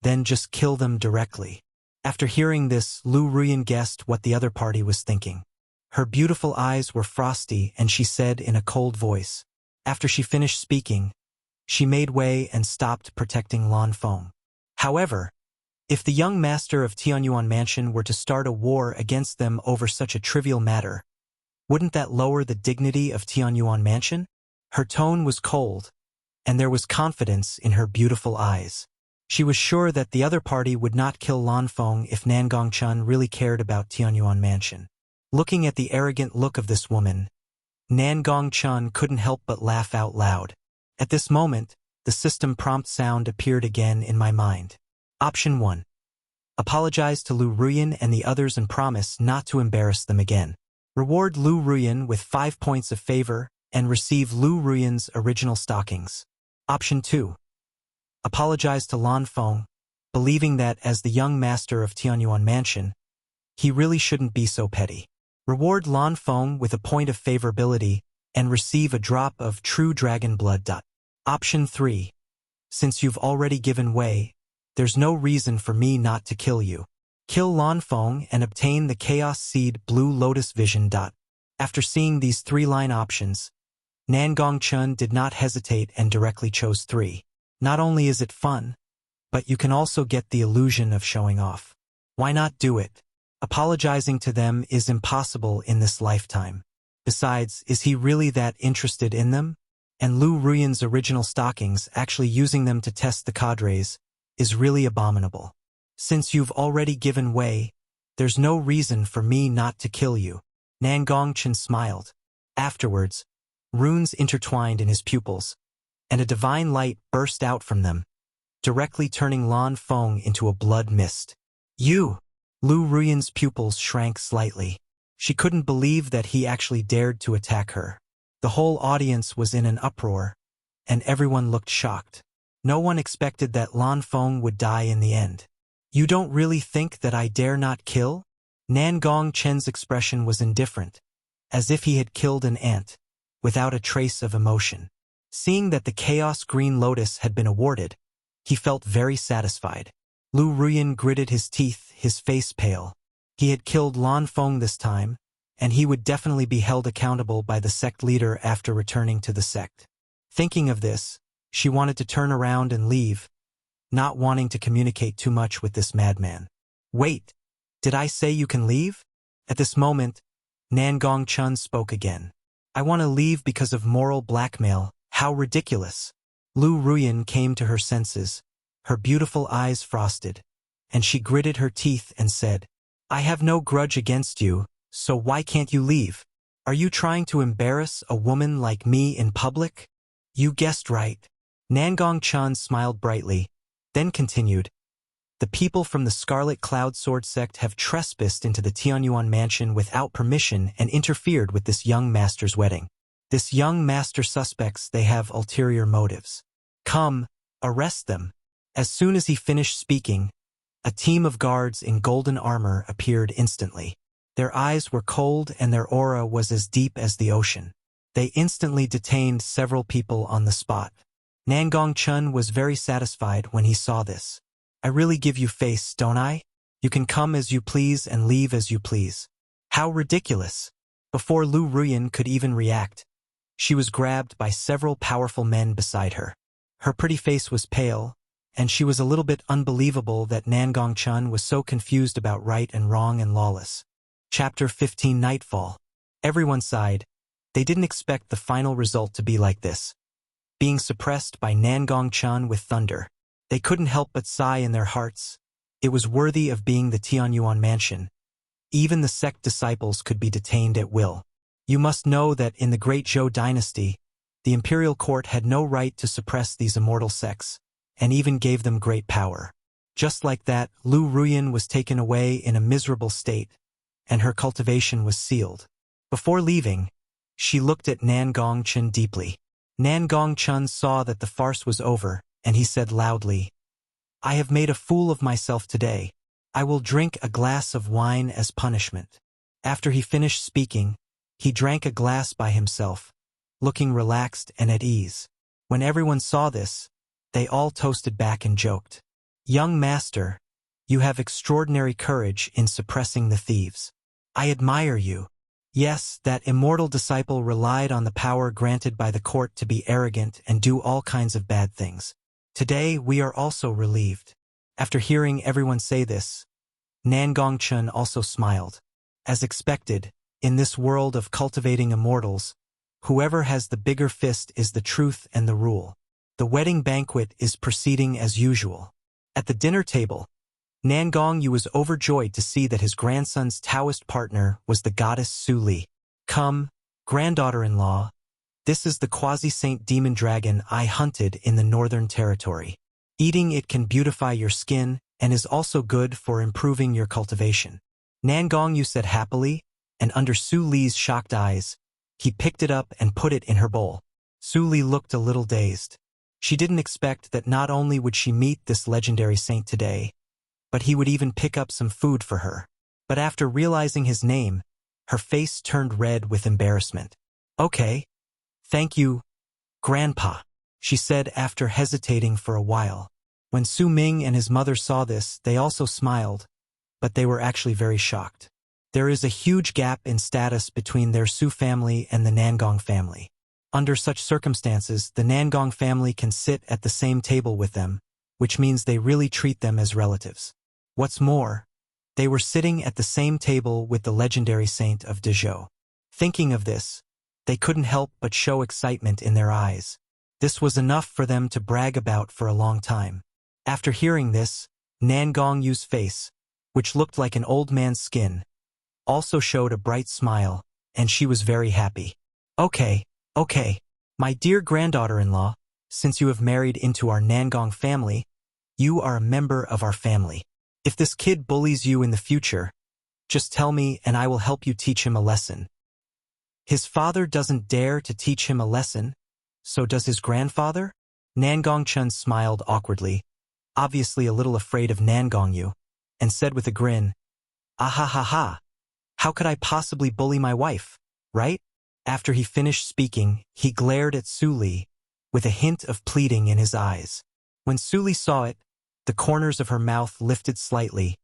then just kill them directly. After hearing this, Lu Ruyan guessed what the other party was thinking. Her beautiful eyes were frosty and she said in a cold voice. After she finished speaking, she made way and stopped protecting Lan Feng. However, if the young master of Tianyuan Mansion were to start a war against them over such a trivial matter, wouldn't that lower the dignity of Tianyuan Mansion? Her tone was cold, and there was confidence in her beautiful eyes. She was sure that the other party would not kill Lan Feng if Nangong Chen really cared about Tianyuan Mansion. Looking at the arrogant look of this woman, Nangong Chen couldn't help but laugh out loud. At this moment, the system prompt sound appeared again in my mind. Option 1. Apologize to Lu Ruyan and the others and promise not to embarrass them again. Reward Lu Ruyan with 5 points of favor and receive Lu Ruyan's original stockings. Option 2. Apologize to Lan Feng, believing that as the young master of Tianyuan Mansion, he really shouldn't be so petty. Reward Lan Feng with a point of favorability and receive a drop of true dragon blood. Option 3. Since you've already given way, there's no reason for me not to kill you. Kill Lanfeng and obtain the Chaos Seed Blue Lotus Vision. After seeing these 3-line options, Nangong Chen did not hesitate and directly chose 3. Not only is it fun, but you can also get the illusion of showing off. Why not do it? Apologizing to them is impossible in this lifetime. Besides, is he really that interested in them? And Lu Ruyan's original stockings, actually using them to test the cadres, is really abominable. Since you've already given way, there's no reason for me not to kill you. Nangong Chen smiled. Afterwards, runes intertwined in his pupils, and a divine light burst out from them, directly turning Lan Feng into a blood mist. You! Lu Ruyan's pupils shrank slightly. She couldn't believe that he actually dared to attack her. The whole audience was in an uproar, and everyone looked shocked. No one expected that Lan Feng would die in the end. You don't really think that I dare not kill? Nangong Chen's expression was indifferent, as if he had killed an ant, without a trace of emotion. Seeing that the Chaos Green Lotus had been awarded, he felt very satisfied. Lu Ruyan gritted his teeth, his face pale. He had killed Lan Feng this time, and he would definitely be held accountable by the sect leader after returning to the sect. Thinking of this, she wanted to turn around and leave, not wanting to communicate too much with this madman. Wait, did I say you can leave? At this moment, Nangong Chen spoke again. I want to leave because of moral blackmail. How ridiculous. Lu Ruyan came to her senses, her beautiful eyes frosted, and she gritted her teeth and said, I have no grudge against you, so why can't you leave? Are you trying to embarrass a woman like me in public? You guessed right. Nangong Chen smiled brightly, then continued, the people from the Scarlet Cloud Sword sect have trespassed into the Tianyuan Mansion without permission and interfered with this young master's wedding. This young master suspects they have ulterior motives. Come, arrest them. As soon as he finished speaking, a team of guards in golden armor appeared instantly. Their eyes were cold and their aura was as deep as the ocean. They instantly detained several people on the spot. Nangong Chen was very satisfied when he saw this. I really give you face, don't I? You can come as you please and leave as you please. How ridiculous. Before Lu Ruyan could even react, she was grabbed by several powerful men beside her. Her pretty face was pale, and she was a little bit unbelievable that Nangong Chen was so confused about right and wrong and lawless. Chapter 15 Nightfall. Everyone sighed. They didn't expect the final result to be like this. Being suppressed by Nangong Chen with thunder. They couldn't help but sigh in their hearts. It was worthy of being the Tianyuan Mansion. Even the sect disciples could be detained at will. You must know that in the Great Zhou Dynasty, the imperial court had no right to suppress these immortal sects, and even gave them great power. Just like that, Lu Ruyan was taken away in a miserable state, and her cultivation was sealed. Before leaving, she looked at Nangong Chen deeply. Nangong Chen saw that the farce was over, and he said loudly, I have made a fool of myself today. I will drink a glass of wine as punishment. After he finished speaking, he drank a glass by himself, looking relaxed and at ease. When everyone saw this, they all toasted back and joked. Young master, you have extraordinary courage in suppressing the thieves. I admire you. Yes, that immortal disciple relied on the power granted by the court to be arrogant and do all kinds of bad things. Today we are also relieved. After hearing everyone say this, Nangong Chen also smiled. As expected, in this world of cultivating immortals, whoever has the bigger fist is the truth and the rule. The wedding banquet is proceeding as usual. At the dinner table, Nangong Yu was overjoyed to see that his grandson's Taoist partner was the goddess Su Li. Come, granddaughter-in-law, this is the quasi-saint demon dragon I hunted in the Northern Territory. Eating it can beautify your skin and is also good for improving your cultivation. Nangong Yu said happily, and under Su Li's shocked eyes, he picked it up and put it in her bowl. Su Li looked a little dazed. She didn't expect that not only would she meet this legendary saint today, but he would even pick up some food for her. But after realizing his name, her face turned red with embarrassment. Okay. Thank you, Grandpa. she said after hesitating for a while. When Su Ming and his mother saw this, they also smiled, but they were actually very shocked. There is a huge gap in status between their Su family and the Nangong family. Under such circumstances, the Nangong family can sit at the same table with them, which means they really treat them as relatives. What's more, they were sitting at the same table with the legendary saint of Dezhou. Thinking of this, they couldn't help but show excitement in their eyes. This was enough for them to brag about for a long time. After hearing this, Nangong Yu's face, which looked like an old man's skin, also showed a bright smile, and she was very happy. Okay, my dear granddaughter-in-law, since you have married into our Nangong family, you are a member of our family. If this kid bullies you in the future, just tell me and I will help you teach him a lesson. His father doesn't dare to teach him a lesson, so does his grandfather? Nangong Chen smiled awkwardly, obviously a little afraid of Nangong Yu, and said with a grin, "Ah-ha-ha-ha, how could I possibly bully my wife, right?" After he finished speaking, he glared at Su Li, with a hint of pleading in his eyes. When Su Li saw it, the corners of her mouth lifted slightly,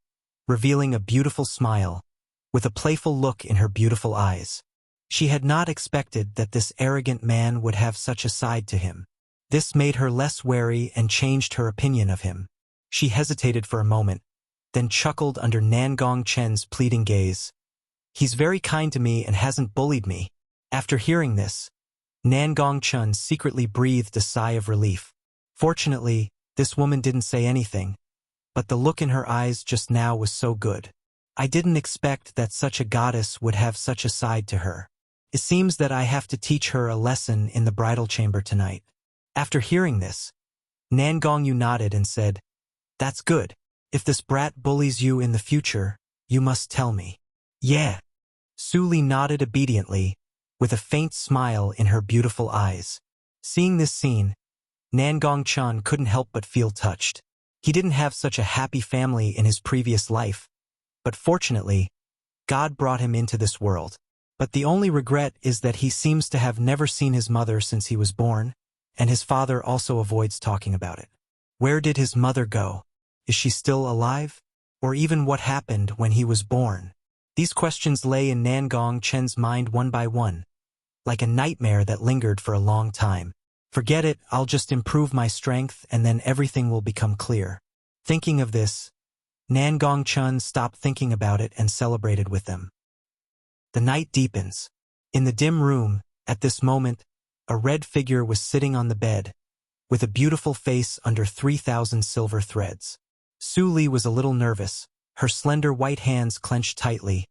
revealing a beautiful smile, with a playful look in her beautiful eyes. She had not expected that this arrogant man would have such a side to him. This made her less wary and changed her opinion of him. She hesitated for a moment, then chuckled under Nangong Chen's pleading gaze. "He's very kind to me and hasn't bullied me." After hearing this, Nangong Chen secretly breathed a sigh of relief. Fortunately, this woman didn't say anything, but the look in her eyes just now was so good. I didn't expect that such a goddess would have such a side to her. It seems that I have to teach her a lesson in the bridal chamber tonight. After hearing this, Nangong Yu nodded and said, "That's good. If this brat bullies you in the future, you must tell me." "Yeah." Su Li nodded obediently, with a faint smile in her beautiful eyes. Seeing this scene, Nangong Chen couldn't help but feel touched. He didn't have such a happy family in his previous life, but fortunately, God brought him into this world. But the only regret is that he seems to have never seen his mother since he was born, and his father also avoids talking about it. Where did his mother go? Is she still alive? Or even what happened when he was born? These questions lay in Nangong Chen's mind one by one, like a nightmare that lingered for a long time. Forget it, I'll just improve my strength and then everything will become clear. Thinking of this, Nangong Chen stopped thinking about it and celebrated with them. The night deepens. In the dim room, at this moment, a red figure was sitting on the bed, with a beautiful face under 3,000 silver threads. Su Li was a little nervous, her slender white hands clenched tightly,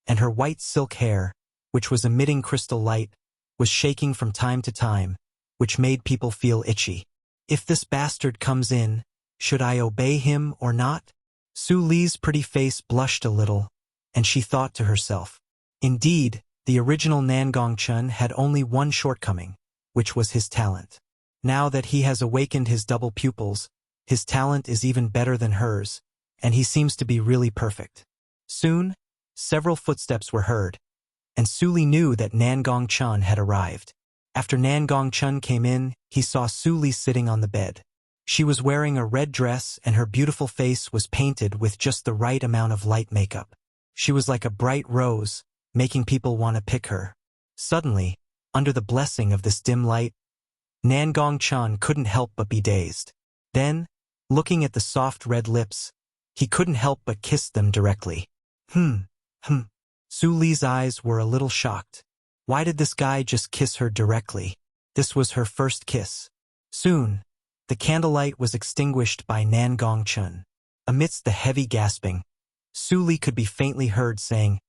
and her white silk hair, which was emitting crystal light, was shaking from time to time, which made people feel itchy. If this bastard comes in, should I obey him or not? Su Li's pretty face blushed a little, and she thought to herself. Indeed, the original Nangong Chen had only one shortcoming, which was his talent. Now that he has awakened his double pupils, his talent is even better than hers, and he seems to be really perfect. Soon, several footsteps were heard, and Su Li knew that Nangong Chen had arrived. After Nangong Chen came in, he saw Su Li sitting on the bed. She was wearing a red dress and her beautiful face was painted with just the right amount of light makeup. She was like a bright rose, making people want to pick her. Suddenly, under the blessing of this dim light, Nangong Chen couldn't help but be dazed. Then, looking at the soft red lips, he couldn't help but kiss them directly. Su Li's eyes were a little shocked. Why did this guy just kiss her directly? This was her first kiss. Soon, the candlelight was extinguished by Nangong Chen. Amidst the heavy gasping, Su Li could be faintly heard saying,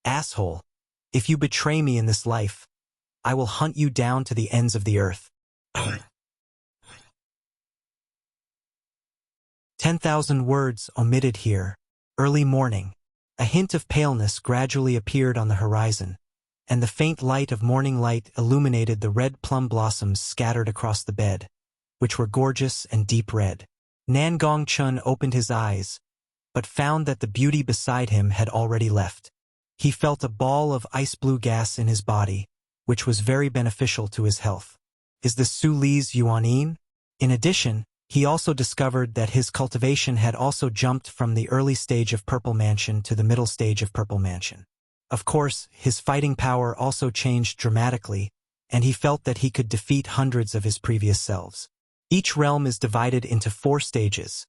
"Asshole, if you betray me in this life, I will hunt you down to the ends of the earth." 10,000 words omitted here. Early morning. A hint of paleness gradually appeared on the horizon, and the faint light of morning light illuminated the red plum blossoms scattered across the bed, which were gorgeous and deep red. Nangong Chen opened his eyes, but found that the beauty beside him had already left. He felt a ball of ice blue gas in his body, which was very beneficial to his health. Is this Su Li's Yuanin? In addition, he also discovered that his cultivation had also jumped from the early stage of Purple Mansion to the middle stage of Purple Mansion. Of course, his fighting power also changed dramatically, and he felt that he could defeat hundreds of his previous selves. Each realm is divided into 4 stages: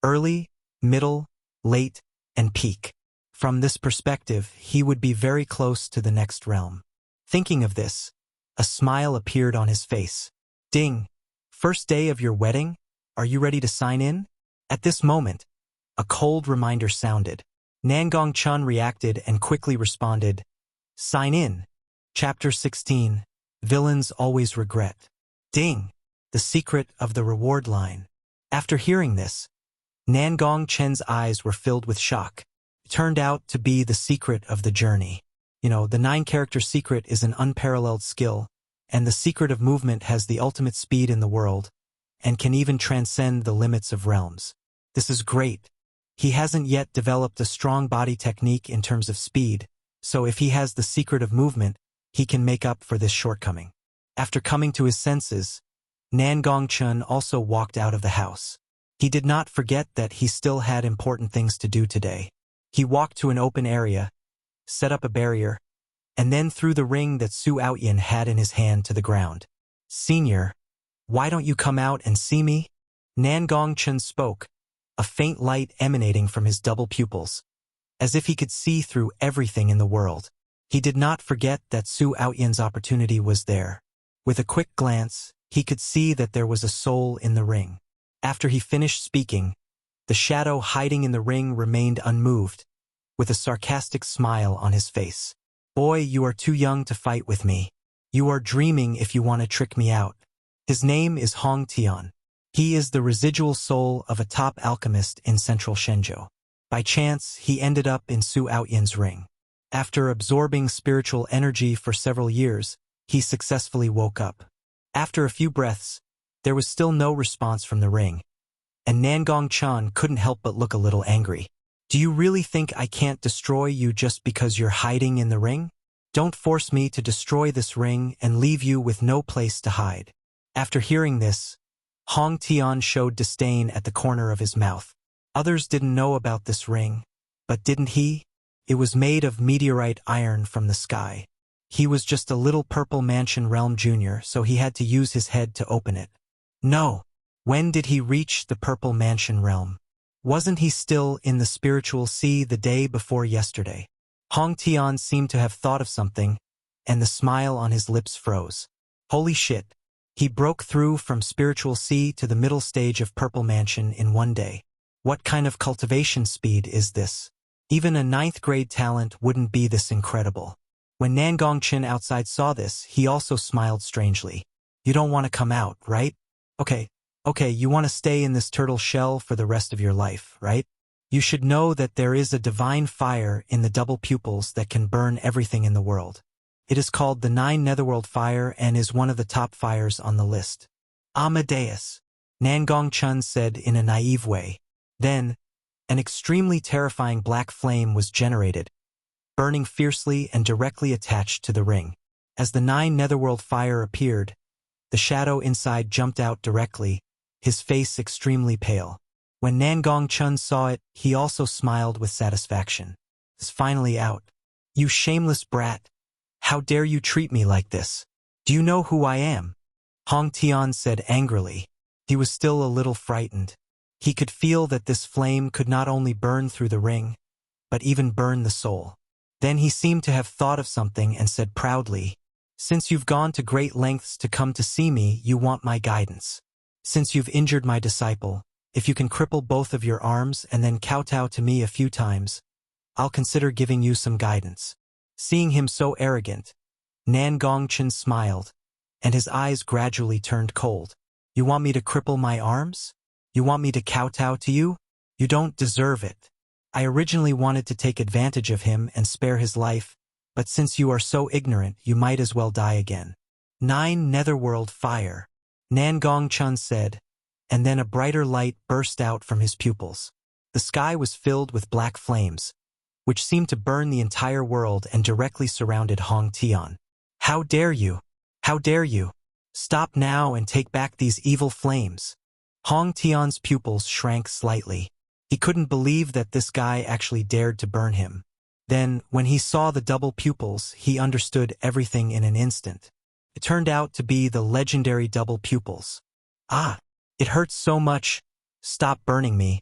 early, middle, late, and peak. From this perspective, he would be very close to the next realm. Thinking of this, a smile appeared on his face. Ding! First day of your wedding? Are you ready to sign in? At this moment, a cold reminder sounded. Nangong Chen reacted and quickly responded, "Sign in." Chapter 16. Villains Always Regret. Ding! The secret of the reward line. After hearing this, Nangong Chen's eyes were filled with shock. It turned out to be the secret of the journey. The 9-character secret is an unparalleled skill, and the secret of movement has the ultimate speed in the world, and can even transcend the limits of realms. This is great. He hasn't yet developed a strong body technique in terms of speed, so if he has the secret of movement, he can make up for this shortcoming. After coming to his senses, Nangong Chen also walked out of the house. He did not forget that he still had important things to do today. He walked to an open area, set up a barrier, and then threw the ring that Su Outyin had in his hand to the ground. "Senior, why don't you come out and see me?" Nangong Chen spoke, a faint light emanating from his double pupils, as if he could see through everything in the world. He did not forget that Su Outyin's opportunity was there. With a quick glance, he could see that there was a soul in the ring. After he finished speaking, the shadow hiding in the ring remained unmoved, with a sarcastic smile on his face. "Boy, you are too young to fight with me. You are dreaming if you want to trick me out." His name is Hong Tian. He is the residual soul of a top alchemist in central Shenzhou. By chance, he ended up in Su Outyin's ring. After absorbing spiritual energy for several years, he successfully woke up. After a few breaths, there was still no response from the ring, and Nangong Chen couldn't help but look a little angry. "Do you really think I can't destroy you just because you're hiding in the ring? Don't force me to destroy this ring and leave you with no place to hide." After hearing this, Hong Tian showed disdain at the corner of his mouth. Others didn't know about this ring, but didn't he? It was made of meteorite iron from the sky. He was just a little Purple Mansion Realm Junior, so he had to use his head to open it. No. When did he reach the Purple Mansion Realm? Wasn't he still in the spiritual sea the day before yesterday? Hong Tian seemed to have thought of something, and the smile on his lips froze. Holy shit. He broke through from spiritual sea to the middle stage of Purple Mansion in one day. What kind of cultivation speed is this? Even a 9th grade talent wouldn't be this incredible. When Nangong Chen outside saw this, he also smiled strangely. "You don't want to come out, right? Okay, you want to stay in this turtle shell for the rest of your life, right? You should know that there is a divine fire in the double pupils that can burn everything in the world. It is called the 9 Netherworld Fire and is one of the top fires on the list." "Amadeus," Nangong Chen said in a naive way. Then, an extremely terrifying black flame was generated, burning fiercely and directly attached to the ring. As the 9 Netherworld Fire appeared, the shadow inside jumped out directly, his face extremely pale. When Nangong Chen saw it, he also smiled with satisfaction. "It's finally out. You shameless brat. How dare you treat me like this? Do you know who I am?" Hong Tian said angrily. He was still a little frightened. He could feel that this flame could not only burn through the ring, but even burn the soul. Then he seemed to have thought of something and said proudly, "Since you've gone to great lengths to come to see me, you want my guidance. Since you've injured my disciple, if you can cripple both of your arms and then kowtow to me a few times, I'll consider giving you some guidance." Seeing him so arrogant, Nangong Chen smiled, and his eyes gradually turned cold. "You want me to cripple my arms? You want me to kowtow to you? You don't deserve it. I originally wanted to take advantage of him and spare his life, but since you are so ignorant, you might as well die again." 9 Netherworld Fire, Nangong Chen said, and then a brighter light burst out from his pupils. The sky was filled with black flames, which seemed to burn the entire world and directly surrounded Hong Tian. "How dare you? How dare you? Stop now and take back these evil flames. Hong Tian's pupils shrank slightly. He couldn't believe that this guy actually dared to burn him. Then, when he saw the double pupils, he understood everything in an instant. It turned out to be the legendary double pupils. Ah, it hurts so much. Stop burning me.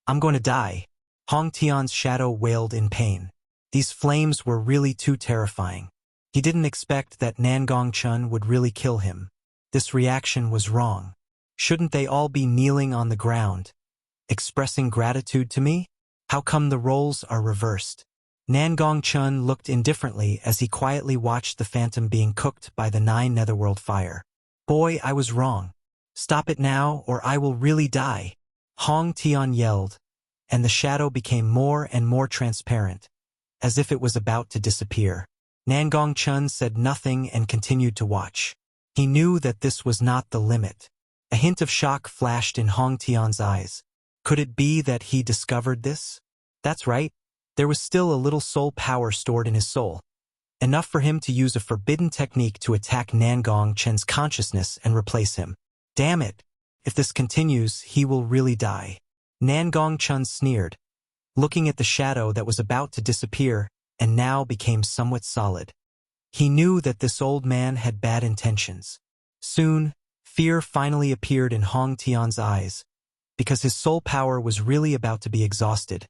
I'm going to die. Hong Tian's shadow wailed in pain. These flames were really too terrifying. He didn't expect that Nangong Chen would really kill him. This reaction was wrong. Shouldn't they all be kneeling on the ground, expressing gratitude to me? How come the roles are reversed? Nangong Chen looked indifferently as he quietly watched the phantom being cooked by the 9 netherworld fire. Boy, I was wrong. Stop it now or I will really die. Hong Tian yelled, and the shadow became more and more transparent, as if it was about to disappear. Nangong Chen said nothing and continued to watch. He knew that this was not the limit. A hint of shock flashed in Hong Tian's eyes. Could it be that he discovered this? That's right. There was still a little soul power stored in his soul. Enough for him to use a forbidden technique to attack Nangong Chen's consciousness and replace him. Damn it! If this continues, he will really die. Nangong Chen sneered, looking at the shadow that was about to disappear and now became somewhat solid. He knew that this old man had bad intentions. Soon, fear finally appeared in Hong Tian's eyes, because his soul power was really about to be exhausted,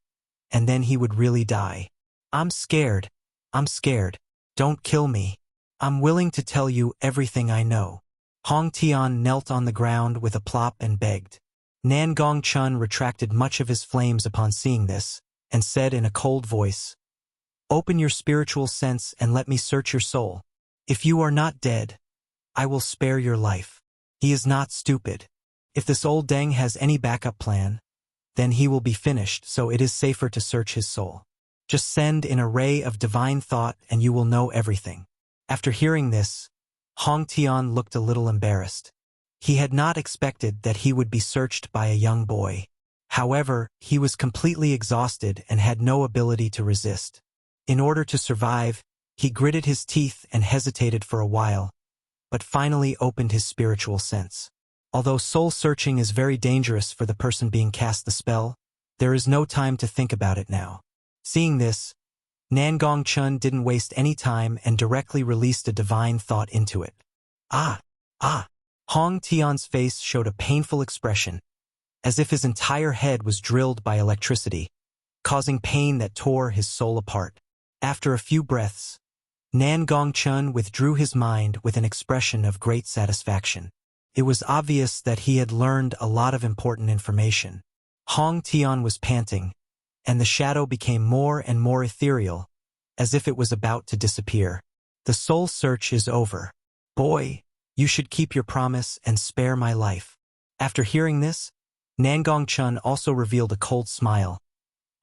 and then he would really die. I'm scared. I'm scared. Don't kill me. I'm willing to tell you everything I know. Hong Tian knelt on the ground with a plop and begged. Nangong Chen retracted much of his flames upon seeing this, and said in a cold voice, "Open your spiritual sense and let me search your soul. If you are not dead, I will spare your life." He is not stupid. If this old Deng has any backup plan, then he will be finished, so it is safer to search his soul. Just send in a ray of divine thought and you will know everything. After hearing this, Hong Tian looked a little embarrassed. He had not expected that he would be searched by a young boy. However, he was completely exhausted and had no ability to resist. In order to survive, he gritted his teeth and hesitated for a while, but finally opened his spiritual sense. Although soul-searching is very dangerous for the person being cast the spell, there is no time to think about it now. Seeing this, Nangong Chen didn't waste any time and directly released a divine thought into it. Ah! Hong Tian's face showed a painful expression, as if his entire head was drilled by electricity, causing pain that tore his soul apart. After a few breaths, Nangong Chen withdrew his mind with an expression of great satisfaction. It was obvious that he had learned a lot of important information. Hong Tian was panting, and the shadow became more and more ethereal, as if it was about to disappear. The soul search is over. Boy, you should keep your promise and spare my life. After hearing this, Nangong Chen also revealed a cold smile.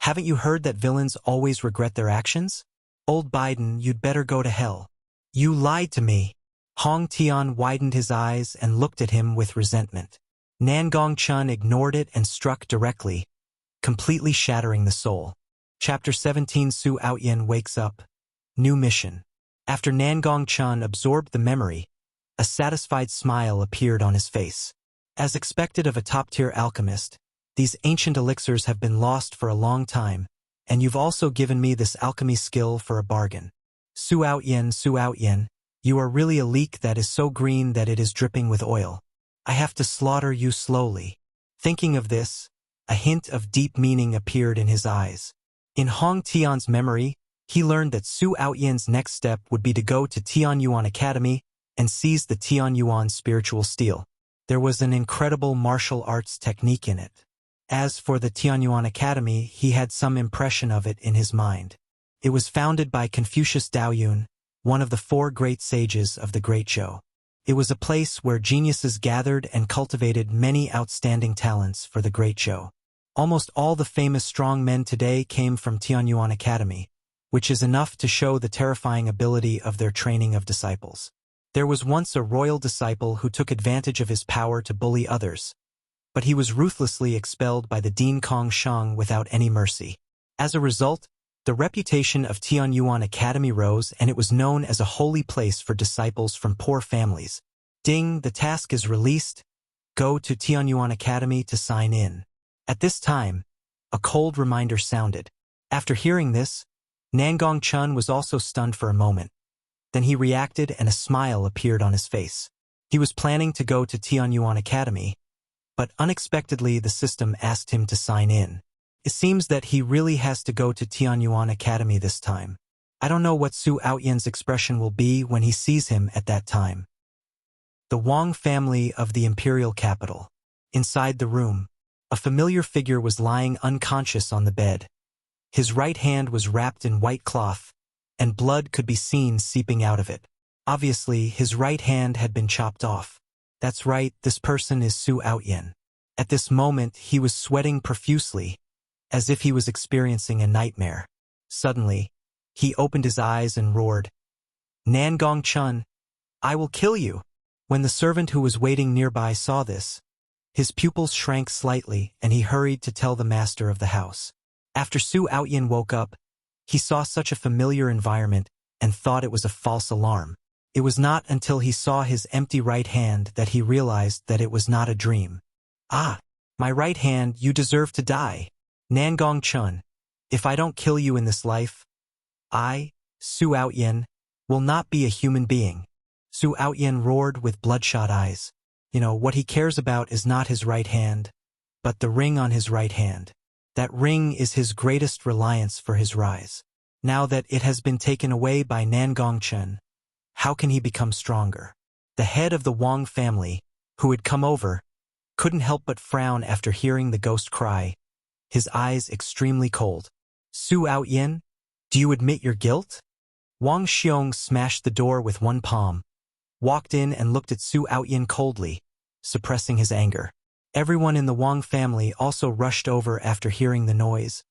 Haven't you heard that villains always regret their actions? Old Biden, you'd better go to hell. You lied to me. Hong Tian widened his eyes and looked at him with resentment. Nangong Chen ignored it and struck directly, completely shattering the soul. Chapter 17 Su Outyen wakes up. New mission. After Nangong Chen absorbed the memory, a satisfied smile appeared on his face. As expected of a top-tier alchemist, these ancient elixirs have been lost for a long time, and you've also given me this alchemy skill for a bargain. Su Outyen, you are really a leek that is so green that it is dripping with oil. I have to slaughter you slowly. Thinking of this, a hint of deep meaning appeared in his eyes. In Hong Tian's memory, he learned that Su Outyen's next step would be to go to Tianyuan Academy and seize the Tianyuan spiritual steel. There was an incredible martial arts technique in it. As for the Tianyuan Academy, he had some impression of it in his mind. It was founded by Confucius Daoyun, one of the 4 great sages of the Great Zhou. It was a place where geniuses gathered and cultivated many outstanding talents for the Great Zhou. Almost all the famous strong men today came from Tianyuan Academy, which is enough to show the terrifying ability of their training of disciples. There was once a royal disciple who took advantage of his power to bully others, but he was ruthlessly expelled by the Dean Kong Shang without any mercy. As a result, the reputation of Tianyuan Academy rose and it was known as a holy place for disciples from poor families. Ding, the task is released. Go to Tianyuan Academy to sign in. At this time, a cold reminder sounded. After hearing this, Nangong Chen was also stunned for a moment. Then he reacted and a smile appeared on his face. He was planning to go to Tianyuan Academy, but unexpectedly the system asked him to sign in. It seems that he really has to go to Tianyuan Academy this time. I don't know what Su Aoyan's expression will be when he sees him at that time. The Wang family of the imperial capital. Inside the room, a familiar figure was lying unconscious on the bed. His right hand was wrapped in white cloth, and blood could be seen seeping out of it. Obviously, his right hand had been chopped off. That's right, this person is Su Aoyan. At this moment, he was sweating profusely, as if he was experiencing a nightmare. Suddenly, he opened his eyes and roared, "Nangong Chen, I will kill you!" When the servant who was waiting nearby saw this, his pupils shrank slightly and he hurried to tell the master of the house. After Su Aoyan woke up, he saw such a familiar environment and thought it was a false alarm. It was not until he saw his empty right hand that he realized that it was not a dream. "Ah, my right hand, you deserve to die. Nangong Chen, if I don't kill you in this life, I, Su Aoyan, will not be a human being." Su Aoyan roared with bloodshot eyes. What he cares about is not his right hand, but the ring on his right hand. That ring is his greatest reliance for his rise. Now that it has been taken away by Nangong Chen, how can he become stronger? The head of the Wang family, who had come over, couldn't help but frown after hearing the ghost cry, his eyes extremely cold. "Su Aoyan, do you admit your guilt?" Wang Xiong smashed the door with one palm, walked in and looked at Su Aoyan coldly, suppressing his anger. Everyone in the Wang family also rushed over after hearing the noise,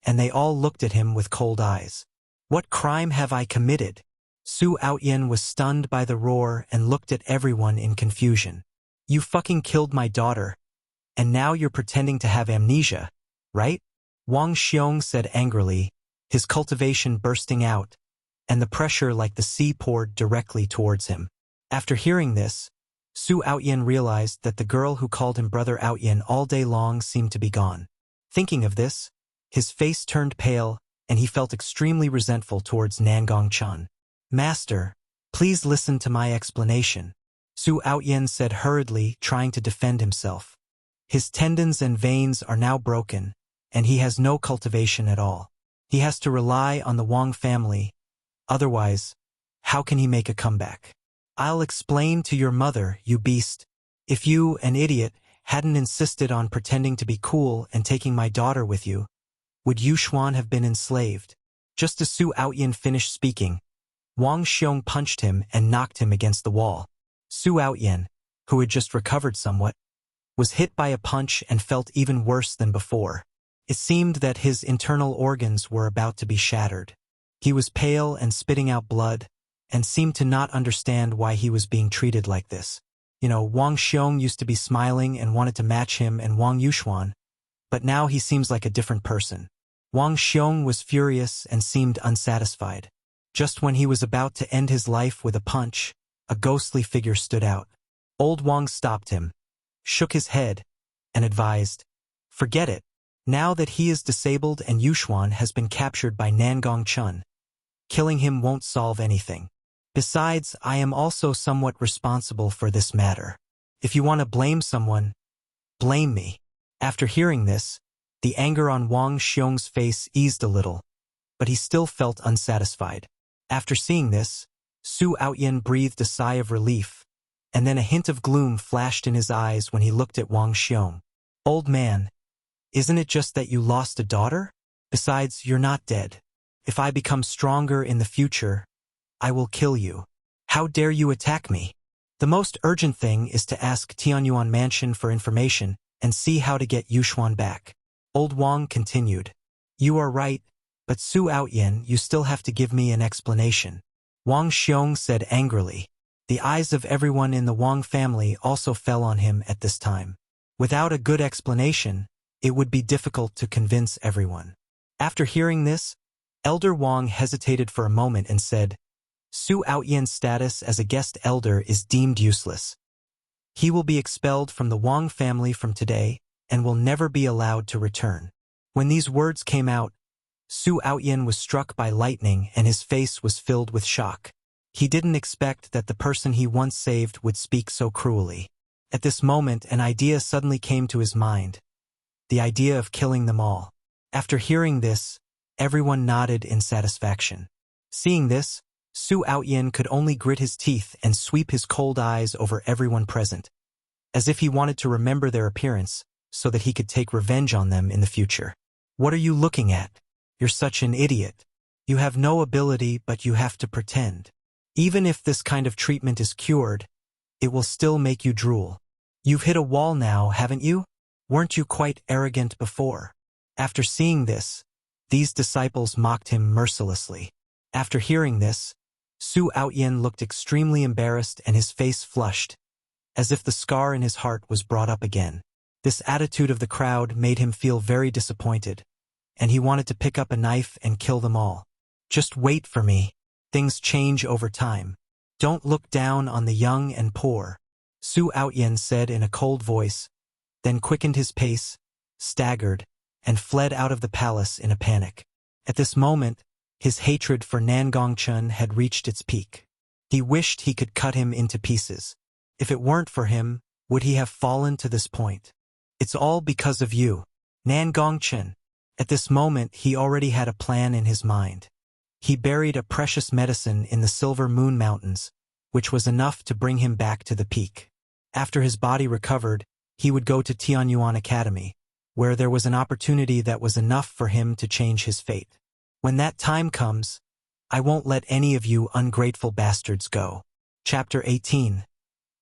and they all looked at him with cold eyes. "What crime have I committed?" Su Aoyan was stunned by the roar and looked at everyone in confusion. "You fucking killed my daughter, and now you're pretending to have amnesia, right?" Wang Xiong said angrily, his cultivation bursting out, and the pressure like the sea poured directly towards him. After hearing this, Su Aoyan realized that the girl who called him Brother Aoyan all day long seemed to be gone. Thinking of this, his face turned pale, and he felt extremely resentful towards Nangong Chen. "Master, please listen to my explanation," Su Aoyan said hurriedly, trying to defend himself. His tendons and veins are now broken, and he has no cultivation at all. He has to rely on the Wang family. Otherwise, how can he make a comeback? "I'll explain to your mother, you beast. If you, an idiot, hadn't insisted on pretending to be cool and taking my daughter with you, would Yuxuan have been enslaved?" Just as Su Aoyan finished speaking, Wang Xiong punched him and knocked him against the wall. Su Aoyan, who had just recovered somewhat, was hit by a punch and felt even worse than before. It seemed that his internal organs were about to be shattered. He was pale and spitting out blood, and seemed to not understand why he was being treated like this. Wang Xiong used to be smiling and wanted to match him and Wang Yuxuan, but now he seems like a different person. Wang Xiong was furious and seemed unsatisfied. Just when he was about to end his life with a punch, a ghostly figure stood out. Old Wang stopped him, shook his head, and advised, "Forget it. Now that he is disabled and Yuxuan has been captured by Nangong Chen, killing him won't solve anything. Besides, I am also somewhat responsible for this matter. If you want to blame someone, blame me." After hearing this, the anger on Wang Xiong's face eased a little, but he still felt unsatisfied. After seeing this, Su Aoyan breathed a sigh of relief, and then a hint of gloom flashed in his eyes when he looked at Wang Xiong. "Old man, isn't it just that you lost a daughter? Besides, you're not dead. If I become stronger in the future, I will kill you. How dare you attack me? The most urgent thing is to ask Tianyuan Mansion for information and see how to get Yuxuan back." Old Wang continued, "You are right, but Su Aoyan, you still have to give me an explanation." Wang Xiong said angrily. The eyes of everyone in the Wang family also fell on him at this time. Without a good explanation, it would be difficult to convince everyone. After hearing this, Elder Wang hesitated for a moment and said, "Su Aoyan's status as a guest elder is deemed useless. He will be expelled from the Wang family from today and will never be allowed to return. When these words came out, Su Outyin was struck by lightning and his face was filled with shock. He didn't expect that the person he once saved would speak so cruelly. At this moment, an idea suddenly came to his mind. The idea of killing them all. After hearing this, everyone nodded in satisfaction. Seeing this, Su Outyin could only grit his teeth and sweep his cold eyes over everyone present, as if he wanted to remember their appearance so that he could take revenge on them in the future. What are you looking at? You're such an idiot. You have no ability, but you have to pretend. Even if this kind of treatment is cured, it will still make you drool. You've hit a wall now, haven't you? Weren't you quite arrogant before? After seeing this, these disciples mocked him mercilessly. After hearing this, Su Outyin looked extremely embarrassed and his face flushed, as if the scar in his heart was brought up again. This attitude of the crowd made him feel very disappointed, and he wanted to pick up a knife and kill them all. Just wait for me. Things change over time. Don't look down on the young and poor, Su Outyin said in a cold voice, then quickened his pace, staggered, and fled out of the palace in a panic. At this moment, his hatred for Nangong Chen had reached its peak. He wished he could cut him into pieces. If it weren't for him, would he have fallen to this point? It's all because of you, Nangong Chen. At this moment, he already had a plan in his mind. He buried a precious medicine in the Silver Moon Mountains, which was enough to bring him back to the peak. After his body recovered, he would go to Tianyuan Academy, where there was an opportunity that was enough for him to change his fate. When that time comes, I won't let any of you ungrateful bastards go. Chapter 18.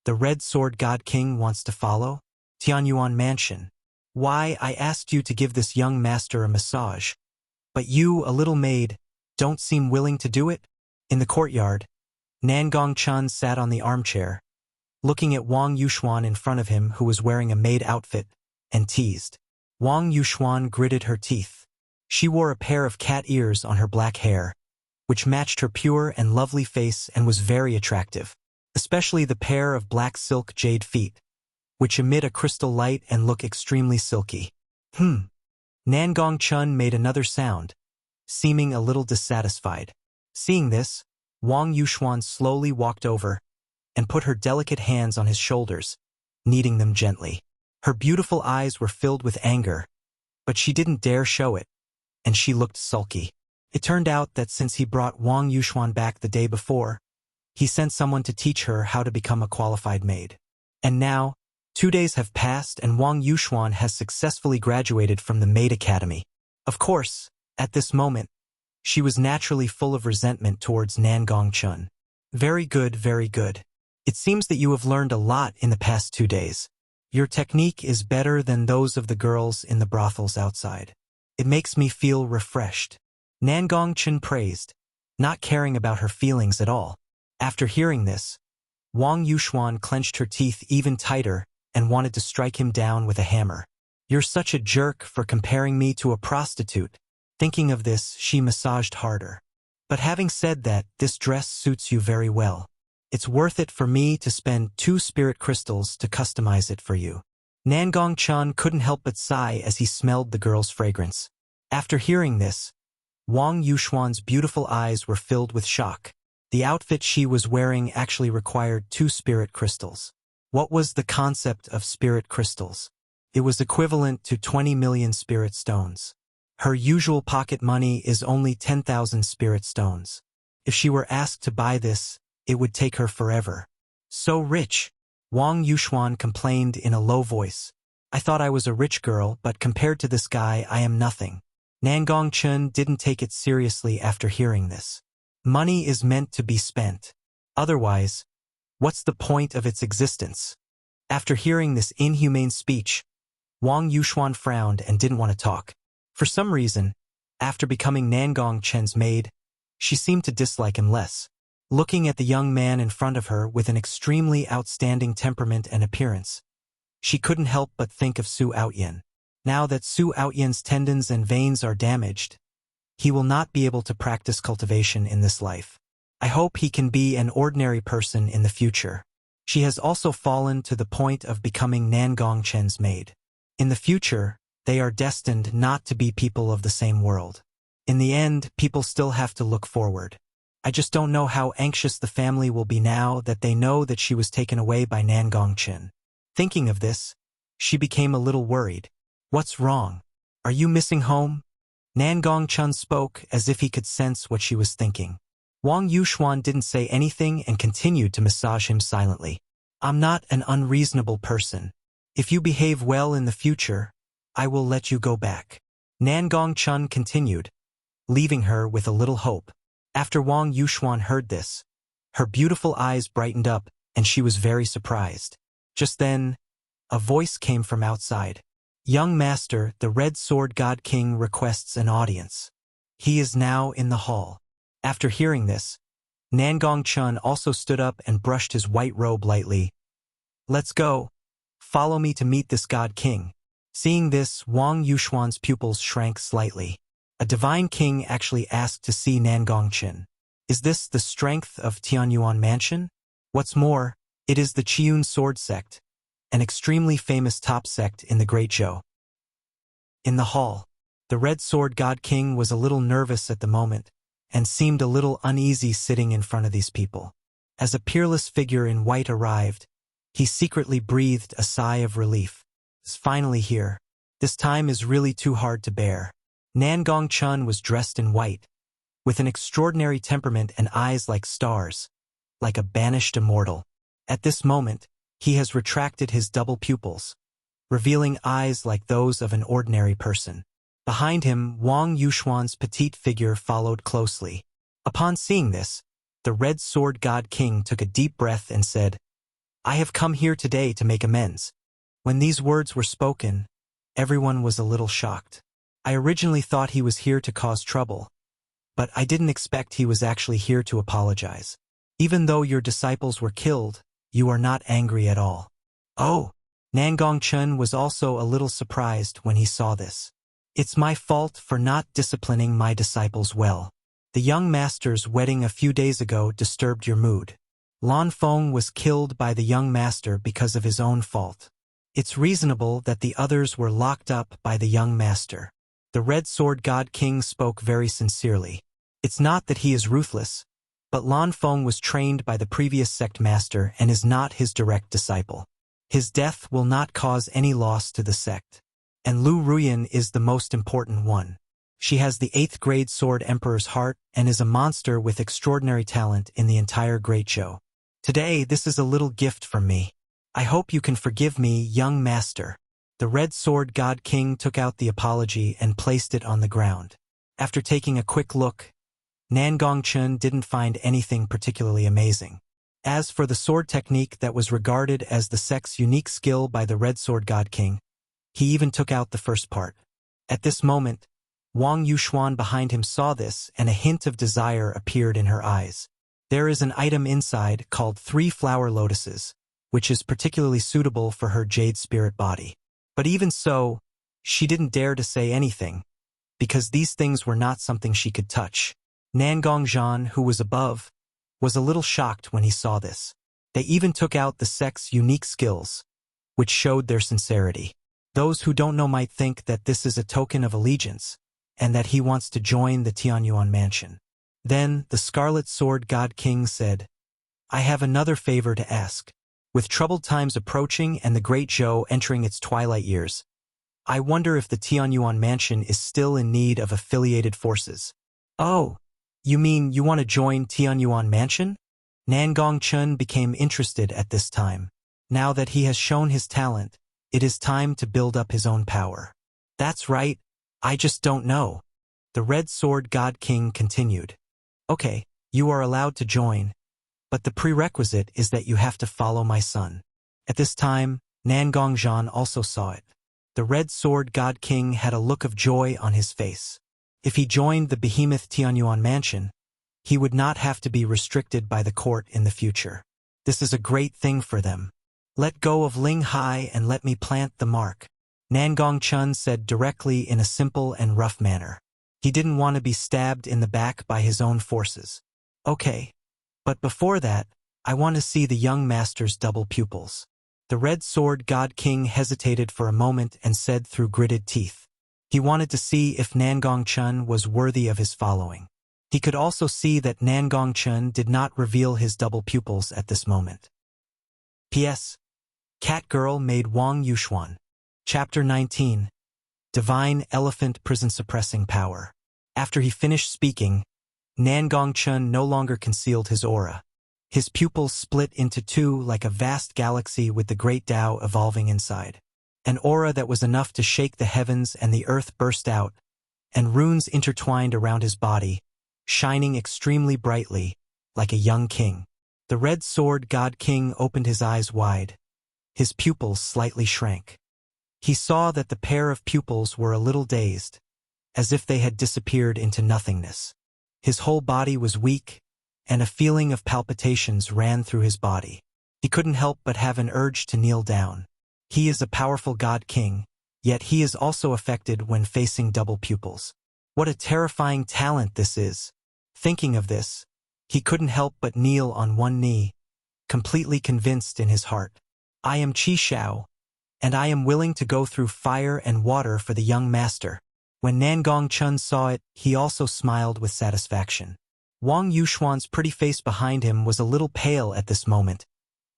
The Red Sword God King wants to follow? Tianyuan Mansion. Why, I asked you to give this young master a massage. But you, a little maid, don't seem willing to do it? In the courtyard, Nangong Chen sat on the armchair, looking at Wang Yuxuan in front of him who was wearing a maid outfit, and teased. Wang Yuxuan gritted her teeth. She wore a pair of cat ears on her black hair, which matched her pure and lovely face and was very attractive, especially the pair of black silk jade feet, which emit a crystal light and look extremely silky. Nangong Chen made another sound, seeming a little dissatisfied. Seeing this, Wang Yuxuan slowly walked over and put her delicate hands on his shoulders, kneading them gently. Her beautiful eyes were filled with anger, but she didn't dare show it, and she looked sulky. It turned out that since he brought Wang Yuxuan back the day before, he sent someone to teach her how to become a qualified maid. And now, 2 days have passed and Wang Yuxuan has successfully graduated from the Maid Academy. Of course, at this moment, she was naturally full of resentment towards Nangong Chen. Very good, very good. It seems that you have learned a lot in the past 2 days. Your technique is better than those of the girls in the brothels outside. It makes me feel refreshed. Nangong Chen praised, not caring about her feelings at all. After hearing this, Wang Yuxuan clenched her teeth even tighter and wanted to strike him down with a hammer. You're such a jerk for comparing me to a prostitute. Thinking of this, she massaged harder. But having said that, this dress suits you very well. It's worth it for me to spend 2 spirit crystals to customize it for you. Nangong Chen couldn't help but sigh as he smelled the girl's fragrance. After hearing this, Wang Yuxuan's beautiful eyes were filled with shock. The outfit she was wearing actually required 2 spirit crystals. What was the concept of spirit crystals? It was equivalent to 20 million spirit stones. Her usual pocket money is only 10,000 spirit stones. If she were asked to buy this, it would take her forever. So rich, Wang Yuxuan complained in a low voice. I thought I was a rich girl, but compared to this guy, I am nothing. Nangong Chen didn't take it seriously after hearing this. Money is meant to be spent. Otherwise, what's the point of its existence? After hearing this inhumane speech, Wang Yuxuan frowned and didn't want to talk. For some reason, after becoming Nangong Chen's maid, she seemed to dislike him less. Looking at the young man in front of her with an extremely outstanding temperament and appearance, she couldn't help but think of Su Outyin. Now that Su Outyin's tendons and veins are damaged, he will not be able to practice cultivation in this life. I hope he can be an ordinary person in the future. She has also fallen to the point of becoming Nangong Chen's maid. In the future, they are destined not to be people of the same world. In the end, people still have to look forward. I just don't know how anxious the family will be now that they know that she was taken away by Nangong Chen. Thinking of this, she became a little worried. What's wrong? Are you missing home? Nangong Chen spoke as if he could sense what she was thinking. Wang Yuxuan didn't say anything and continued to massage him silently. I'm not an unreasonable person. If you behave well in the future, I will let you go back. Nangong Chen continued, leaving her with a little hope. After Wang Yuxuan heard this, her beautiful eyes brightened up and she was very surprised. Just then, a voice came from outside. Young master, the Red Sword God King requests an audience. He is now in the hall. After hearing this, Nangong Chen also stood up and brushed his white robe lightly. Let's go. Follow me to meet this God King. Seeing this, Wang Yuxuan's pupils shrank slightly. A divine king actually asked to see Nangong Chen. Is this the strength of Tianyuan Mansion? What's more, it is the Qiyun sword sect, an extremely famous top sect in the Great Zhou. In the hall, the Red Sword God King was a little nervous at the moment, and seemed a little uneasy sitting in front of these people. As a peerless figure in white arrived, he secretly breathed a sigh of relief. It's finally here. This time is really too hard to bear. Nangong Chen was dressed in white, with an extraordinary temperament and eyes like stars, like a banished immortal. At this moment, he has retracted his double pupils, revealing eyes like those of an ordinary person. Behind him, Wang Yuxuan's petite figure followed closely. Upon seeing this, the Red Sword God King took a deep breath and said, I have come here today to make amends. When these words were spoken, everyone was a little shocked. I originally thought he was here to cause trouble, but I didn't expect he was actually here to apologize. Even though your disciples were killed, you are not angry at all. Oh! Nangong Chen was also a little surprised when he saw this. It's my fault for not disciplining my disciples well. The young master's wedding a few days ago disturbed your mood. Lan Feng was killed by the young master because of his own fault. It's reasonable that the others were locked up by the young master. The Red Sword God King spoke very sincerely. It's not that he is ruthless, but Lan Feng was trained by the previous sect master and is not his direct disciple. His death will not cause any loss to the sect. And Lu Ruyan is the most important one. She has the 8th grade Sword Emperor's heart and is a monster with extraordinary talent in the entire Great Zhou. Today, this is a little gift from me. I hope you can forgive me, young master. The Red Sword God King took out the apology and placed it on the ground. After taking a quick look, Nangong Chen didn't find anything particularly amazing. As for the sword technique that was regarded as the sect's unique skill by the Red Sword God King, he even took out the first part. At this moment, Wang Yuxuan behind him saw this and a hint of desire appeared in her eyes. There is an item inside called 3 flower lotuses, which is particularly suitable for her jade spirit body. But even so, she didn't dare to say anything, because these things were not something she could touch. Nangong Chen, who was above, was a little shocked when he saw this. They even took out the sect's unique skills, which showed their sincerity. Those who don't know might think that this is a token of allegiance, and that he wants to join the Tianyuan Mansion. Then the Scarlet Sword God King said, I have another favor to ask. With troubled times approaching and the Great Zhou entering its twilight years, I wonder if the Tianyuan Mansion is still in need of affiliated forces. Oh, you mean you want to join Tianyuan Mansion? Nangong Chen became interested at this time. Now that he has shown his talent, it is time to build up his own power. That's right, I just don't know. The Red Sword God King continued. Okay, you are allowed to join, but the prerequisite is that you have to follow my son. At this time, Nangong Chen also saw it. The Red Sword God King had a look of joy on his face. If he joined the behemoth Tianyuan Mansion, he would not have to be restricted by the court in the future. This is a great thing for them. Let go of Ling Hai and let me plant the mark. Nangong Chen said directly in a simple and rough manner. He didn't want to be stabbed in the back by his own forces. Okay. But before that, I want to see the young master's double pupils. The Red Sword God King hesitated for a moment and said through gritted teeth. He wanted to see if Nangong Chen was worthy of his following. He could also see that Nangong Chen did not reveal his double pupils at this moment. P.S. Cat Girl made Wang Yuxuan. Chapter 19. Divine Elephant Prison Suppressing Power. After he finished speaking, Nangong Chen no longer concealed his aura. His pupils split into two like a vast galaxy with the Great Zhou evolving inside. An aura that was enough to shake the heavens and the earth burst out, and runes intertwined around his body, shining extremely brightly, like a young king. The Red Sword God King opened his eyes wide. His pupils slightly shrank. He saw that the pair of pupils were a little dazed, as if they had disappeared into nothingness. His whole body was weak, and a feeling of palpitations ran through his body. He couldn't help but have an urge to kneel down. He is a powerful God King, yet he is also affected when facing double pupils. What a terrifying talent this is. Thinking of this, he couldn't help but kneel on one knee, completely convinced in his heart. I am Qi Xiao, and I am willing to go through fire and water for the young master. When Nangong Chen saw it, he also smiled with satisfaction. Wang Yuxuan's pretty face behind him was a little pale at this moment,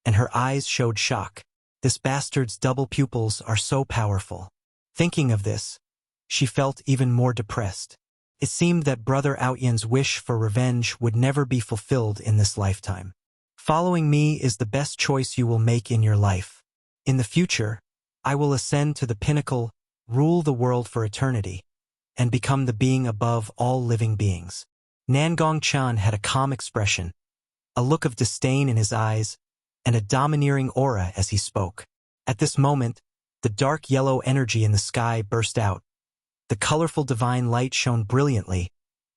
and her eyes showed shock. This bastard's double pupils are so powerful. Thinking of this, she felt even more depressed. It seemed that Brother Outyan's wish for revenge would never be fulfilled in this lifetime. Following me is the best choice you will make in your life. In the future, I will ascend to the pinnacle, rule the world for eternity, and become the being above all living beings. Nangong Chen had a calm expression, a look of disdain in his eyes, and a domineering aura as he spoke. At this moment, the dark yellow energy in the sky burst out. The colorful divine light shone brilliantly,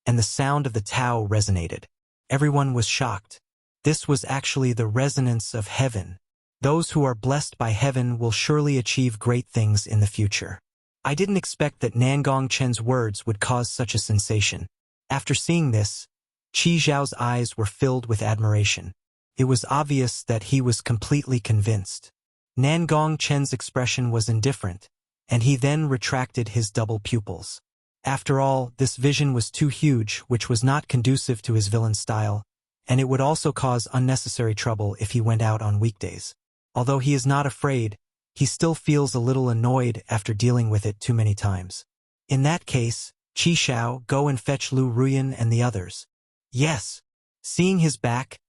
and the sound of the Tao resonated. Everyone was shocked. This was actually the resonance of heaven. Those who are blessed by heaven will surely achieve great things in the future. I didn't expect that Nangong Chen's words would cause such a sensation. After seeing this, Qi Zhao's eyes were filled with admiration. It was obvious that he was completely convinced. Nangong Chen's expression was indifferent, and he then retracted his double pupils. After all, this vision was too huge, which was not conducive to his villain style, and it would also cause unnecessary trouble if he went out on weekdays. Although he is not afraid, he still feels a little annoyed after dealing with it too many times. In that case, Qi Xiao, go and fetch Lu Ruyan and the others. Yes. Seeing his back,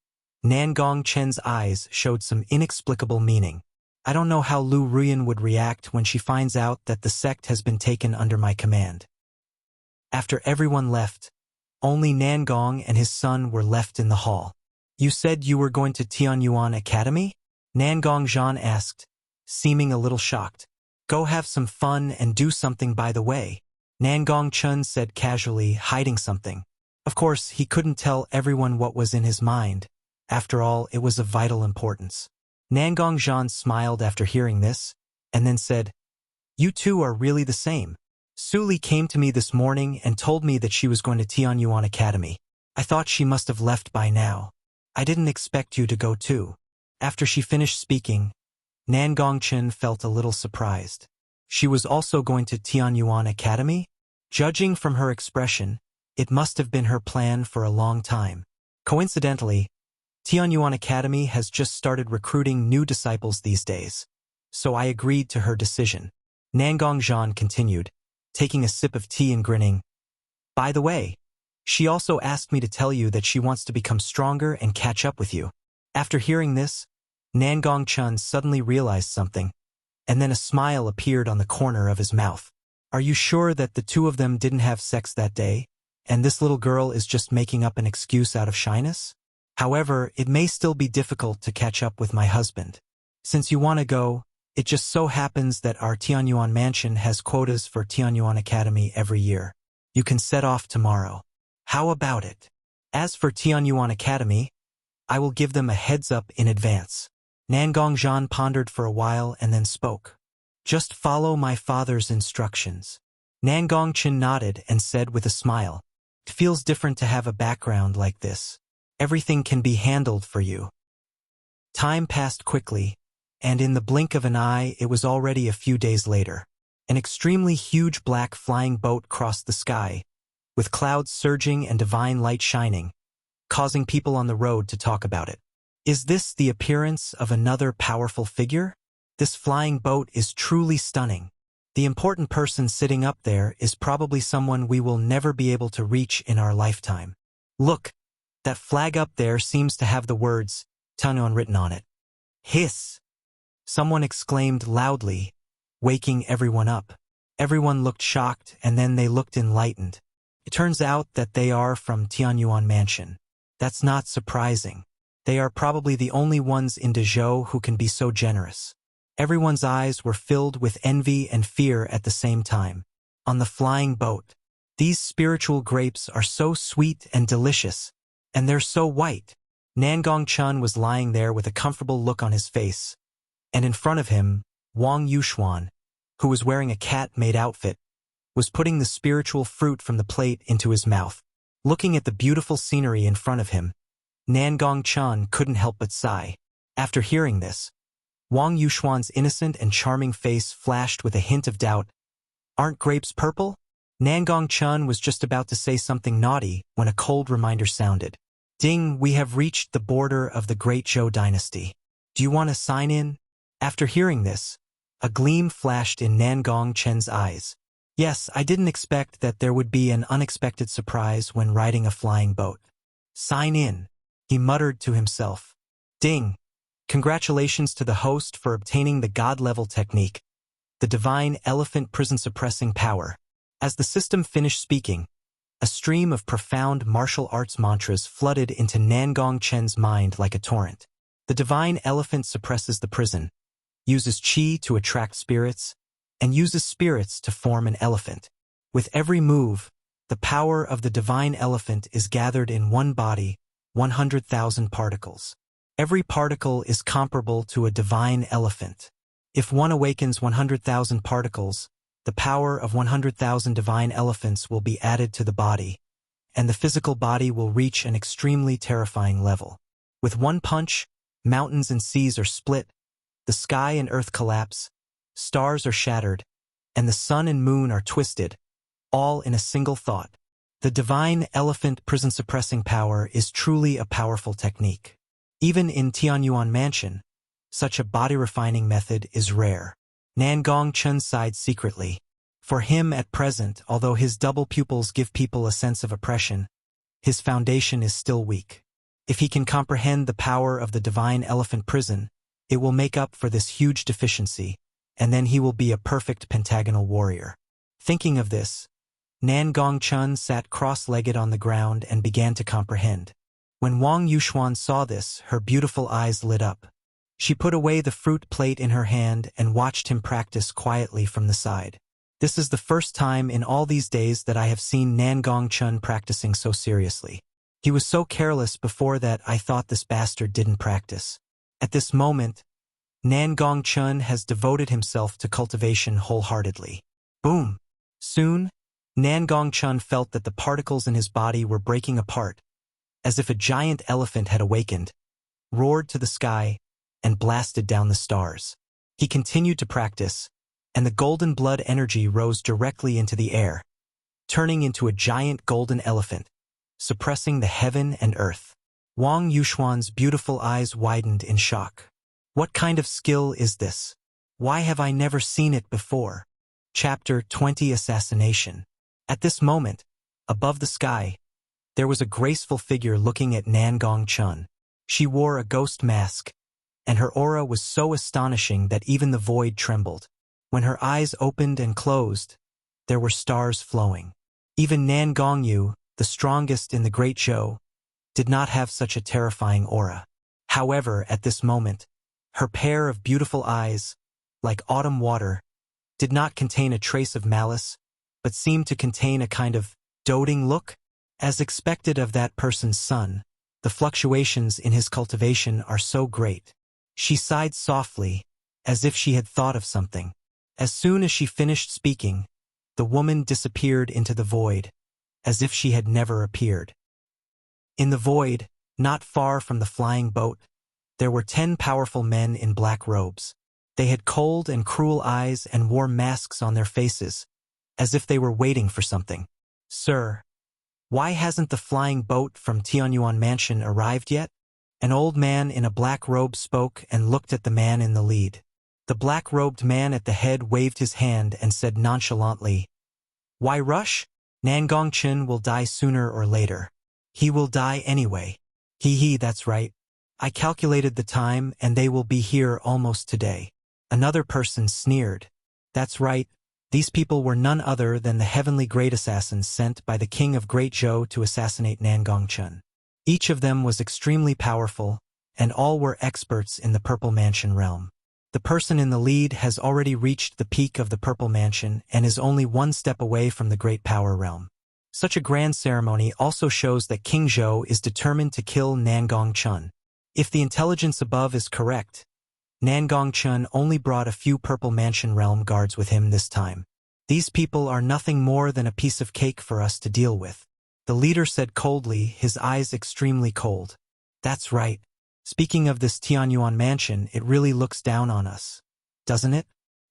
Nangong Chen's eyes showed some inexplicable meaning. I don't know how Lu Ruyan would react when she finds out that the sect has been taken under my command. After everyone left, only Nangong and his son were left in the hall. You said you were going to Tianyuan Academy? Nangong Zhan asked, seeming a little shocked. Go have some fun and do something by the way. Nangong Chen said casually, hiding something. Of course, he couldn't tell everyone what was in his mind. After all, it was of vital importance. Nangong Zhan smiled after hearing this, and then said, You two are really the same. Su Li came to me this morning and told me that she was going to Tianyuan Academy. I thought she must have left by now. I didn't expect you to go too. After she finished speaking, Nangong Chen felt a little surprised. She was also going to Tianyuan Academy? Judging from her expression, it must have been her plan for a long time. Coincidentally, Tianyuan Academy has just started recruiting new disciples these days, so I agreed to her decision. Nangong Zhan continued, taking a sip of tea and grinning. By the way, she also asked me to tell you that she wants to become stronger and catch up with you. After hearing this, Nangong Chen suddenly realized something, and then a smile appeared on the corner of his mouth. Are you sure that the two of them didn't have sex that day, and this little girl is just making up an excuse out of shyness? However, it may still be difficult to catch up with my husband. Since you want to go, it just so happens that our Tianyuan Mansion has quotas for Tianyuan Academy every year. You can set off tomorrow. How about it? As for Tianyuan Academy, I will give them a heads up in advance. Nangong Zhan pondered for a while and then spoke. Just follow my father's instructions. Nangong Chen nodded and said with a smile, It feels different to have a background like this. Everything can be handled for you. Time passed quickly, and in the blink of an eye it was already a few days later. An extremely huge black flying boat crossed the sky, with clouds surging and divine light shining, causing people on the road to talk about it. Is this the appearance of another powerful figure? This flying boat is truly stunning. The important person sitting up there is probably someone we will never be able to reach in our lifetime. Look, that flag up there seems to have the words Tianyuan written on it. Hiss! Someone exclaimed loudly, waking everyone up. Everyone looked shocked, and then they looked enlightened. It turns out that they are from Tianyuan Mansion. That's not surprising. They are probably the only ones in Dezhou who can be so generous. Everyone's eyes were filled with envy and fear at the same time. On the flying boat, these spiritual grapes are so sweet and delicious, and they're so white. Nangong Chen was lying there with a comfortable look on his face, and in front of him, Wang Yuxuan, who was wearing a cat-made outfit, was putting the spiritual fruit from the plate into his mouth. Looking at the beautiful scenery in front of him, Nangong Chen couldn't help but sigh. After hearing this, Wang Yuxuan's innocent and charming face flashed with a hint of doubt. Aren't grapes purple? Nangong Chen was just about to say something naughty when a cold reminder sounded. Ding, we have reached the border of the Great Zhou Dynasty. Do you want to sign in? After hearing this, a gleam flashed in Nangong Chen's eyes. Yes, I didn't expect that there would be an unexpected surprise when riding a flying boat. Sign in, he muttered to himself. Ding! Congratulations to the host for obtaining the God-level technique, the divine elephant prison-suppressing power. As the system finished speaking, a stream of profound martial arts mantras flooded into Nangong Chen's mind like a torrent. The divine elephant suppresses the prison, uses qi to attract spirits, and uses spirits to form an elephant. With every move, the power of the divine elephant is gathered in one body, 100,000 particles. Every particle is comparable to a divine elephant. If one awakens 100,000 particles, the power of 100,000 divine elephants will be added to the body, and the physical body will reach an extremely terrifying level. With one punch, mountains and seas are split, the sky and earth collapse, stars are shattered, and the sun and moon are twisted, all in a single thought. The divine elephant prison-suppressing power is truly a powerful technique. Even in Tianyuan Mansion, such a body-refining method is rare. Nangong Chen sighed secretly. For him at present, although his double pupils give people a sense of oppression, his foundation is still weak. If he can comprehend the power of the divine elephant prison, it will make up for this huge deficiency, and then he will be a perfect pentagonal warrior. Thinking of this, Nangong Chen sat cross-legged on the ground and began to comprehend. When Wang Yuxuan saw this, her beautiful eyes lit up. She put away the fruit plate in her hand and watched him practice quietly from the side. This is the first time in all these days that I have seen Nangong Chen practicing so seriously. He was so careless before that I thought this bastard didn't practice. At this moment, Nangong Chen has devoted himself to cultivation wholeheartedly. Boom! Soon, Nangong Chen felt that the particles in his body were breaking apart, as if a giant elephant had awakened, roared to the sky, and blasted down the stars. He continued to practice, and the golden blood energy rose directly into the air, turning into a giant golden elephant, suppressing the heaven and earth. Wang Yuxuan's beautiful eyes widened in shock. What kind of skill is this? Why have I never seen it before? Chapter 20 Assassination. At this moment, above the sky, there was a graceful figure looking at Nangong Chen. She wore a ghost mask, and her aura was so astonishing that even the void trembled. When her eyes opened and closed, there were stars flowing. Even Nangong Yu, the strongest in the Great Zhou, did not have such a terrifying aura. However, at this moment, her pair of beautiful eyes, like autumn water, did not contain a trace of malice, but seemed to contain a kind of doting look. As expected of that person's son, the fluctuations in his cultivation are so great. She sighed softly, as if she had thought of something. As soon as she finished speaking, the woman disappeared into the void, as if she had never appeared. In the void, not far from the flying boat, there were 10 powerful men in black robes. They had cold and cruel eyes and wore masks on their faces, as if they were waiting for something. "Sir, why hasn't the flying boat from Tianyuan Mansion arrived yet?" An old man in a black robe spoke and looked at the man in the lead. The black-robed man at the head waved his hand and said nonchalantly, "Why rush? Nangong Chen will die sooner or later. He will die anyway. That's right. I calculated the time and they will be here almost today." Another person sneered. "That's right. These people were none other than the heavenly great assassins sent by the king of Great Zhou to assassinate Nangong Chen. Each of them was extremely powerful, and all were experts in the Purple Mansion realm. The person in the lead has already reached the peak of the Purple Mansion and is only one step away from the Great Power realm. Such a grand ceremony also shows that King Zhou is determined to kill Nangong Chen. If the intelligence above is correct, Nangong Chen only brought a few Purple Mansion realm guards with him this time. These people are nothing more than a piece of cake for us to deal with. The leader said coldly, his eyes extremely cold. "That's right. Speaking of this Tianyuan Mansion, it really looks down on us, doesn't it?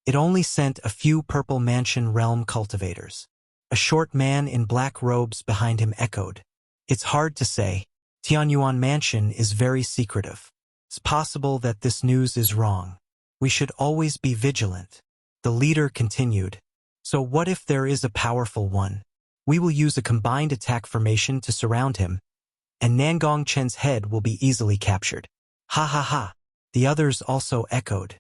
It only sent a few Purple Mansion realm cultivators." A short man in black robes behind him echoed. "It's hard to say. Tianyuan Mansion is very secretive. It's possible that this news is wrong. We should always be vigilant." The leader continued, "So what if there is a powerful one? We will use a combined attack formation to surround him, and Nangong Chen's head will be easily captured." "Ha ha ha." The others also echoed.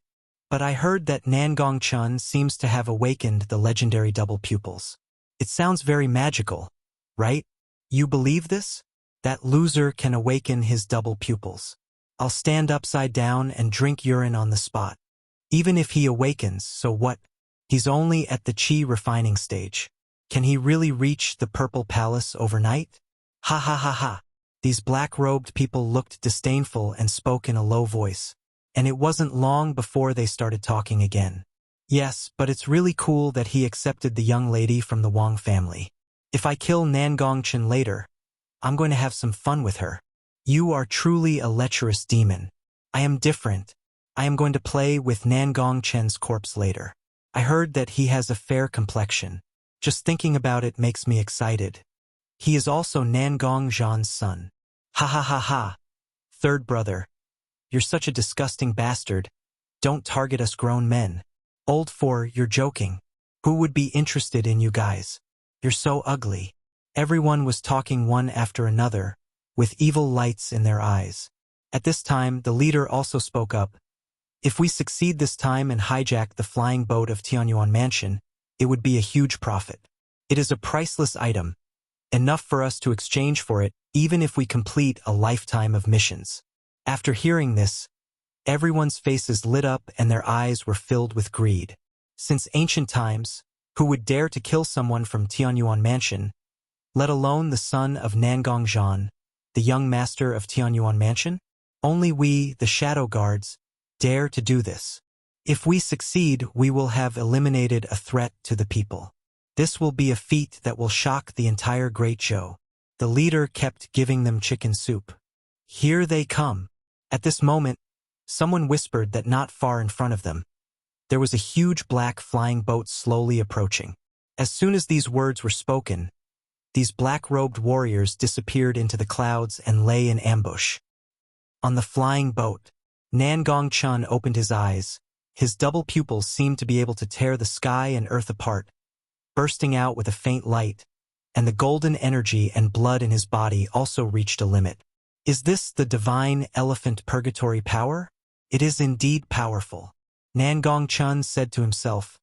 "But I heard that Nangong Chen seems to have awakened the legendary Double Pupils. It sounds very magical, right? You believe this? That loser can awaken his Double Pupils. I'll stand upside down and drink urine on the spot. Even if he awakens, so what? He's only at the chi refining stage. Can he really reach the Purple Palace overnight?" "Ha ha ha ha." These black-robed people looked disdainful and spoke in a low voice. And it wasn't long before they started talking again. "Yes, but it's really cool that he accepted the young lady from the Wang family. If I kill Nangong Chen later, I'm going to have some fun with her. You are truly a lecherous demon. I am different. I am going to play with Nangong Chen's corpse later. I heard that he has a fair complexion. Just thinking about it makes me excited. He is also Nangong Zhan's son." "Ha ha ha ha. Third brother. You're such a disgusting bastard. Don't target us grown men." "Old four, you're joking. Who would be interested in you guys? You're so ugly." Everyone was talking one after another, with evil lights in their eyes. At this time, the leader also spoke up. "If we succeed this time and hijack the flying boat of Tianyuan Mansion, it would be a huge profit. It is a priceless item, enough for us to exchange for it even if we complete a lifetime of missions." After hearing this, everyone's faces lit up and their eyes were filled with greed. Since ancient times, who would dare to kill someone from Tianyuan Mansion, let alone the son of Nangong Zhan, the young master of Tianyuan Mansion? Only we, the Shadow Guards, dare to do this. If we succeed, we will have eliminated a threat to the people. This will be a feat that will shock the entire Great Zhou. The leader kept giving them chicken soup. "Here they come." At this moment, someone whispered that not far in front of them, there was a huge black flying boat slowly approaching. As soon as these words were spoken, these black-robed warriors disappeared into the clouds and lay in ambush. On the flying boat, Nangong Chen opened his eyes. His double pupils seemed to be able to tear the sky and earth apart, bursting out with a faint light, and the golden energy and blood in his body also reached a limit. Is this the divine elephant purgatory power? It is indeed powerful, Nangong Chen said to himself,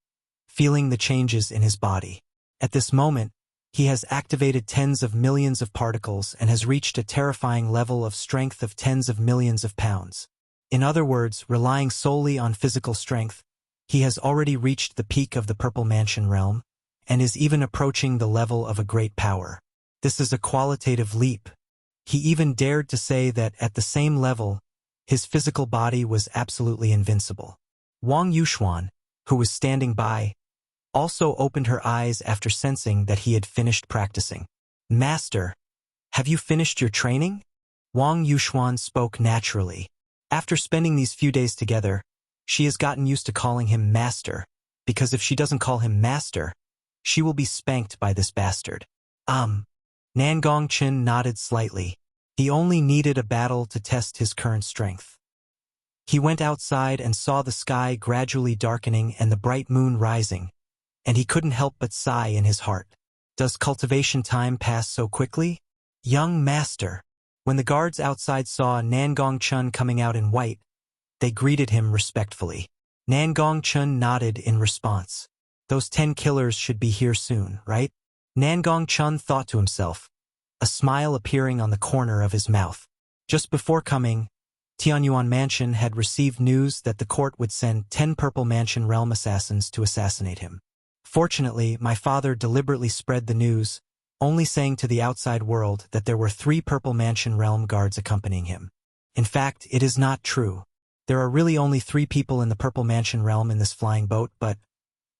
feeling the changes in his body. At this moment, he has activated tens of millions of particles and has reached a terrifying level of strength of tens of millions of pounds. In other words, relying solely on physical strength, he has already reached the peak of the Purple Mansion realm, and is even approaching the level of a great power. This is a qualitative leap. He even dared to say that at the same level, his physical body was absolutely invincible. Wang Yuxuan, who was standing by, also opened her eyes after sensing that he had finished practicing. "Master, have you finished your training?" Wang Yuxuan spoke naturally. After spending these few days together, she has gotten used to calling him master, because if she doesn't call him master, she will be spanked by this bastard. Nangong Chen nodded slightly. He only needed a battle to test his current strength. He went outside and saw the sky gradually darkening and the bright moon rising, and he couldn't help but sigh in his heart. Does cultivation time pass so quickly? Young master. When the guards outside saw Nangong Chen coming out in white, they greeted him respectfully. Nangong Chen nodded in response. Those 10 killers should be here soon, right? Nangong Chen thought to himself, a smile appearing on the corner of his mouth. Just before coming, Tianyuan Mansion had received news that the court would send 10 Purple Mansion realm assassins to assassinate him. Fortunately, my father deliberately spread the news, only saying to the outside world that there were 3 Purple Mansion realm guards accompanying him. In fact, it is not true. There are really only 3 people in the Purple Mansion realm in this flying boat, but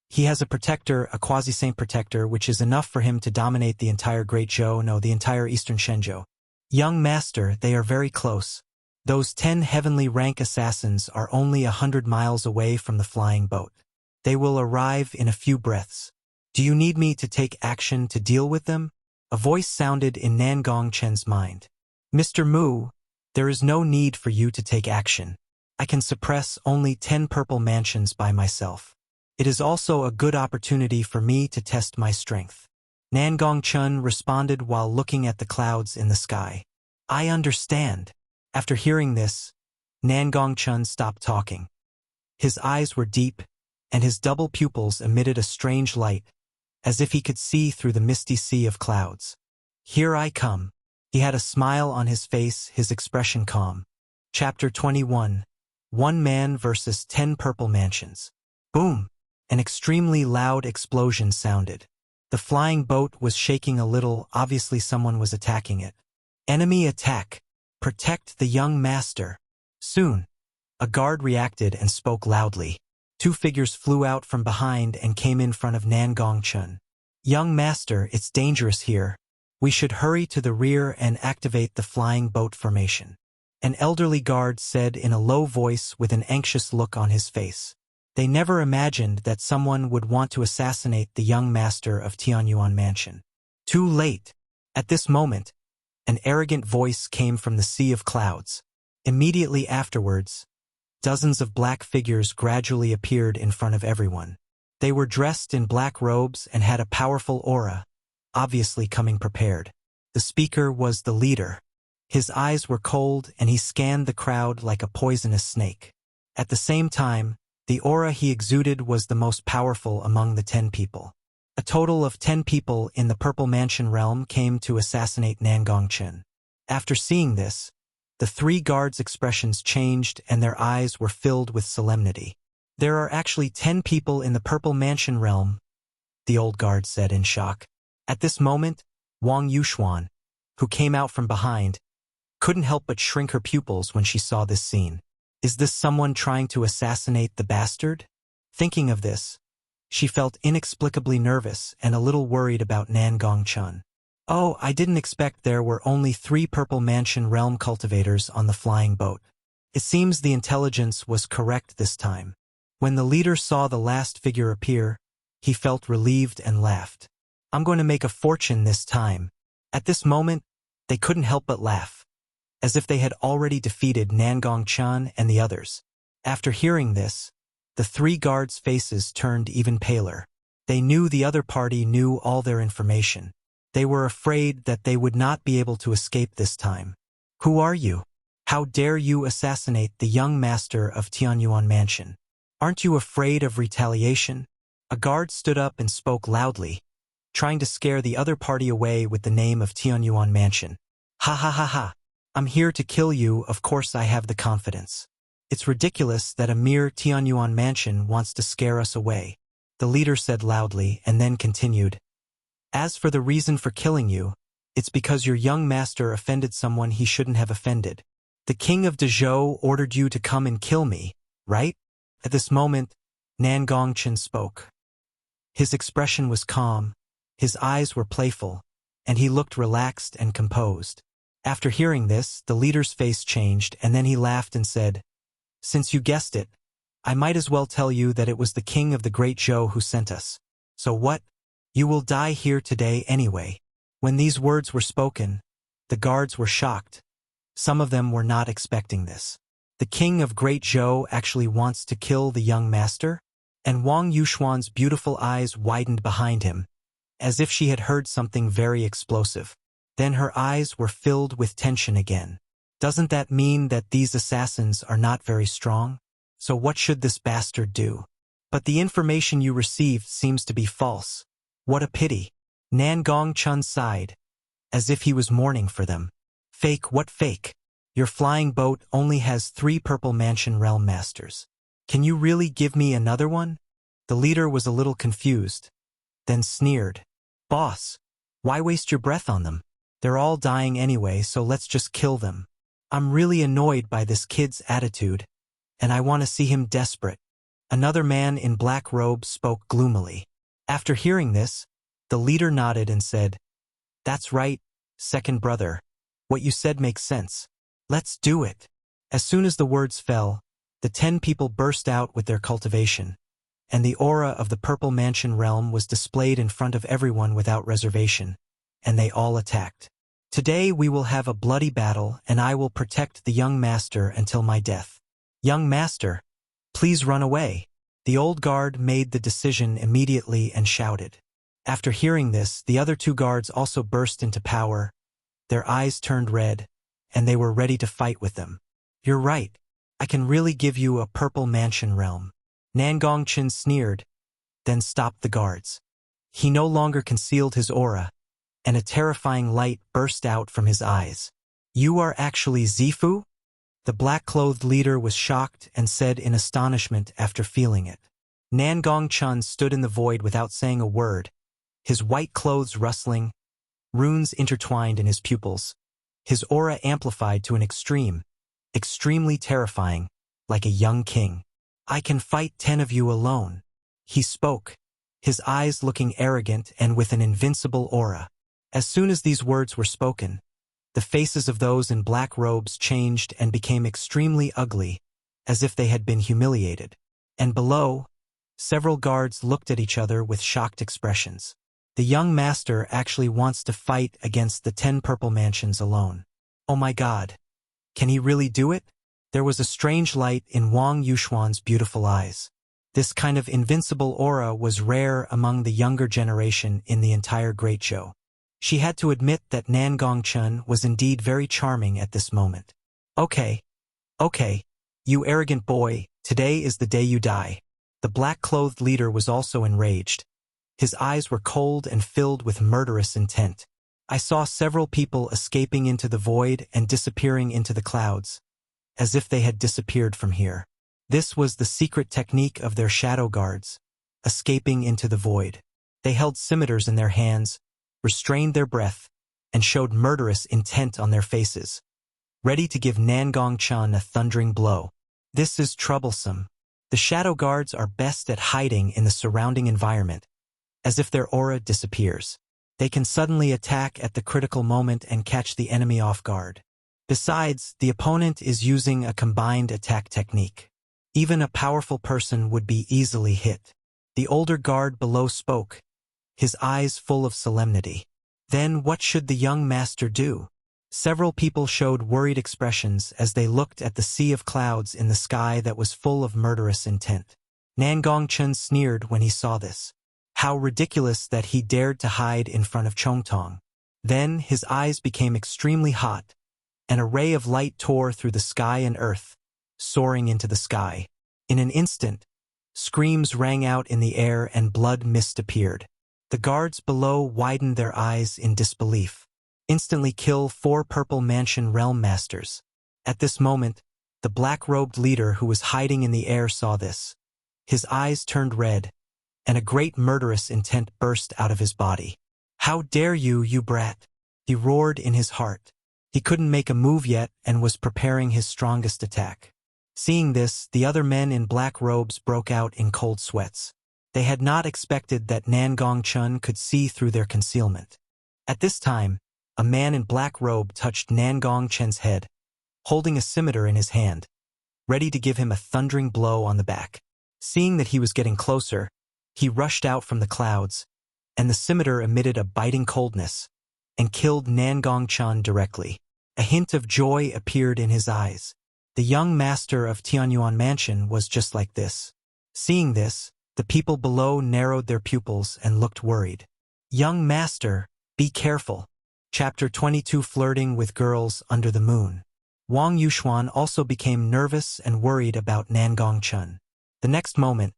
he has a protector, a quasi-saint protector, which is enough for him to dominate the entire Great Zhou, the entire eastern Shenzhou. Young master, they are very close. Those 10 heavenly rank assassins are only 100 miles away from the flying boat. They will arrive in a few breaths. Do you need me to take action to deal with them? A voice sounded in Nangong Chen's mind. Mr. Mu, there is no need for you to take action. I can suppress only 10 purple mansions by myself. It is also a good opportunity for me to test my strength. Nangong Chen responded while looking at the clouds in the sky. I understand. After hearing this, Nangong Chen stopped talking. His eyes were deep, and his double pupils emitted a strange light, as if he could see through the misty sea of clouds. Here I come. He had a smile on his face, his expression calm. Chapter 21. 1 man versus 10 purple mansions. Boom! An extremely loud explosion sounded. The flying boat was shaking a little, obviously someone was attacking it. Enemy attack! Protect the young master. Soon, a guard reacted and spoke loudly. 2 figures flew out from behind and came in front of Nangong Chen. Young master, it's dangerous here. We should hurry to the rear and activate the flying boat formation. An elderly guard said in a low voice with an anxious look on his face. They never imagined that someone would want to assassinate the young master of Tianyuan Mansion. Too late. At this moment, an arrogant voice came from the sea of clouds. Immediately afterwards, dozens of black figures gradually appeared in front of everyone. They were dressed in black robes and had a powerful aura, obviously coming prepared. The speaker was the leader. His eyes were cold and he scanned the crowd like a poisonous snake. At the same time, the aura he exuded was the most powerful among the 10 people. A total of 10 people in the Purple Mansion realm came to assassinate Nangong Chen. After seeing this, the 3 guards' expressions changed and their eyes were filled with solemnity. There are actually 10 people in the Purple Mansion realm, the old guard said in shock. At this moment, Wang Yuxuan, who came out from behind, couldn't help but shrink her pupils when she saw this scene. Is this someone trying to assassinate the bastard? Thinking of this, she felt inexplicably nervous and a little worried about Nangong Chen. Oh, I didn't expect there were only 3 Purple Mansion realm cultivators on the flying boat. It seems the intelligence was correct this time. When the leader saw the last figure appear, he felt relieved and laughed. I'm going to make a fortune this time. At this moment, they couldn't help but laugh, as if they had already defeated Nangong Chen and the others. After hearing this, the 3 guards' faces turned even paler. They knew the other party knew all their information. They were afraid that they would not be able to escape this time. Who are you? How dare you assassinate the young master of Tianyuan Mansion? Aren't you afraid of retaliation? A guard stood up and spoke loudly, trying to scare the other party away with the name of Tianyuan Mansion. Ha ha ha ha. I'm here to kill you, of course I have the confidence. It's ridiculous that a mere Tianyuan Mansion wants to scare us away, the leader said loudly and then continued. As for the reason for killing you, it's because your young master offended someone he shouldn't have offended. The king of Dezhou ordered you to come and kill me, right? At this moment, Nangong Chen spoke. His expression was calm, his eyes were playful, and he looked relaxed and composed. After hearing this, the leader's face changed, and then he laughed and said, "Since you guessed it, I might as well tell you that it was the king of the Great Zhou who sent us. So what? You will die here today anyway." When these words were spoken, the guards were shocked. Some of them were not expecting this. The king of Great Zhou actually wants to kill the young master? And Wang Yuxuan's beautiful eyes widened behind him, as if she had heard something very explosive. Then her eyes were filled with tension again. Doesn't that mean that these assassins are not very strong? So what should this bastard do? But the information you received seems to be false. What a pity. Nangong Chen sighed, as if he was mourning for them. Fake, what fake? Your flying boat only has 3 Purple Mansion Realm Masters. Can you really give me another one? The leader was a little confused, then sneered. Boss, why waste your breath on them? They're all dying anyway, so let's just kill them. I'm really annoyed by this kid's attitude, and I want to see him desperate. Another man in black robes spoke gloomily. After hearing this, the leader nodded and said, "That's right, second brother. What you said makes sense. Let's do it." As soon as the words fell, the 10 people burst out with their cultivation, and the aura of the Purple Mansion realm was displayed in front of everyone without reservation, and they all attacked. Today we will have a bloody battle, and I will protect the young master until my death. Young master, please run away. The old guard made the decision immediately and shouted. After hearing this, the other 2 guards also burst into power. Their eyes turned red, and they were ready to fight with them. You're right. I can really give you a Purple Mansion realm. Nangong Chen sneered, then stopped the guards. He no longer concealed his aura, and a terrifying light burst out from his eyes. You are actually Zifu? The black-clothed leader was shocked and said in astonishment after feeling it. Nangong Chen stood in the void without saying a word, his white clothes rustling, runes intertwined in his pupils. His aura amplified to an extreme, extremely terrifying, like a young king. I can fight 10 of you alone. He spoke, his eyes looking arrogant and with an invincible aura. As soon as these words were spoken, the faces of those in black robes changed and became extremely ugly, as if they had been humiliated. And below, several guards looked at each other with shocked expressions. The young master actually wants to fight against the 10 Purple Mansions alone. Oh my God. Can he really do it? There was a strange light in Wang Yuxuan's beautiful eyes. This kind of invincible aura was rare among the younger generation in the entire Great Zhou. She had to admit that Nangong Chen was indeed very charming at this moment. Okay, you arrogant boy, today is the day you die. The black-clothed leader was also enraged. His eyes were cold and filled with murderous intent. I saw several people escaping into the void and disappearing into the clouds, as if they had disappeared from here. This was the secret technique of their shadow guards, escaping into the void. They held scimitars in their hands, restrained their breath, and showed murderous intent on their faces, ready to give Nangong Chen a thundering blow. This is troublesome. The shadow guards are best at hiding in the surrounding environment, as if their aura disappears. They can suddenly attack at the critical moment and catch the enemy off guard. Besides, the opponent is using a combined attack technique. Even a powerful person would be easily hit. The older guard below spoke, his eyes full of solemnity. Then what should the young master do? Several people showed worried expressions as they looked at the sea of clouds in the sky that was full of murderous intent. Nangong Chen sneered when he saw this. How ridiculous that he dared to hide in front of Chongtong. Then his eyes became extremely hot. An array of light tore through the sky and earth, soaring into the sky. In an instant, screams rang out in the air and blood mist appeared. The guards below widened their eyes in disbelief. Instantly kill 4 Purple Mansion Realm Masters. At this moment, the black-robed leader who was hiding in the air saw this. His eyes turned red, and a great murderous intent burst out of his body. How dare you, you brat! He roared in his heart. He couldn't make a move yet and was preparing his strongest attack. Seeing this, the other men in black robes broke out in cold sweats. They had not expected that Nangong Chen could see through their concealment. At this time, a man in black robe touched Nangong Chen's head, holding a scimitar in his hand, ready to give him a thundering blow on the back. Seeing that he was getting closer, he rushed out from the clouds, and the scimitar emitted a biting coldness and killed Nangong Chen directly. A hint of joy appeared in his eyes. The young master of Tianyuan Mansion was just like this. Seeing this, the people below narrowed their pupils and looked worried. Young master, be careful. Chapter 22 Flirting with Girls Under the Moon. Wang Yuxuan also became nervous and worried about Nangong Chen. The next moment,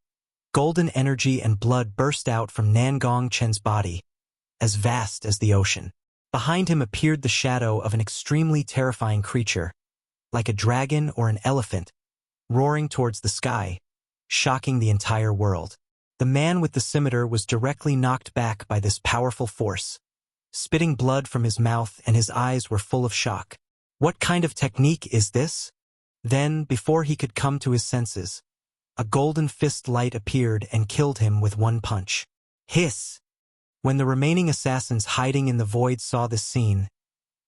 golden energy and blood burst out from Nangong Chen's body, as vast as the ocean. Behind him appeared the shadow of an extremely terrifying creature, like a dragon or an elephant, roaring towards the sky, shocking the entire world. The man with the scimitar was directly knocked back by this powerful force, spitting blood from his mouth, and his eyes were full of shock. What kind of technique is this? Then, before he could come to his senses, a golden fist light appeared and killed him with one punch. Hiss! When the remaining assassins hiding in the void saw this scene,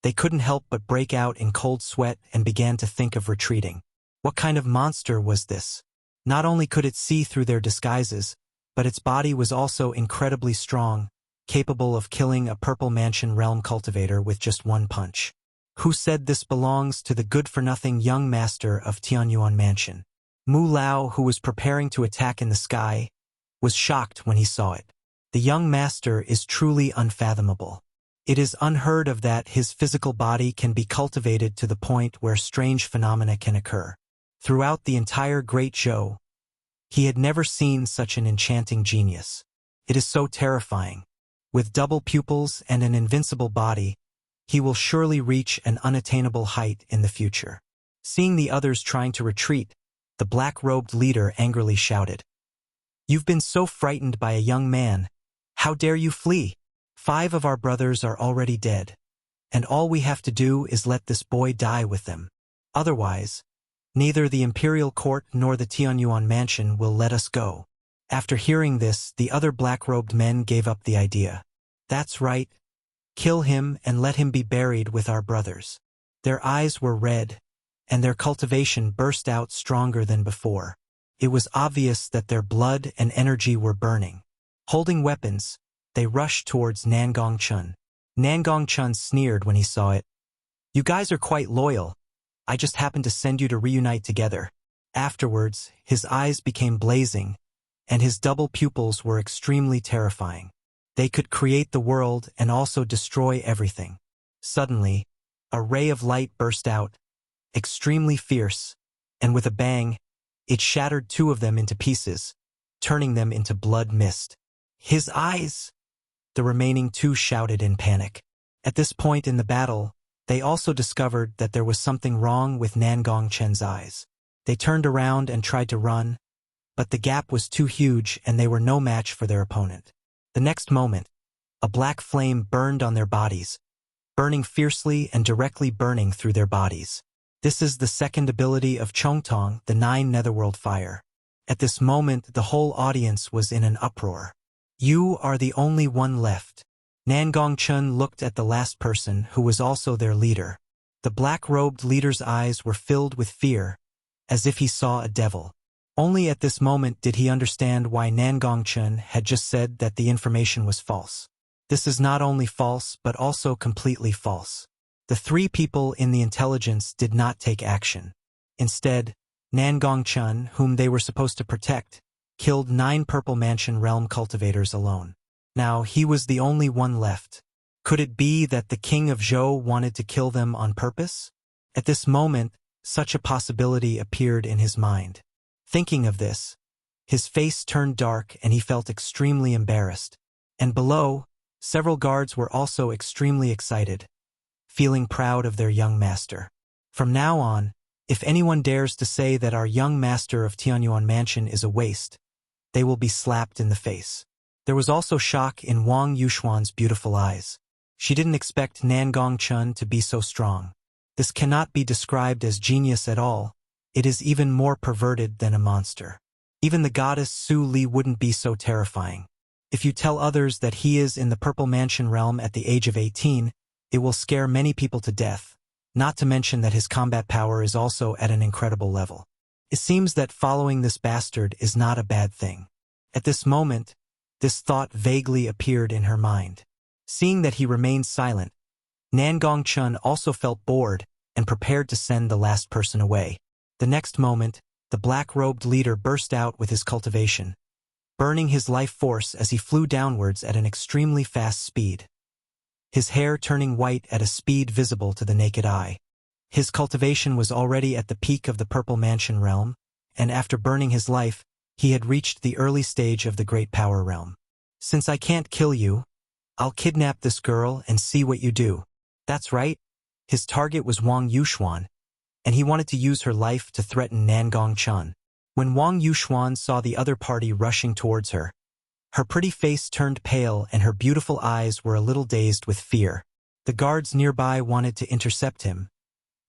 they couldn't help but break out in cold sweat and began to think of retreating. What kind of monster was this? Not only could it see through their disguises, but its body was also incredibly strong, capable of killing a Purple Mansion realm cultivator with just one punch. Who said this belongs to the good-for-nothing young master of Tianyuan Mansion? Mu Lao, who was preparing to attack in the sky, was shocked when he saw it. The young master is truly unfathomable. It is unheard of that his physical body can be cultivated to the point where strange phenomena can occur. Throughout the entire Great Zhou, he had never seen such an enchanting genius. It is so terrifying. With double pupils and an invincible body, he will surely reach an unattainable height in the future. Seeing the others trying to retreat, the black-robed leader angrily shouted, "You've been so frightened by a young man. How dare you flee? 5 of our brothers are already dead, and all we have to do is let this boy die with them. Otherwise, neither the imperial court nor the Tianyuan Mansion will let us go." After hearing this, the other black-robed men gave up the idea. That's right. Kill him and let him be buried with our brothers. Their eyes were red, and their cultivation burst out stronger than before. It was obvious that their blood and energy were burning. Holding weapons, they rushed towards Nangong Chen. Nangong Chen sneered when he saw it. "You guys are quite loyal. I just happened to send you to reunite together." Afterwards, his eyes became blazing, and his double pupils were extremely terrifying. They could create the world and also destroy everything. Suddenly, a ray of light burst out, extremely fierce, and with a bang, it shattered 2 of them into pieces, turning them into blood mist. "His eyes!" The remaining 2 shouted in panic. At this point in the battle, they also discovered that there was something wrong with Nangong Chen's eyes. They turned around and tried to run, but the gap was too huge and they were no match for their opponent. The next moment, a black flame burned on their bodies, burning fiercely and directly burning through their bodies. This is the second ability of Chongtong, the 9 Netherworld Fire. At this moment, the whole audience was in an uproar. "You are the only one left." Nangong Chen looked at the last person, who was also their leader. The black-robed leader's eyes were filled with fear, as if he saw a devil. Only at this moment did he understand why Nangong Chen had just said that the information was false. This is not only false, but also completely false. The 3 people in the intelligence did not take action. Instead, Nangong Chen, whom they were supposed to protect, killed 9 Purple Mansion realm cultivators alone. Now he was the only one left. Could it be that the king of Zhou wanted to kill them on purpose? At this moment, such a possibility appeared in his mind. Thinking of this, his face turned dark and he felt extremely embarrassed. And below, several guards were also extremely excited, feeling proud of their young master. From now on, if anyone dares to say that our young master of Tianyuan Mansion is a waste, they will be slapped in the face. There was also shock in Wang Yuxuan's beautiful eyes. She didn't expect Nangong Chen to be so strong. This cannot be described as genius at all. It is even more perverted than a monster. Even the goddess Su Li wouldn't be so terrifying. If you tell others that he is in the Purple Mansion realm at the age of 18, It will scare many people to death, not to mention that his combat power is also at an incredible level. It seems that following this bastard is not a bad thing. At this moment, this thought vaguely appeared in her mind. Seeing that he remained silent, Nangong Chen also felt bored and prepared to send the last person away. The next moment, the black-robed leader burst out with his cultivation, burning his life force as he flew downwards at an extremely fast speed. His hair turning white at a speed visible to the naked eye. His cultivation was already at the peak of the Purple Mansion realm, and after burning his life, he had reached the early stage of the Great Power realm. Since I can't kill you, I'll kidnap this girl and see what you do. That's right. His target was Wang Yuxuan, and he wanted to use her life to threaten Nangong Chen. When Wang Yuxuan saw the other party rushing towards her, her pretty face turned pale and her beautiful eyes were a little dazed with fear. The guards nearby wanted to intercept him,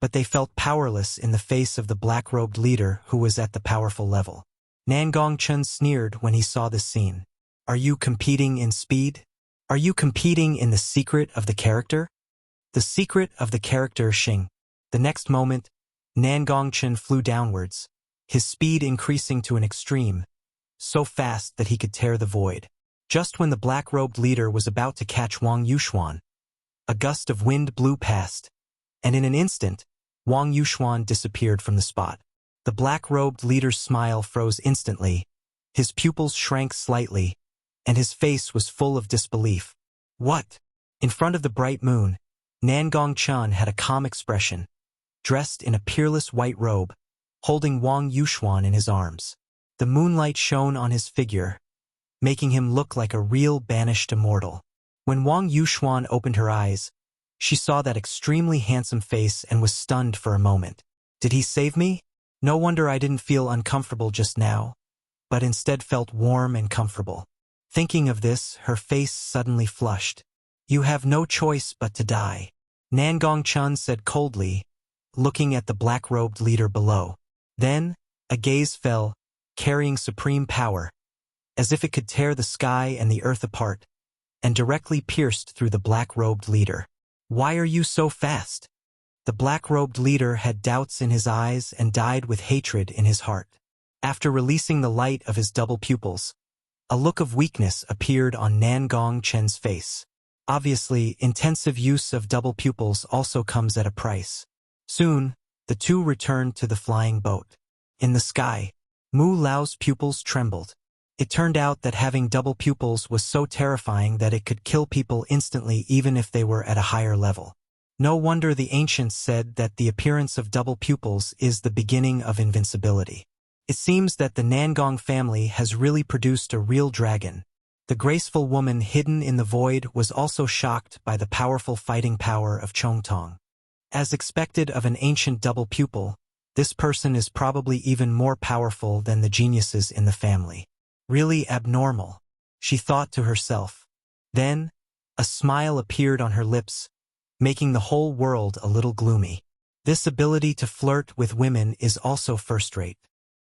but they felt powerless in the face of the black-robed leader who was at the powerful level. Nangong Chen sneered when he saw this scene. Are you competing in speed? Are you competing in the secret of the character? The secret of the character Xing. The next moment, Nangong Chen flew downwards, his speed increasing to an extreme, so fast that he could tear the void. Just when the black-robed leader was about to catch Wang Yuxuan, a gust of wind blew past, and in an instant, Wang Yuxuan disappeared from the spot. The black-robed leader's smile froze instantly, his pupils shrank slightly, and his face was full of disbelief. What? In front of the bright moon, Nangong Chen had a calm expression, dressed in a peerless white robe, holding Wang Yuxuan in his arms. The moonlight shone on his figure, making him look like a real banished immortal. When Wang Yuxuan opened her eyes, she saw that extremely handsome face and was stunned for a moment. Did he save me? No wonder I didn't feel uncomfortable just now, but instead felt warm and comfortable. Thinking of this, her face suddenly flushed. You have no choice but to die, Nangong Chen said coldly, looking at the black-robed leader below. Then, a gaze fell, carrying supreme power, as if it could tear the sky and the earth apart, and directly pierced through the black-robed leader. Why are you so fast? The black-robed leader had doubts in his eyes and died with hatred in his heart. After releasing the light of his double pupils, a look of weakness appeared on Nangong Chen's face. Obviously, intensive use of double pupils also comes at a price. Soon, the two returned to the flying boat. In the sky, Mu Lao's pupils trembled. It turned out that having double pupils was so terrifying that it could kill people instantly even if they were at a higher level. No wonder the ancients said that the appearance of double pupils is the beginning of invincibility. It seems that the Nangong family has really produced a real dragon. The graceful woman hidden in the void was also shocked by the powerful fighting power of Chongtong. As expected of an ancient double pupil, this person is probably even more powerful than the geniuses in the family. Really abnormal, she thought to herself. Then, a smile appeared on her lips, making the whole world a little gloomy. This ability to flirt with women is also first-rate.